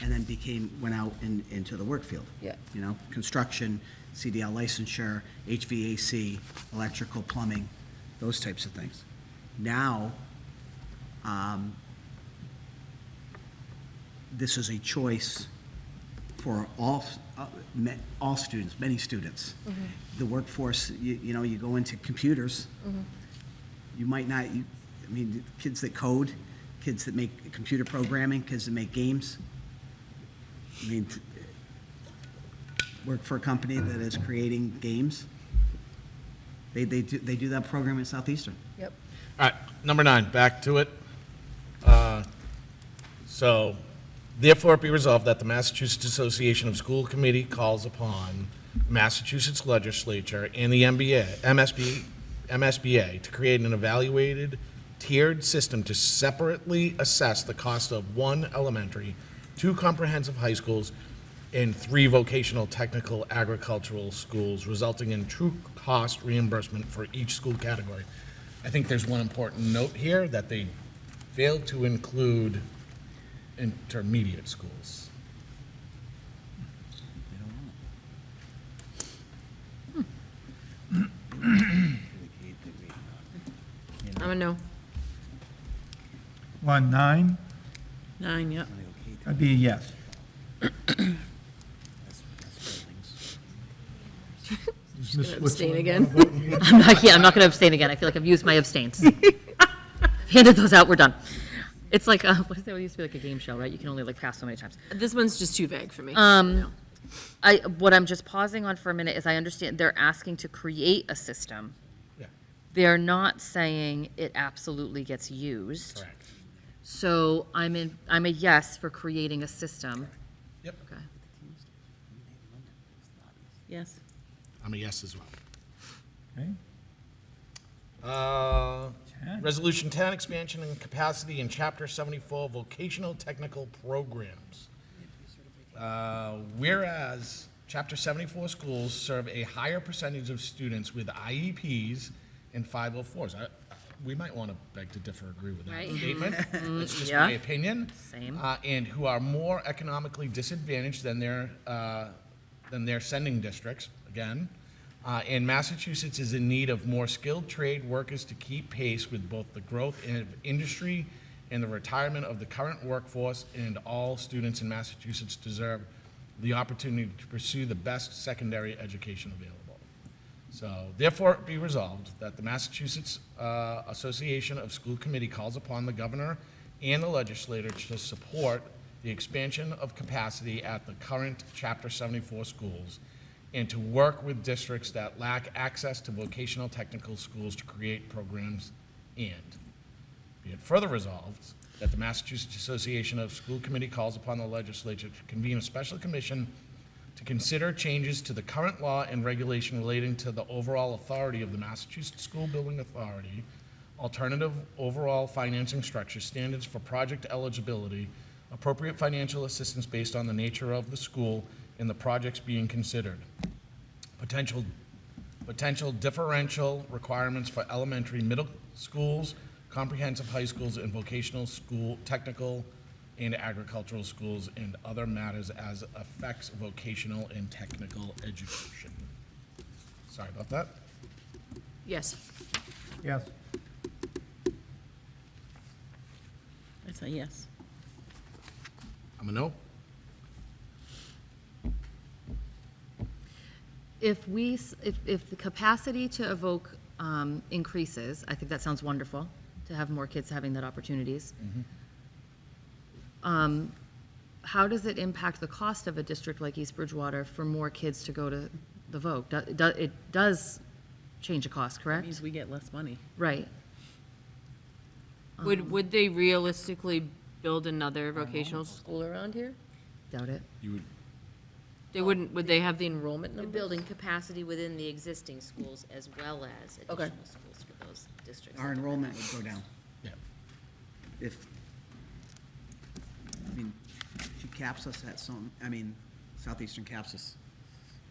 and then went out into the work field. Yeah. You know, construction, CDL licensure, HVAC, electrical, plumbing, those types of things. Now, this is a choice for all students, many students. The workforce, you know, you go into computers, you might not, I mean, kids that code, kids that make computer programming, kids that make games. I mean, work for a company that is creating games. They do that program at Southeastern. Yep. All right, number 9, back to it. So, therefore it be resolved that the Massachusetts Association of School Committee calls upon Massachusetts Legislature and the MSBA to create an evaluated tiered system to separately assess the cost of 1 elementary, 2 comprehensive high schools, and 3 vocational technical agricultural schools, resulting in true cost reimbursement for each school category. I think there's one important note here, that they failed to include intermediate schools. I'm a no. 1, 9, 9, yep. I'd be a yes. Is Ms. Gonna abstain Switzerland again. gonna vote again? I'm not going to abstain again. I feel like I've used my abstains. I've handed those out, we're done. It's like, what is that, it used to be like a game show, right? You can only like pass so many times. This one's just too vague for me. What I'm just pausing on for a minute is I understand they're asking to create a system. Yeah, They're not saying it absolutely gets used. correct. So I'm a yes for creating a system. Yep, Okay. Yes. I'm a yes as well. Okay. Resolution 10, expansion and capacity in Chapter 74 vocational technical programs. Whereas Chapter 74 schools serve a higher percentage of students with IEPs and 504s. We might want to beg to differ, agree with that Right. statement. It's just Yeah. my opinion. Same. And who are more economically disadvantaged than their sending districts, again. And Massachusetts is in need of more skilled trade workers to keep pace with both the growth in industry and the retirement of the current workforce, and all students in Massachusetts deserve the opportunity to pursue the best secondary education available. So therefore be resolved that the Massachusetts Association of School Committee calls upon the governor and the legislature to support the expansion of capacity at the current Chapter 74 schools, and to work with districts that lack access to vocational technical schools to create programs, and be it further resolved that the Massachusetts Association of School Committee calls upon the legislature to convene a special commission to consider changes to the current law and regulation relating to the overall authority of the Massachusetts School Building Authority, alternative overall financing structure, standards for project eligibility, appropriate financial assistance based on the nature of the school and the projects being considered, potential differential requirements for elementary, middle schools, comprehensive high schools, and vocational school, technical and agricultural schools, and other matters as affects vocational and technical education. Sorry about that. Yes. Yes. I say yes. I'm a no. If the capacity to evoke increases, I think that sounds wonderful, to have more kids having that opportunities. How does it impact the cost of a district like East Bridgewater for more kids to go to the Voc? It does change the cost, That correct? means we get less money. Right. Would they realistically build another vocational school around here? Doubt it. You would, They wouldn't, would they have the enrollment We're numbers? building capacity within the existing schools as well as Okay. additional schools for those districts. Our enrollment would go down. Yeah. If, I mean, she caps us at some, I mean, Southeastern caps us,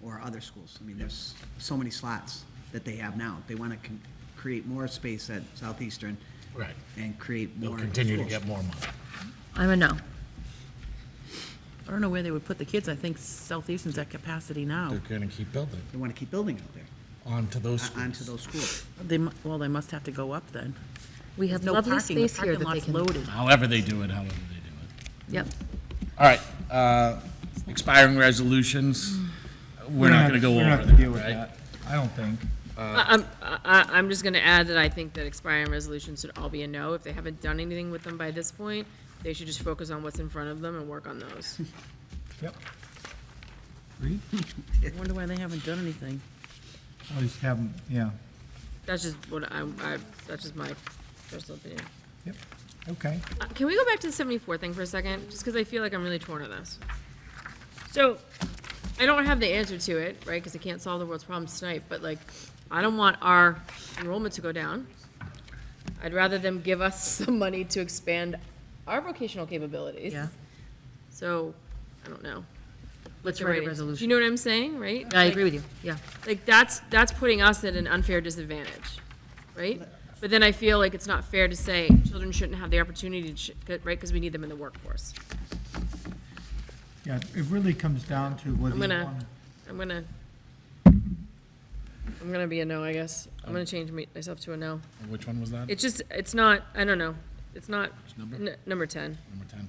or other schools. I mean, there's so many slots that they have now. They want to create more space at Southeastern Right. and create They'll more continue to schools. get more money. I'm a no. I don't know where they would put the kids. I think Southeastern's at capacity now. They're going to keep building They want to keep building out there, onto those schools. onto those schools. They must have to go up then. We have There's no lovely parking. The space here parking that they lot's can. loaded. However they do it, however they do it. Yep. All right, expiring resolutions, we're not gonna go We're not over gonna deal that, with right? that, I don't think. I'm just gonna add that I think that expiring resolutions should all be a no. If they haven't done anything with them by this point, they should just focus on what's in front of them and work on those. Yep. Agreed? I wonder why they haven't done anything. I'll just have them, yeah, That's just what that's just my personal opinion. yep, okay. Can we go back to the 74 thing for a second? Just because I feel like I'm really torn on this. So, I don't have the answer to it, right? Because I can't solve the world's problems tonight, but like, I don't want our enrollment to go down. I'd rather them give us some money to expand our vocational capabilities. Yeah. So, I don't know. Let's the write a ratings. Do resolution. you know what I'm saying, right? I Like- agree with you, yeah. Like, that's putting us at an unfair disadvantage, right? But then I feel like it's not fair to say children shouldn't have the opportunity to, right, because we need them in the workforce. Yeah, it really comes down to whether I'm you gonna, want. I'm gonna be a no, I guess. I'm gonna change myself to a no. Which one was that? It's just, it's not, I don't know. It's not, number? number 10, Number 10.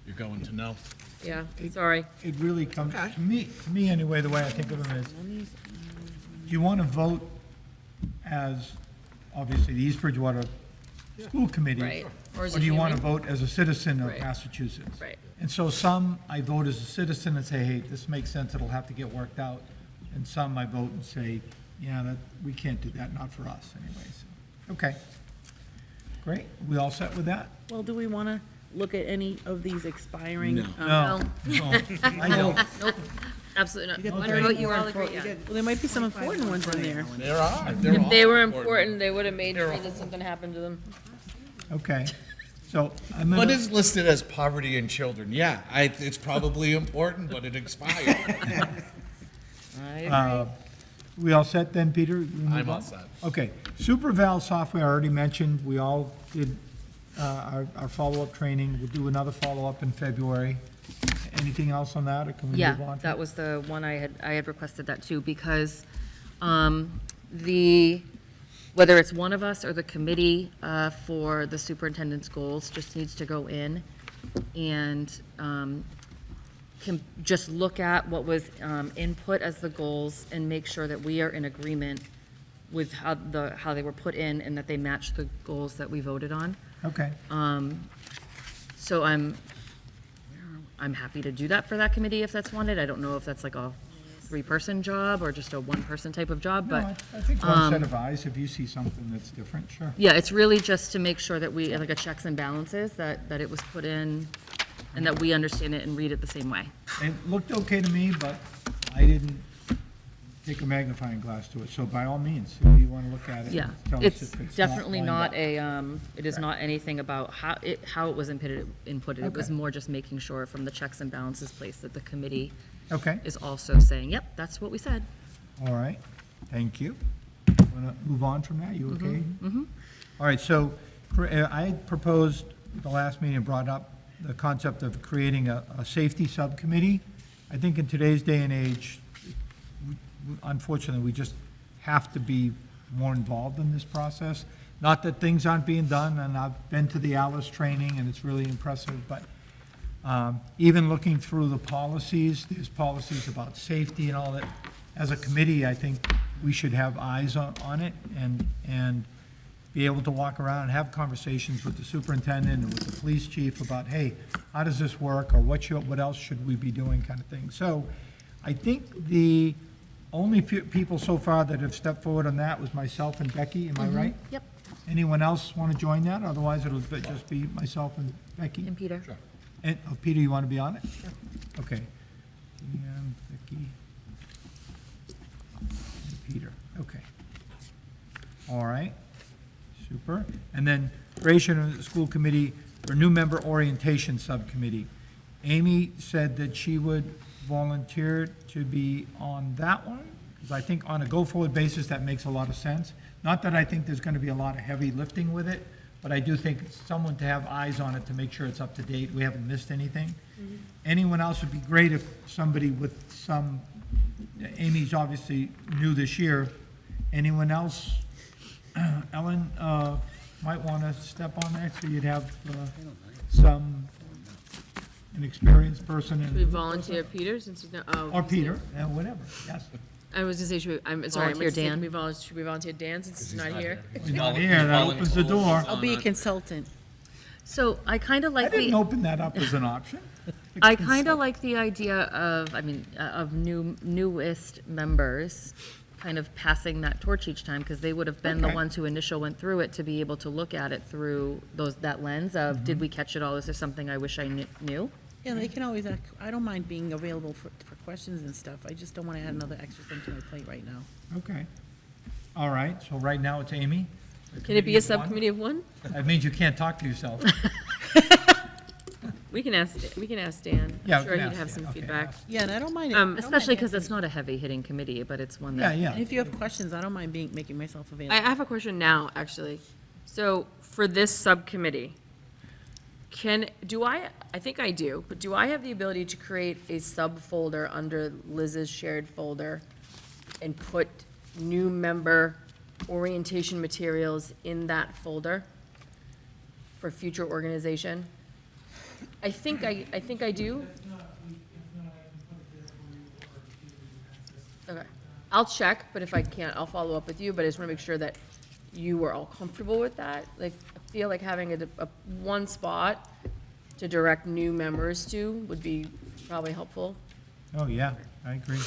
You're going to no? yeah, sorry. It really comes, to me anyway, the way I think of them is, do you want to vote as, obviously, the East Bridgewater School Committee? Right. Or Or as a do you want to human? vote as a citizen of Right. Massachusetts? Right. And so some, I vote as a citizen and say, hey, this makes sense, it'll have to get worked out. And some I vote and say, yeah, that, we can't do that, not for us anyway, so, okay. Great, we all set with that? Well, do we want to look at any of these expiring? No. No, no, I don't. Nope, absolutely not. got One very vote you all important- agree on. Well, there might be some important ones in there. There are. If they were important, they would have made sure that something happened to them. Okay, so I'm What gonna, is listed as poverty in children? Yeah, it's probably important, but it expired. we all set then, Peter? We move I'm all on? set. Okay, SuperVal software, I already mentioned, we all did our follow-up training. We'll do another follow-up in February. Anything else on that, or can we Yeah, move on? that was the one I had requested that too, because whether it's one of us or the committee for the superintendent's goals just needs to go in and can just look at what was input as the goals and make sure that we are in agreement with how they were put in and that they match the goals that we voted on. Okay, So I'm happy to do that for that committee if that's wanted. I don't know if that's like a 3-person job or just a 1-person type of job, no, but I think one set of eyes, if you see something that's different, sure. yeah, it's really just to make sure that we, like a checks and balances, that it was put in and that we understand it and read it the same way. It looked okay to me, but I didn't take a magnifying glass to it, so by all means, if you want to look at it, Yeah, tell us it's if it's definitely lined not up. it is not anything about how it was inputted. It was Okay. more just making sure from the checks and balances place that the committee Okay, is also saying, yep, that's what we said. all right, thank you. Want to move on from that, you okay? Mm-hmm. All right, so I had proposed, at the last meeting, brought up the concept of creating a safety subcommittee. I think in today's day and age, unfortunately, we just have to be more involved in this process. Not that things aren't being done, and I've been to the Alice training, and it's really impressive, but even looking through the policies, there's policies about safety and all that. As a committee, I think we should have eyes on it and be able to walk around and have conversations with the superintendent and with the police chief about, hey, how does this work, or what else should we be doing, kind of thing. So I think the only people so far that have stepped forward on that was myself and Becky, am I right? Yep, Anyone else want to join that? Otherwise, it'll just be myself and Becky. and Peter. And, oh, Peter, you want to be on it? Okay. And Becky. And Peter, okay. All right, super. And then creation of the school committee for new member orientation subcommittee. Amy said that she would volunteer to be on that one, because I think on a go-forward basis, that makes a lot of sense. Not that I think there's going to be a lot of heavy lifting with it, but I do think someone to have eyes on it to make sure it's up to date, we haven't missed anything. Anyone else would be great if somebody with some, Amy's obviously new this year. Anyone else? Ellen might want to step on that, so you'd have an experienced person Should we and, volunteer Peter since he's not, oh. or Peter, whatever, yes. I was gonna say, I'm sorry, I meant to say, Volunteer Dan. should we volunteer Dan since he's not here? He's not here, that opens the door. I'll be a consultant. So I kind of I like didn't the, open that up as an option. I kind of like the idea of, of newest members kind of passing that torch each time, because they would have been the Okay. ones who initial went through it, to be able to look at it through that lens of, did we catch it all? Is there something I wish I knew? Yeah, they can always, I don't mind being available for questions and stuff. I just don't want to add another extra thing to my plate right now. Okay. All right, so right now it's Amy. Can it be a subcommittee of one? That means you can't talk to yourself. We can ask Dan. Yeah, I'm we sure can he'd ask have Dan. some Okay, feedback. ask- Yeah, and I don't mind. Especially because it's not a heavy-hitting committee, but it's one Yeah, that. yeah. And if you have questions, I don't mind making myself I available. have a question now, actually. So for this subcommittee, I think I do, but do I have the ability to create a subfolder under Liz's shared folder and put new member orientation materials in that folder for future organization? I think I do. If not, I can put it there for you or give you access. Okay. I'll check, but if I can't, I'll follow up with you, but I just want to make sure that you are all comfortable with that. Like, I feel like having a one spot to direct new members to would be probably helpful. Oh, yeah, I agree.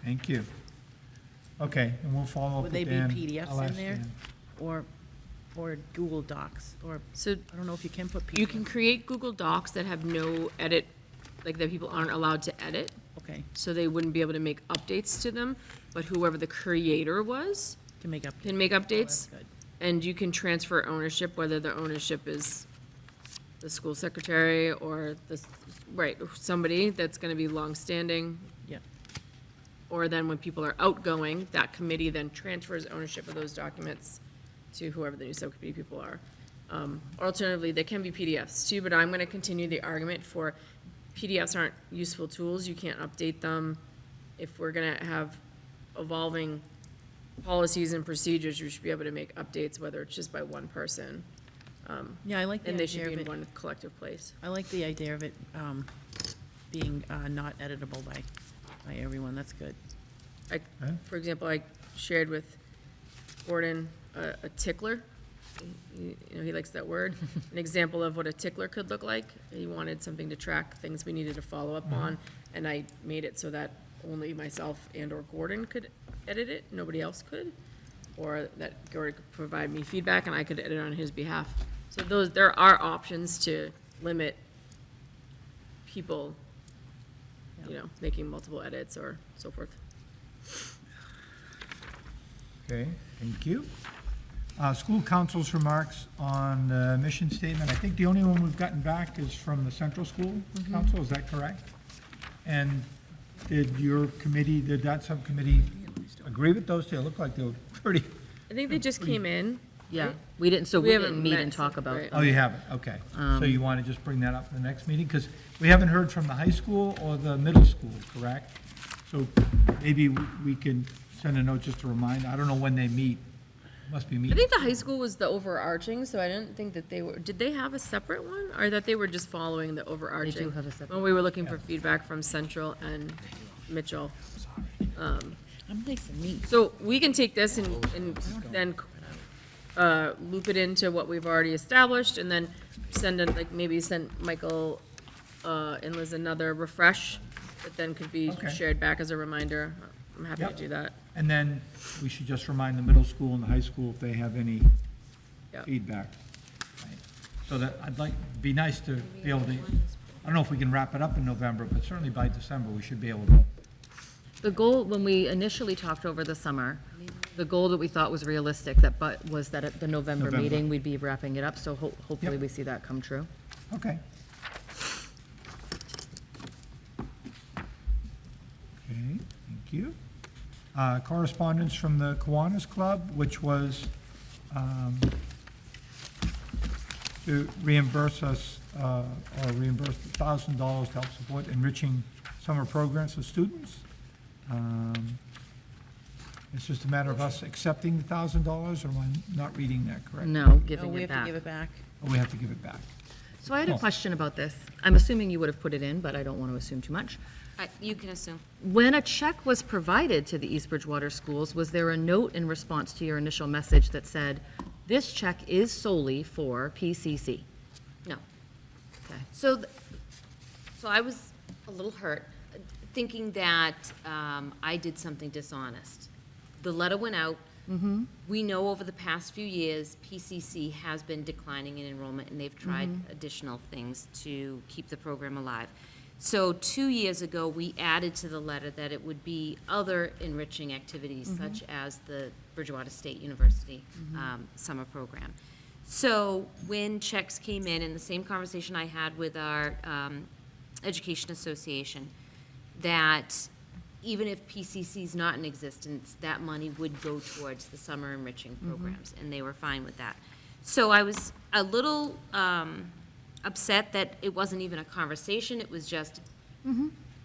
Thank you. Okay, and we'll follow up Would with they be Dan. PDFs I'll in ask there? Dan. Or Google Docs, or, So I don't know if you can put you PDF. can create Google Docs that have no edit, like that people aren't allowed to edit, Okay, so they wouldn't be able to make updates to them, but whoever the creator was can make up. can make updates. Good. And you can transfer ownership, whether the ownership is the school secretary or somebody that's gonna be longstanding. Yeah. Or then when people are outgoing, that committee then transfers ownership of those documents to whoever the new subcommittee people are. Or alternatively, they can be PDFs too, but I'm gonna continue the argument for PDFs aren't useful tools, you can't update them. If we're gonna have evolving policies and procedures, you should be able to make updates, whether it's just by one person. Yeah, I like the And they should idea be of in it. one collective place. I like the idea of it being not editable by everyone. That's good. For example, I shared with Gordon a tickler. You know, he likes that word. An example of what a tickler could look like. He wanted something to track things we needed to follow up on, and I made it so that only myself and/or Gordon could edit it, nobody else could. Or that Gordon could provide me feedback and I could edit on his behalf. So there are options to limit people, making multiple edits or so forth. Okay, thank you. School council's remarks on the mission statement. I think the only one we've gotten back is from the Central School Council, is that correct? And did that subcommittee agree with those two? It looked like they were pretty, I think they just came in. Yeah, right? we didn't, so We we haven't didn't meet met and talk since, about. right. oh, you haven't, okay. So you want to just bring that up in the next meeting? Because we haven't heard from the high school or the middle school, correct? So maybe we can send a note just to remind, I don't know when they meet, must be I meeting. think the high school was the overarching, so I didn't think that did they have a separate one? Or that they were just following the overarching? have a separate When we were looking for feedback from Central and Mitchell. I'm nice and neat. So we can take this and then loop it into what we've already established, and then maybe send Michael and Liz another refresh that then could be Okay. shared back as a reminder. I'm happy to Yep. do that. And then we should just remind the middle school and the high school if they have any Yep. feedback. Right. So that, be nice to be able to, I don't know if we can wrap it up in November, but certainly by December, we should be able to. The goal, when we initially talked over the summer, the goal that we thought was realistic, was that at the November November. meeting, we'd be wrapping it up, so hopefully Yep. we see that come true. Okay. Okay, thank you. Correspondence from the Kiwanis Club, which was to reimburse us, or reimburse $1,000 to help support enriching summer programs for students. It's just a matter of us accepting the $1,000, or am I not reading that correctly? No, No, giving we it have to give back. it back. Or we have to give it back? So I had a Oh. question about this. I'm assuming you would have put it in, but I don't want to assume too much. You can assume. When a check was provided to the East Bridgewater schools, was there a note in response to your initial message that said, this check is solely for PCC? No. Okay. So I was a little hurt, thinking that I did something dishonest. The letter went out. We know over the past few years, PCC has been declining in enrollment, and they've tried additional things to keep the program alive. So 2 years ago, we added to the letter that it would be other enriching activities, such as the Bridgewater State University summer program. So when checks came in the same conversation I had with our Education Association, that even if PCC is not in existence, that money would go towards the summer enriching programs, and they were fine with that. So I was a little upset that it wasn't even a conversation, it was just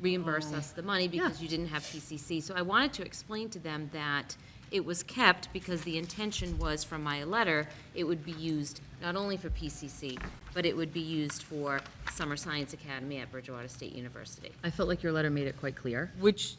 reimburse us the money because you didn't have PCC. So I wanted to explain to them that it was kept because the intention was, from my letter, it would be used not only for PCC, but it would be used for Summer Science Academy at Bridgewater State University. I felt like your letter made it quite clear. Which,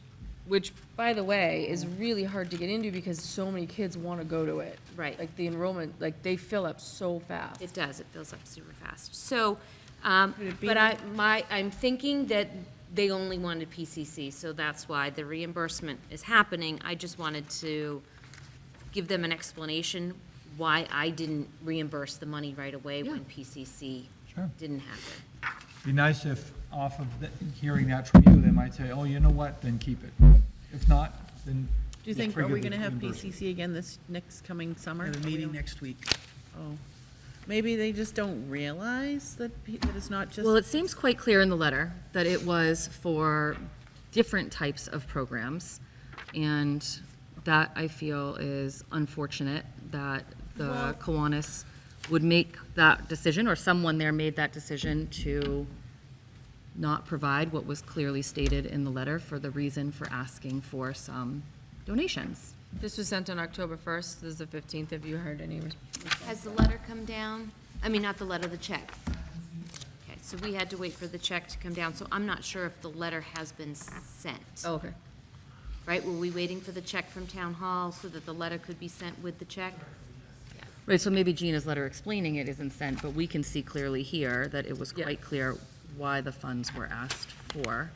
by the way, is really hard to get into because so many kids want to go to it. Right. Like the enrollment, like they fill up so fast. It does, it fills up super fast. So, but I'm thinking that they only wanted PCC, so that's why the reimbursement is happening. I just wanted to give them an explanation why I didn't reimburse the money right away when PCC Sure. didn't happen. Be nice if, off of hearing that from you, they might say, oh, you know what, then keep it. But if not, then. Do you think, are trigger we the gonna have reimbursement. PCC again this next coming summer? We have a We meeting don't- next week. Oh, maybe they just don't realize that that it's not just. Well, it seems quite clear in the letter that it was for different types of programs, and that I feel is unfortunate that the Kiwanis would make that decision, or someone there made that decision to not provide what was clearly stated in the letter for the reason for asking for some donations. This was sent on October 1st, this is the 15th, have you heard any? Has the letter come down? I mean, not the letter, the check. Okay, so we had to wait for the check to come down, so I'm not sure if the letter has been sent. Oh, okay. Right, were we waiting for the check from Town Hall so that the letter could be sent with the check? Right, so maybe Gina's letter explaining it isn't sent, but we can see clearly here that it was Yeah. quite clear why the funds were asked for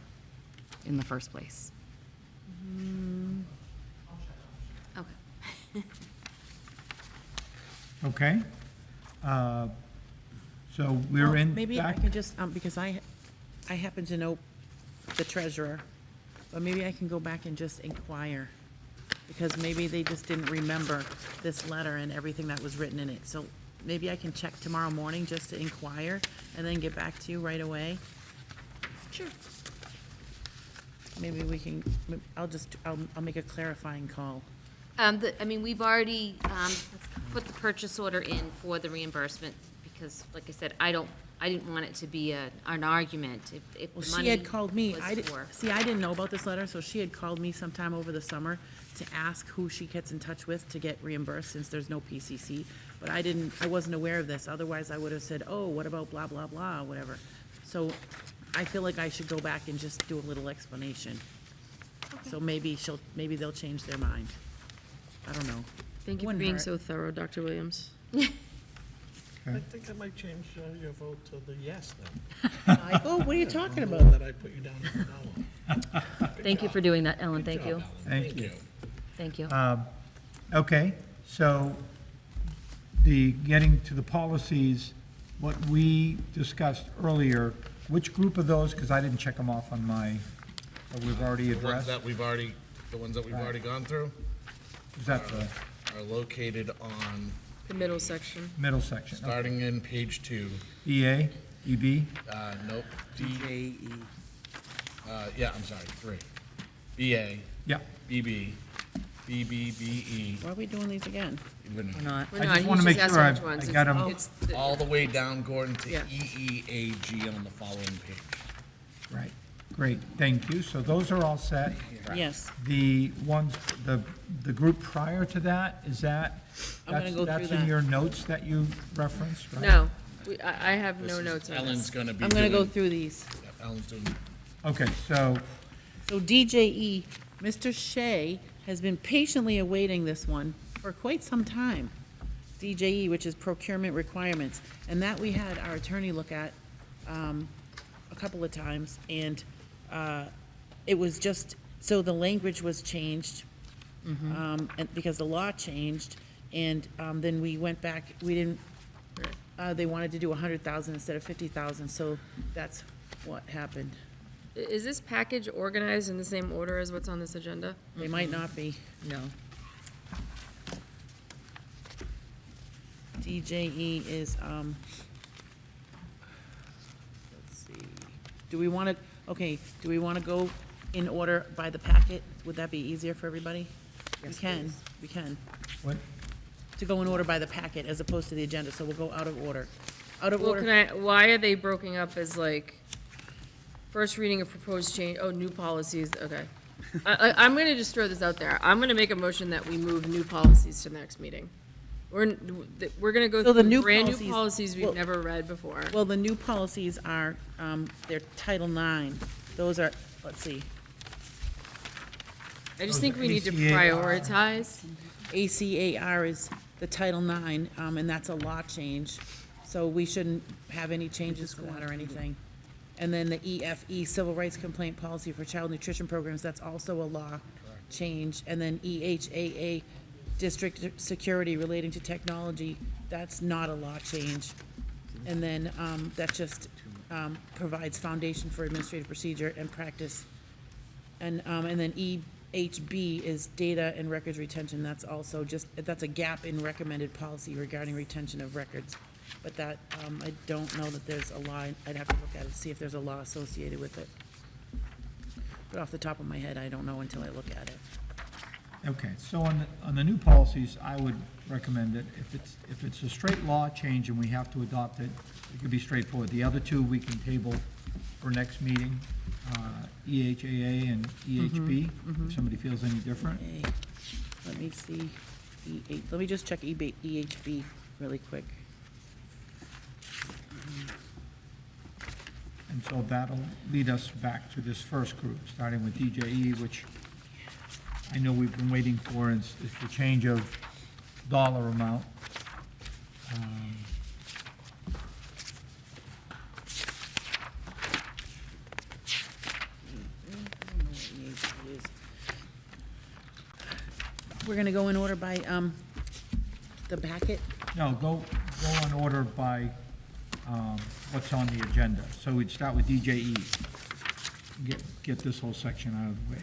in the first place. Okay. Okay. So we're in. Maybe I back- could just, because I happen to know the treasurer, but maybe I can go back and just inquire, because maybe they just didn't remember this letter and everything that was written in it. So maybe I can check tomorrow morning just to inquire, and then get back to you right away. Sure. Maybe we can, I'll make a clarifying call. I mean, we've already put the purchase order in for the reimbursement, because, like I said, I didn't want it to be an argument if Well, the she money had called me, was for. see, I didn't know about this letter, so she had called me sometime over the summer to ask who she gets in touch with to get reimbursed, since there's no PCC. But I wasn't aware of this, otherwise I would have said, oh, what about blah, blah, blah, whatever. So I feel like I should go back and just do a little explanation. So maybe they'll change their mind. I don't know. Thank you for Wouldn't being hurt. so thorough, Dr. Williams. I think I might change your vote to the yes Oh, what are you talking then. about? That I put you down as a no. Thank you for doing that, Ellen, thank you. Thank you. Thank you. Okay, so getting to the policies, what we discussed earlier, which group of those, because I didn't check them off on my, that we've already The ones addressed? that we've already, gone through Is that the are located on, The middle section. middle section? Okay. starting in page 2. EA, EB, Nope, D, AE. yeah, I'm sorry, 3. BA, yeah. BB, BBBE, Why are we doing these again? Or not. We're I not, just wanna he's make just sure asking I which ones. got It's- 'em. it's the- all the way down, Gordon, to Yeah. EEAG on the following page. Right, great, thank you. So those are all set. Yes. The ones, the group prior to that, is that? I'm gonna go That's through in that. your notes that you referenced, right? No, I have no This is- notes on Ellen's this. gonna be I'm gonna go doing- through these. Yep, Ellen's doing, Okay, so, So DJE, Mr. Shea has been patiently awaiting this one for quite some time. DJE, which is procurement requirements, and that we had our attorney look at a couple of times, and it was just, so the language was changed, and because the law changed, and then we went back, we didn't, they wanted to do 100,000 instead of 50,000, so that's what happened. Is this package organized in the same order as what's on this agenda? They might not be. No. DJE is, let's see, do we want to go in order by the packet? Would that be easier for everybody? We can. What? To go in order by the packet as opposed to the agenda, so we'll go out of order. Out of Well, order. why are they broken up as like, first reading of proposed change, new policies, okay. I'm gonna just throw this out there. I'm gonna make a motion that we move new policies to the next meeting. We're gonna go So the through new brand new policies- policies we've well- never read before. Well, the new policies are, they're Title IX. Those are, let's see, I just think we need to ACAR. prioritize. ACAR is the Title IX, and that's a law change, so we shouldn't have any changes to that or anything. And then the EFE, Civil Rights Complaint Policy for Child Nutrition Programs, that's also a law change. And then EHAA, District Security Relating to Technology, that's not a law change. And then that just provides foundation for administrative procedure and practice. And then EHB is data and records retention. That's also just, that's a gap in recommended policy regarding retention of records. But that, I don't know that there's a law, I'd have to look at it, see if there's a law associated with it. But off the top of my head, I don't know until I look at it. Okay, so on the new policies, I would recommend that if it's a straight law change and we have to adopt it, it could be straightforward. The other two, we can table for next meeting, EHAA and EHB, if somebody feels any different. Okay, let me see, let me just check EHB really quick. And so that'll lead us back to this first group, starting with DJE, which I know we've been waiting for, and it's the change of dollar amount. We're gonna go in order by, the packet? No, go on order by what's on the agenda. So we'd start with DJE. Get this whole section out of the way.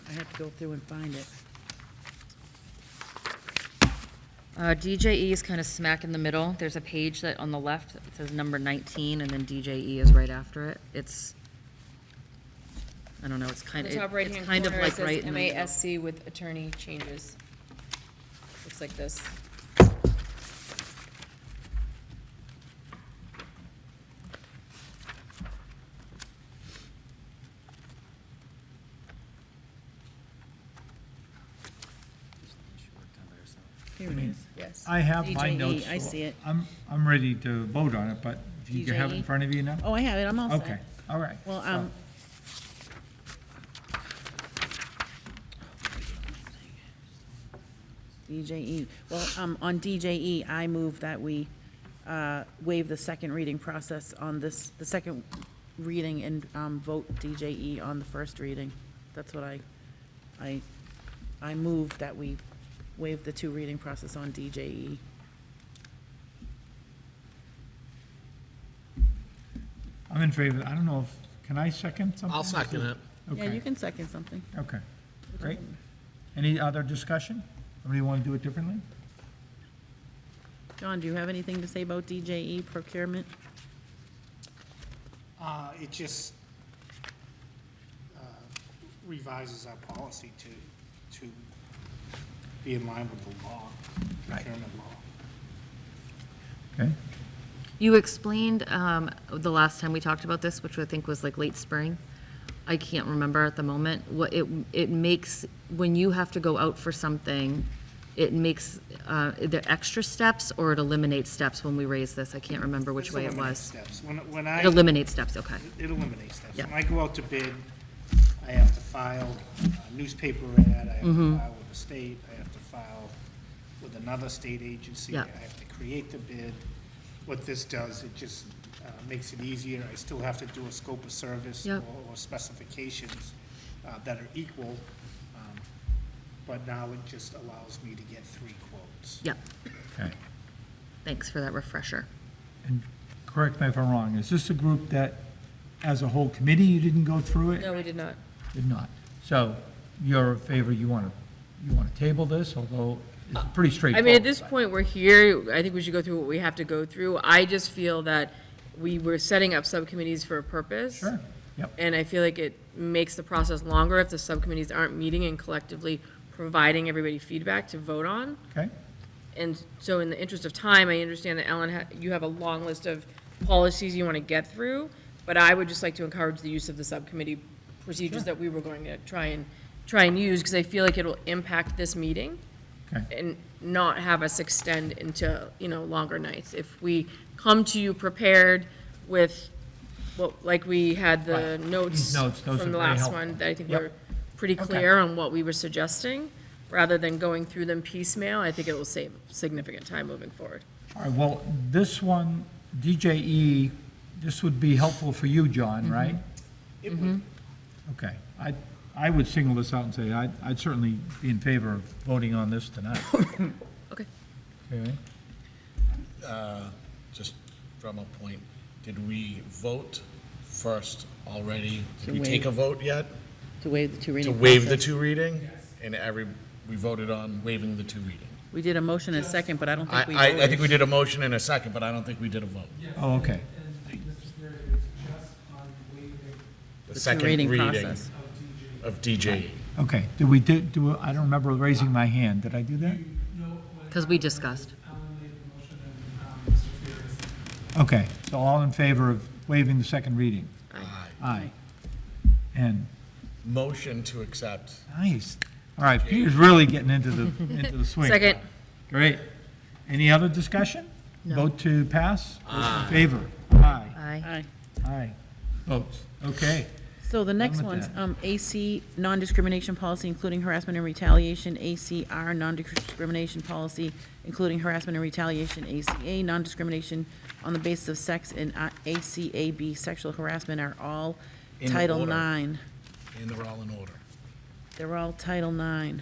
I have to go through and find it. DJE is kind of smack in the middle. There's a page that on the left, it says number 19, and then DJE is right after it. It's, I don't know, it's On kind the of, top it's right-hand kind of corner, it like right says in the middle. MASC with attorney changes. Looks like this. Here it is. Yes. I have my DJE, notes. I so see it. I'm ready to vote on it, but do you have it in DJE? front of you now? Oh, I have it, I'm all set. Okay, all right. Well, So- DJE, well, on DJE, I move that we waive the second reading process on this, the second reading and vote DJE on the first reading. That's what I move that we waive the two reading process on DJE. I'm in favor. I don't know if, can I second something? I'll second it. Yeah, Okay, you can second something. okay, great. Any other discussion? Somebody want to do it differently? John, do you have anything to say about DJE procurement? It just revises our policy to be in line with the law, procurement law. Okay, You explained the last time we talked about this, which I think was like late spring. I can't remember at the moment. What it makes, when you have to go out for something, it makes, the extra steps or it eliminates steps when we raise this? I can't remember which It's way it eliminate was. steps. When I. It eliminates steps, okay. It eliminates steps. Yeah. When I go out to bid, I have to file a newspaper ad, I have to file with the state, I have to file with another state agency. Yeah. I have to create the bid. What this does, it just makes it easier. I still have to do a scope of service Yep. or specifications that are equal, but now it just allows me to get 3 quotes. Yep. okay. Thanks for that refresher. And correct me if I'm wrong, is this a group that as a whole committee, you didn't go through it? No, we did not. Did not. So you're in favor, you want to table this, although it's pretty I straightforward. mean, at this point, we're here, I think we should go through what we have to go through. I just feel that we were setting up subcommittees for a purpose. Sure, yep. And I feel like it makes the process longer if the subcommittees aren't meeting and collectively providing everybody feedback to vote on. Okay, And so in the interest of time, I understand that Ellen, you have a long list of policies you want to get through, but I would just like to encourage the use of the subcommittee procedures that we were going to try and use, because I feel like it'll impact this meeting okay. and not have us extend into, longer nights. If we come to you prepared with, well, like we had the Right. notes These notes, those are from the very last helpful. one, that I think Yep. were pretty Okay. clear on what we were suggesting, rather than going through them piecemeal, I think it will save significant time moving forward. All right, well, this one, DJE, this would be helpful for you, John, right? It would. Okay, I would single this out and say I'd certainly be in favor of voting on this tonight. Okay. Okay, Just from a point, did we vote first already? To Did we take a waive. vote yet? To waive the two To reading waive the process. two reading? And we voted on waiving the two reading. We did a motion and a second, but I don't think we I voted. think we did a motion in a second, but I don't think we did a vote. oh, okay, And Mr. Ferry, it's just on waiving The two second reading reading process. of DG. of DJE. okay. Did we do, I don't remember raising my hand, did I do that? Because we discussed. Alan made the motion and Mr. Ferry seconded. Okay, so all in favor of waiving the second reading? Aye. Aye. And, Motion to accept. nice. All right, Peter's really getting into the swing. Second. Great. Any other discussion? No. Vote to pass? Those in favor? Aye. Aye. Aye. Aye. Votes. Okay. So the next with one's that. AC, non-discrimination policy, including harassment and retaliation, ACR, non-discrimination policy, including harassment and retaliation, ACA, non-discrimination on the basis of sex, and ACAB, sexual harassment, are all In Title order. IX. And they're all in order. They're all Title IX.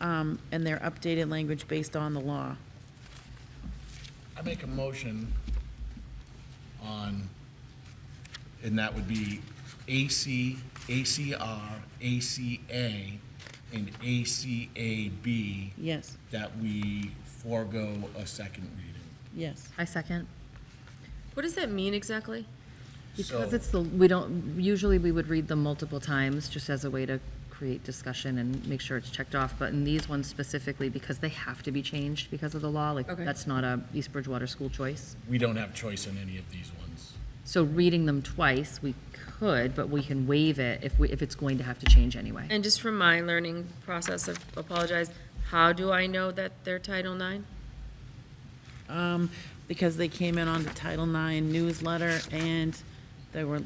And they're updated language based on the law. I make a motion on, and that would be AC, ACR, ACA, and ACAB, Yes, that we forego a second reading. yes. I second. What does that mean exactly? Because So- it's we don't, usually we would read them multiple times, just as a way to create discussion and make sure it's checked off. But in these ones specifically, because they have to be changed because of the law, like, Okay. that's not a East Bridgewater school choice. We don't have choice in any of these ones. So reading them twice, we could, but we can waive it if it's going to have to change anyway. And just from my learning process, I apologize, how do I know that they're Title IX? Because they came in on the Title IX newsletter, and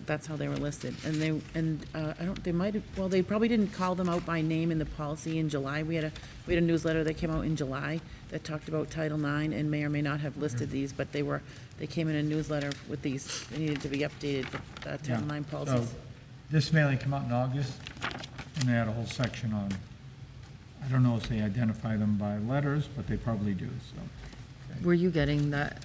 that's how they were listed. And I don't, they might have, well, they probably didn't call them out by name in the policy in July. We had a newsletter that came out in July that talked about Title IX and may or may not have listed these, but they came in a newsletter with these. They needed to be updated, Title Yeah. IX So policies. this mailing came out in August, and they had a whole section on, I don't know if they identify them by letters, but they probably do, so. Were you getting that?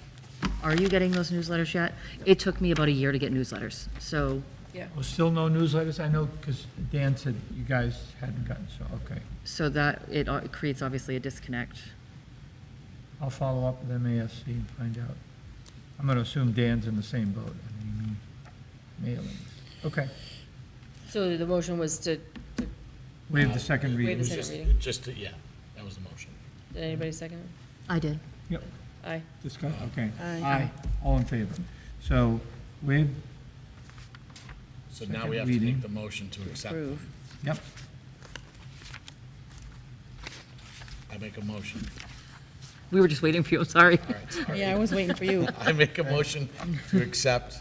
Are you getting those newsletters yet? It took me about a year to get newsletters, so, Yeah. Well, still no newsletters? I know, because Dan said you guys hadn't gotten, so, okay. so that, it creates obviously a disconnect. I'll follow up with MASC and find out. I'm going to assume Dan's in the same boat. Mailings. Okay. So the motion was to, Waive the second Waive the reading. second reading. Yeah, that was the motion. Did anybody second it? I did. Yep, Aye. discuss, okay. Aye. All in favor. So waive, So now Second we have to reading. make the motion to accept them. Approve. yep, I make a motion. We were just waiting for you, I'm sorry. All right, sorry. Yeah, I was waiting for you. I make a motion to accept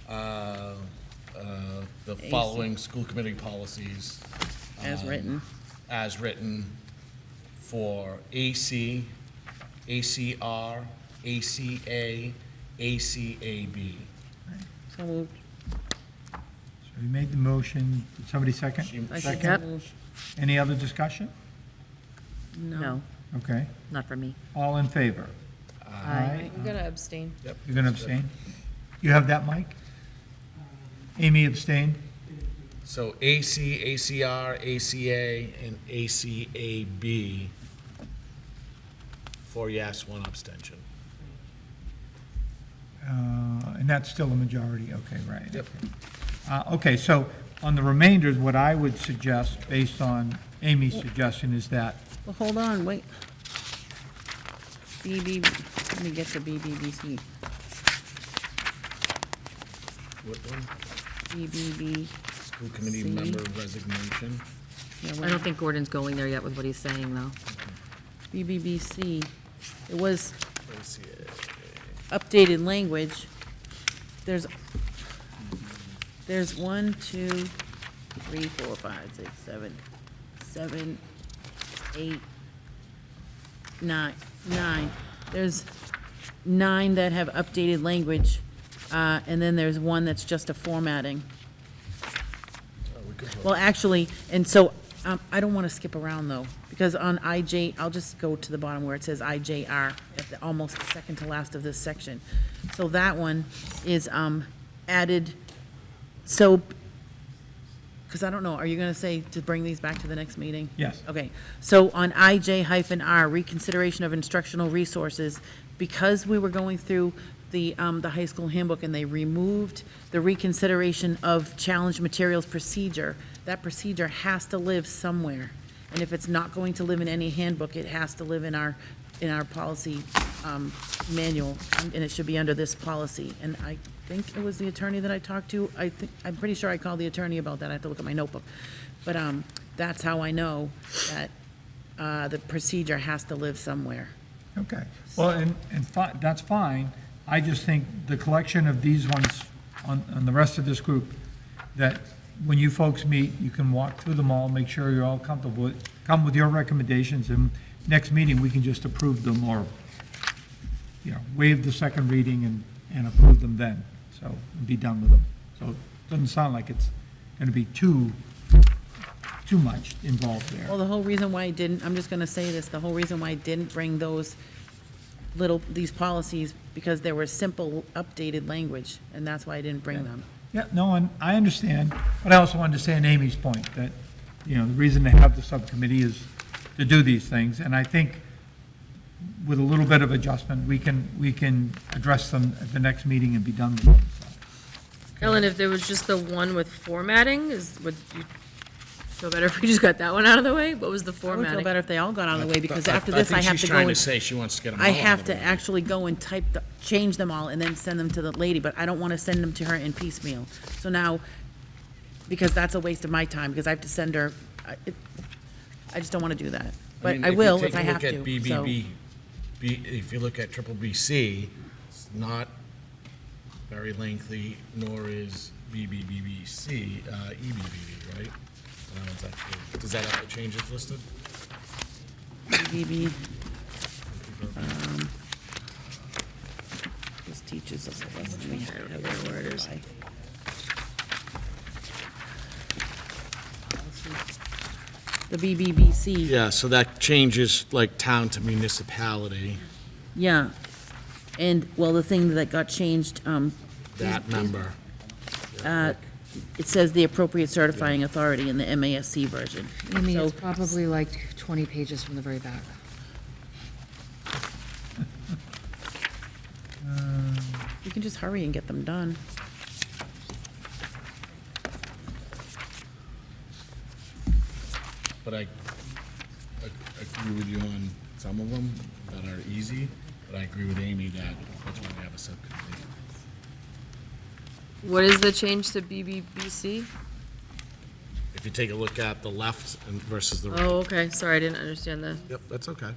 the following school committee policies. As written. As written for AC, ACR, ACA, ACAB. So moved. so we made the motion. Did somebody second? I Second. second. Move. Any other discussion? No, Okay. not for me. All in favor? Aye. I'm gonna abstain. You're going to abstain? You have that, Mike? Amy abstained? So AC, ACR, ACA, and ACAB. 4 yes, 1 abstention. And that's still a majority, okay, right. Yep. Okay, so on the remainders, what I would suggest, based on Amy's suggestion, is that, Well, hold on, wait. let me get to BBBC. What one? BBB, School committee C. member resignation. yeah, I wait. don't think Gordon's going there yet with what he's saying, though. BBBC. It was ACA. updated language. There's 1, 2, 3, 4, 5, 6, 7, 8, 9. There's 9 that have updated language, and then there's one that's just a formatting. Well, actually, and so, I don't want to skip around, though, because on IJ, I'll just go to the bottom where it says IJR, at the, almost the second to last of this section. So that one is, added, so, because I don't know, are you going to say to bring these back to the next meeting? yes. Okay, so on IJ-R, reconsideration of instructional resources, because we were going through the high school handbook and they removed the reconsideration of challenge materials procedure, that procedure has to live somewhere. And if it's not going to live in any handbook, it has to live in our policy manual, and it should be under this policy. And I think it was the attorney that I talked to, I'm pretty sure I called the attorney about that, I have to look at my notebook. But that's how I know that the procedure has to live somewhere. Okay, well, and that's fine. I just think the collection of these ones on the rest of this group, that when you folks meet, you can walk through them all, make sure you're all comfortable with, come with your recommendations, and next meeting, we can just approve them or, you know, waive the second reading and approve them then, so, and be done with them. So it doesn't sound like it's gonna be too much involved there. Well, the whole reason why I didn't, I'm just gonna say this, the whole reason why I didn't bring these policies, because they were simple, updated language, and that's why I didn't bring them. Yeah, no, and I understand, but I also understand Amy's point, that, you know, the reason to have the subcommittee is to do these things, and I think with a little bit of adjustment, we can address them at the next meeting and be done with them, so. Ellen, if there was just the one with formatting, would you feel better if we just got that one out of the way? What was the I would feel formatting? better if they all got out of the way, because after this, I have to think she's go trying to and, say she wants to get them all I out have of the to way. actually go and change them all and then send them to the lady, but I don't want to send them to her in piecemeal. So now, because that's a waste of my time, because I have to send her, I just don't want to do that. But mean, I if you will take if a I look have at to, so. BBB, if you look at triple BC, it's not very lengthy, nor is BBBBC, EBBB, right? It's actually, does that have the changes listed? BB. This teaches us a lesson. We have to have Where it is. by. The BBBC, Yeah, so that changes like town to municipality, yeah. And, well, the thing that got changed, that member. it says the appropriate certifying authority in the MASC version. I mean, So- it's probably like 20 pages from the very back. You can just hurry and get them done. But I agree with you on some of them that are easy, but I agree with Amy that that's why we have a subcommittee. What is the change to BBBC? If you take a look at the left and versus the right. Oh, okay, sorry, I didn't understand that. Yep, that's okay.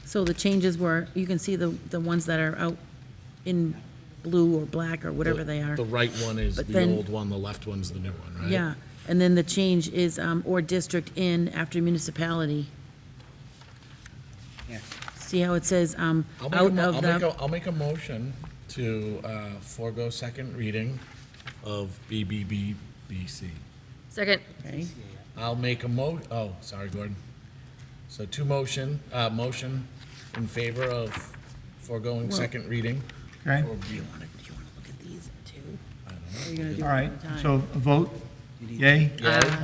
So the changes were, you can see the ones that are out in blue or black or whatever they are. The right one is But the then- old one, the left one's the new one, right? Yeah, and then the change is, or district in after municipality. Yeah. See how it says, I'll make, out of the, I'll make a motion to forego second reading of BBBBC. Second, okay, I'll make oh, sorry, Gordon. So motion in favor of foregoing second reading. Okay, Or Do you want to look at these too? Are you gonna do all it right, one time? so a vote, yay?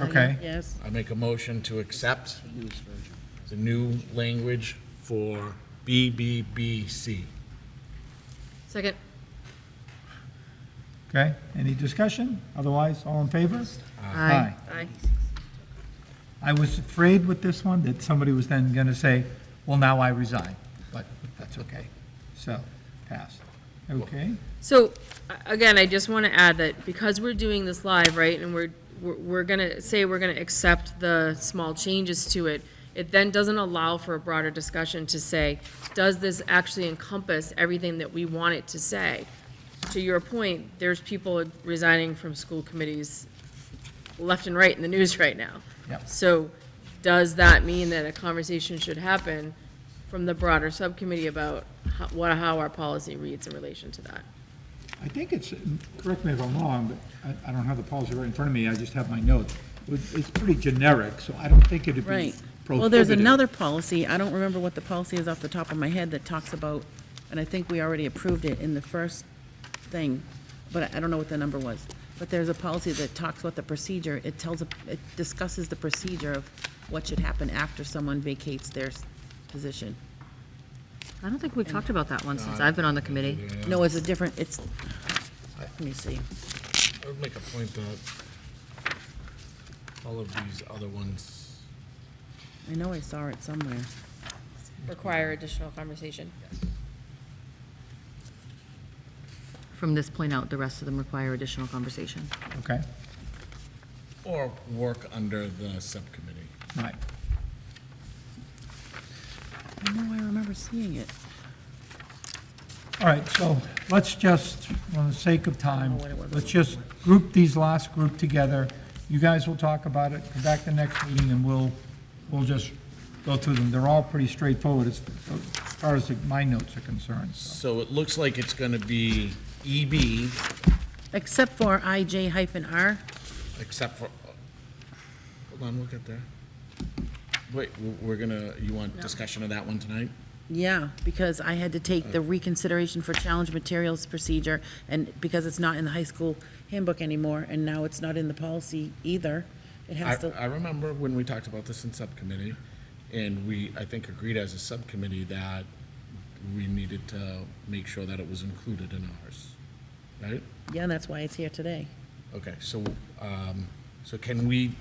Okay, Yes. I make a motion to accept News version. the new language for BBBC. Second. okay, any discussion? Otherwise, all in favor? Aye. Aye. I was afraid with this one that somebody was then going to say, well, now I resign, but that's okay. So, passed. Okay, So, again, I just want to add that because we're doing this live, right, and we're going to say we're going to accept the small changes to it, it then doesn't allow for a broader discussion to say, does this actually encompass everything that we want it to say? To your point, there's people resigning from school committees left and right in the news right now. Yep. So, does that mean that a conversation should happen from the broader subcommittee about how our policy reads in relation to that? I think it's, correct me if I'm wrong, but I don't have the policy right in front of me, I just have my notes. It's pretty generic, so I don't think it'd be Right. prohibited. Well, there's another policy, I don't remember what the policy is off the top of my head, that talks about, and I think we already approved it in the first thing, but I don't know what the number was. But there's a policy that talks about the procedure, it discusses the procedure of what should happen after someone vacates their position. I don't think we've talked about that one since I've been on the committee. No, it's a different, let me see. I would make a point that all of these other ones, I know I saw it somewhere. Require additional conversation? From this point out, the rest of them require additional conversation. Okay, or work under the subcommittee. right. I know I remember seeing it. All right, so let's just, for the sake of time, what it was. let's just group these last group together. You guys will talk about it, come back the next meeting, and we'll just go through them. They're all pretty straightforward as far as my notes are concerned, so. So it looks like it's gonna be EB, Except for IJ-R. except for, hold on, look at there. Wait, we're gonna, you want discussion of that one tonight? Yeah, because I had to take the reconsideration for challenge materials procedure, and because it's not in the high school handbook anymore, and now it's not in the policy either, it has to, I remember when we talked about this in subcommittee, and we, I think, agreed as a subcommittee that we needed to make sure that it was included in ours, right? yeah, and that's why it's here today. Okay, so, so can we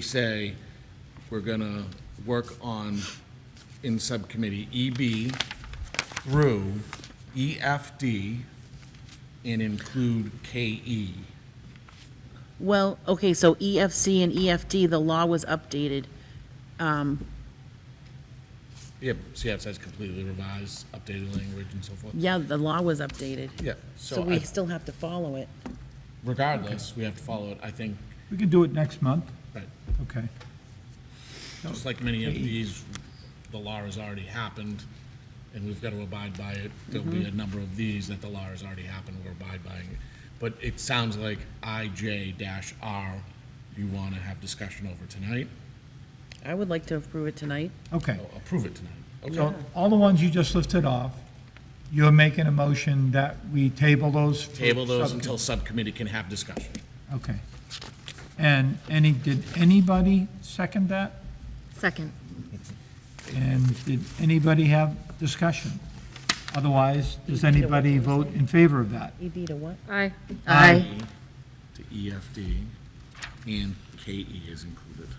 say we're gonna work on, in subcommittee, EB through EFD and include KE? Well, okay, so EFC and EFD, the law was updated. Yeah, see how it says completely revised, updated language and so forth? Yeah, the law was updated. Yeah, So so we still have to follow it. regardless, we have to follow it, I think, We can do it next month, right. okay? Just like many of these, the law has already happened, and we've got to abide by it. There'll be a number of these that the law has already happened, we're abide by it. But it sounds like IJ-R, you want to have discussion over tonight? I would like to approve it tonight. Okay, Oh, approve it tonight. Okay. so all the ones you just listed off, you're making a motion that we table those? for Table those subcommittee. until subcommittee can have discussion. Okay. And did anybody second that? Second. And did anybody have discussion? Otherwise, does anybody vote in favor of that? EB to what? Aye. Aye. To EFD, and KE is included.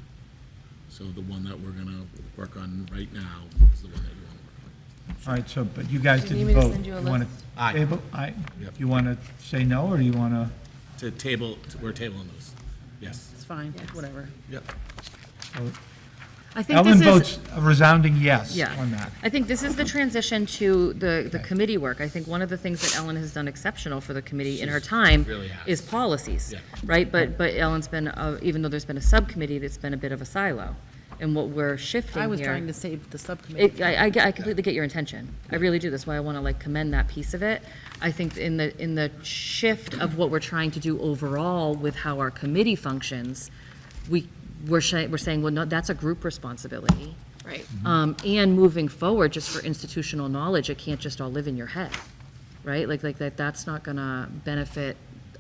So the one that we're gonna work on right now is the one that you want to work on. All right, so, but you guys Do you didn't need me to vote. send you a wanna list? Aye. table? Aye. Yep. You want to say no, or you want to? To table, we're tabling those. Yes. It's fine, whatever. Yep. I think Ellen this votes is, a resounding yes yeah. on that. I think this is the transition to the committee work. I think one of the things that Ellen has done exceptional for the committee in her time really has. is policies, Yeah. right? But Ellen's been, even though there's been a subcommittee, that's been a bit of a silo. And what we're shifting I here. was trying to save the subcommittee. I completely get your intention. I really do. That's why I want to like commend that piece of it. I think in the shift of what we're trying to do overall with how our committee functions, we're saying, well, no, that's a group responsibility. Right. And moving forward, just for institutional knowledge, it can't just all live in your head, right? Like that's not gonna benefit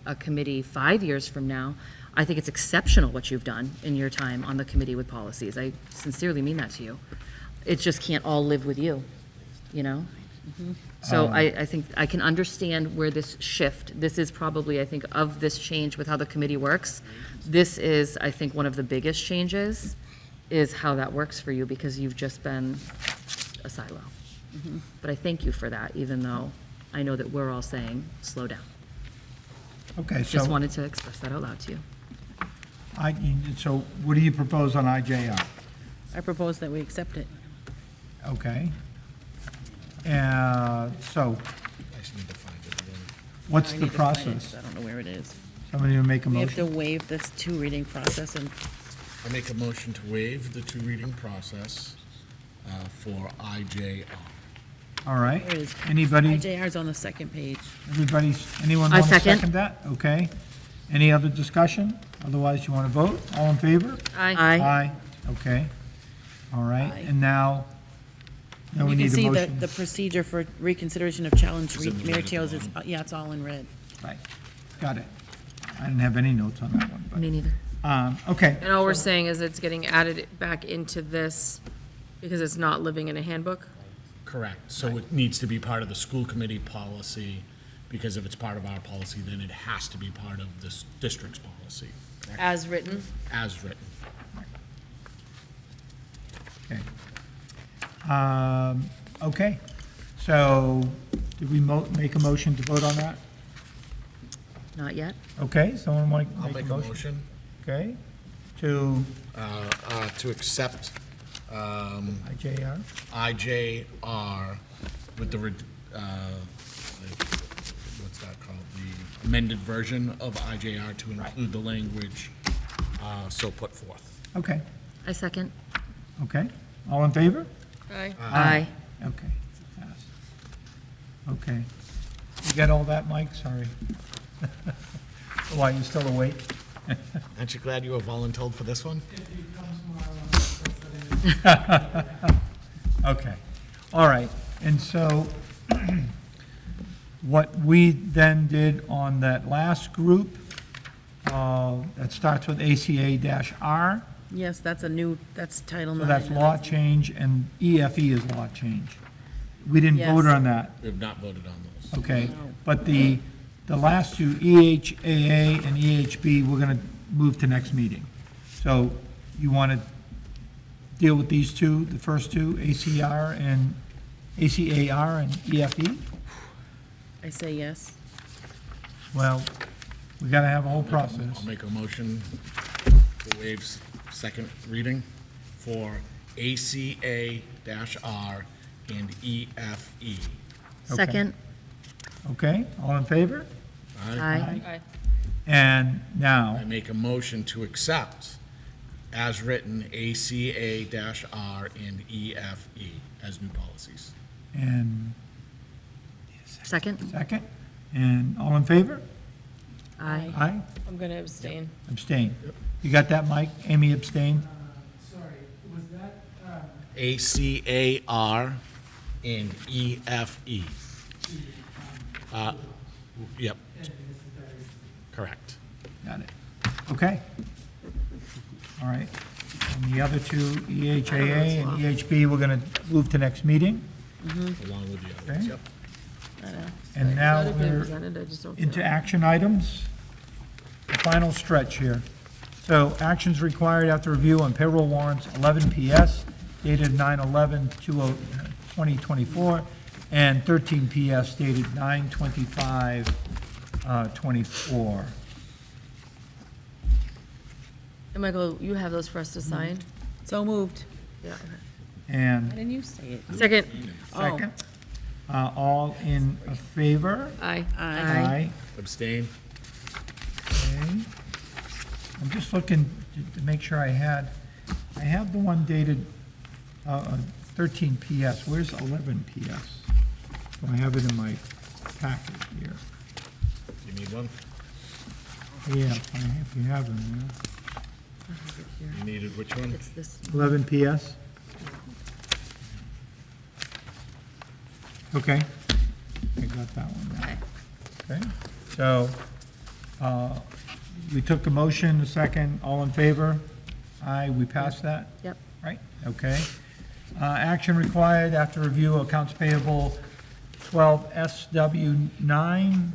a committee 5 years from now. I think it's exceptional what you've done in your time on the committee with policies. I sincerely mean that to you. It just can't all live with you, you know? So I think I can understand where this shift, this is probably, I think, of this change with how the committee works, this is, I think, one of the biggest changes, is how that works for you, because you've just been a silo. But I thank you for that, even though I know that we're all saying, slow down. Okay, Just so, wanted to express that out loud to you. so what do you propose on IJR? I propose that we accept it. Okay. So, I just need to find it again. what's I the need to find it, process? 'cause I don't know where it is. Somebody will make a We have to motion? waive this two-reading process, and I make a motion to waive the two-reading process for IJR. All right. there it is. Anybody, IJR's on the second page. anyone I want to second. second that? Okay. Any other discussion? Otherwise, you want to vote? All in favor? Aye. Aye. Okay. All right, Aye. and now we You can need a see the motion. procedure for reconsideration of challenge Is it in Mary red at the Tails is, bottom? yeah, it's all in red. Right, got it. I didn't have any notes on that one, Me neither. but, okay. And all we're saying is it's getting added back into this because it's not living in a handbook? Correct. So it needs to be part of the school committee policy, because if it's part of our policy, then it has to be part of this district's policy, correct? As written? As written. Okay. Okay, so did we make a motion to vote on that? Not yet? Okay, someone want to I'll make a motion? motion Okay, to to accept IJR? IJR with the, what's that called? The amended version of IJR to include the language so put forth. Okay, I second. okay. All in favor? Aye. Aye. Okay, pass. Okay. You got all that, Mike? Sorry. Why, you still awake? Aren't you glad you were voluntold for this one? If you come tomorrow, I'll put that in. Okay, all right. And so what we then did on that last group, that starts with ACA-R, Yes, that's that's Title IX. so that's law change, and EFE is law change. We didn't vote Yes. on that, We have not voted on those. okay? No. But the last two, EHAA and EHB, we're gonna move to next meeting. So you want to deal with these two, the first two, ACAR and EFE? I say yes. Well, we gotta have a whole process. I'll make a motion to waive second reading for ACA-R and EFE. Second. Okay, all in favor? Aye. Aye. And I now, make a motion to accept as written ACA-R and EFE as new policies. and Second. second, and all in favor? Aye. Aye, I'm going to abstain. abstain. You got that, Mike? Amy abstained? Sorry, was that, ACAR and EFE. Yep, correct. Got it. Okay. All right. And the other two, EHAA and EHB, we're gonna move to next meeting. Along with the others, Okay. yep. And now It's been we're presented, I just don't feel- into action items. The final stretch here. So actions required after review on payroll warrants 11 PS dated 9/11/2024 and 13 PS dated 9/25/24. And Michael, you have those for us to sign? So moved. Yeah. Why And didn't you say it? Second. second, all in favor? Aye. Aye. Abstain? Okay. I'm just looking to make sure I have the one dated 13 PS. Where's 11 PS? So I have it in my packet here. You need one? Yeah, if you have them, yeah. here. You needed which one? It's this. 11 PS? Okay. I got that one. Okay. Okay, so, we took the motion, the second, all in favor? Aye, we passed that? Yep. Right, okay. Action required after review of accounts payable 12 SW 9,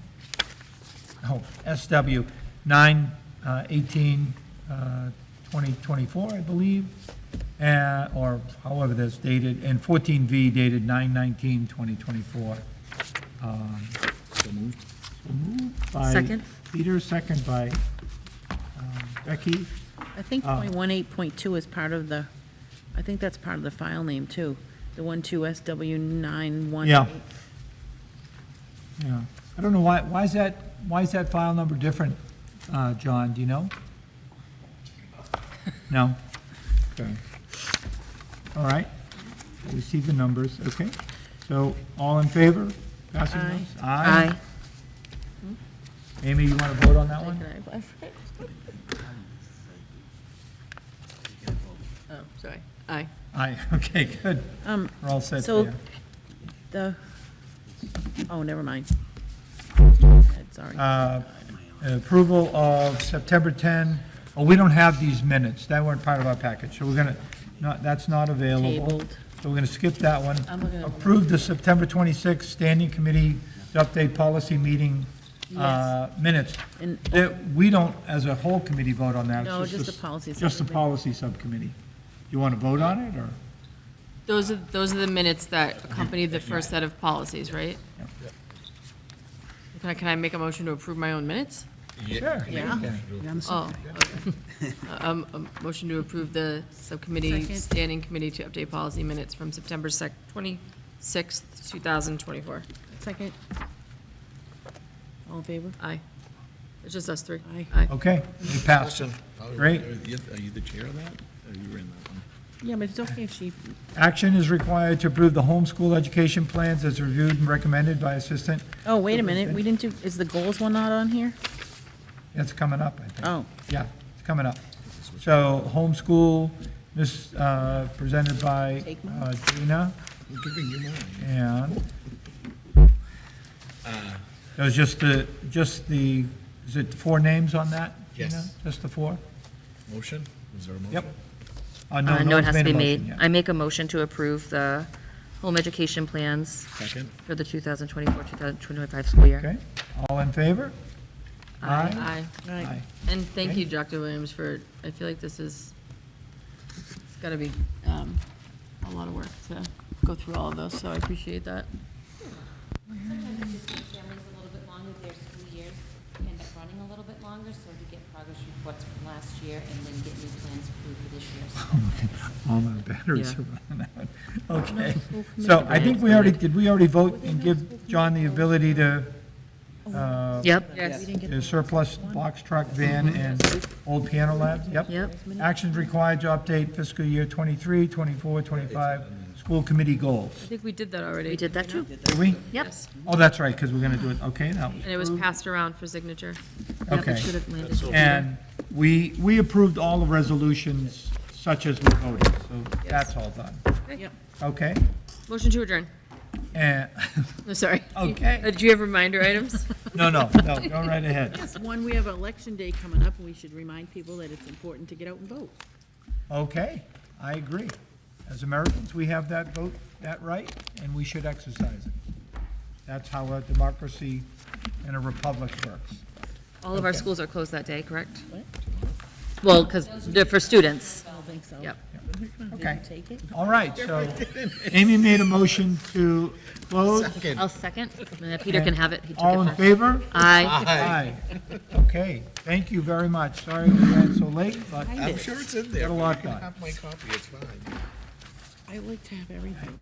18, 2024, I believe, or however that's dated, and 14V dated 9/19/2024. So moved by Second. Peter, second by Becky. I think .18.2 is part of the, I think that's part of the file name too. The 12SW918. Yeah. Yeah. I don't know why is that file number different, John, do you know? No? Okay. All right. We see the numbers, okay. So, all in favor? Passing Aye. those? Aye. Amy, you want to vote on that one? Oh, sorry. Aye. Aye, okay, good. We're all set So there. the, oh, never mind. Go ahead, Sorry. Approval of September 10, oh, we don't have these minutes, that weren't part of our package, so we're gonna, that's not available. Tabled. So we're gonna skip that one. I'm looking at- Approve the September 26th Standing Committee to update policy meeting minutes. And- We don't, as a whole committee, vote on that. It's No, just the policy Just the subcommittee. policy subcommittee. You want to vote on it, or? Those are the minutes that accompany the first set of policies, right? Can I make a motion to approve my own minutes? Sure. Yeah. Oh, okay. A motion to approve the subcommittee, Second. standing committee to update policy minutes from September 26th, 2024. Second. All in favor? Aye. It's just us three. Aye. Okay, it passed. Great. Are you the chair of that? Or you were in that one? Yeah, but it's okay if she, Action is required to approve the homeschool education plans as reviewed and recommended by Assistant. oh, wait a minute, we didn't do, is the goals one not on here? It's coming up, I think. Oh, Yeah, it's coming up. So homeschool, this, presented by Take mine. Gina, I'm giving you mine. and it was just the, is it 4 names on that? Gina? Yes. Just the 4? Motion? Is there a motion? Yep. No, no it one's has to made be a motion made. yet. I make a motion to approve the home education plans Second? for the 2024-2025 school year. Okay, all in favor? Aye. Aye. right. Aye. And thank you, Dr. Williams, for, I feel like it's gotta be a lot of work to go through all of those, so I appreciate that. Sometimes it just makes families a little bit longer, their school years end up running a little bit longer, so to get progress reports from last year and then get new plans approved for this year. So All my batteries Yeah. are running out. Okay, so I think did we already vote and give John the ability to, Yep, Yes. the surplus box truck, van, and old piano labs? Yep. yep. Actions required to update fiscal year 23, 24, 25 school committee goals. I think we did that already. We did that too. Did we? Yep. Yes. Oh, that's right, because we're going to do it, okay, now. And it was passed around for signature. Yep, it Okay. should have landed. And we approved all the resolutions such as we voted, so that's all done. Yep. Okay? Motion to adjourn. And, No, sorry. Okay. Did you have reminder items? no, go right ahead. Yes, one, we have election day coming up, and we should remind people that it's important to get out and vote. Okay, I agree. As Americans, we have that right, and we should exercise it. That's how a democracy and a republic works. All of our Okay. schools are closed that day, correct? What? Well, because they're for students. I don't think so. Yep. Okay. Did you take it? All right, so Amy made a motion to close. I'll second, and then Peter can have it. He took All it in first. favor? Aye. Aye. Okay, thank you very much. Sorry we ran so late, but I'm sure it's in there. Got a lot You can done. have my copy, it's fine. I like to have everything.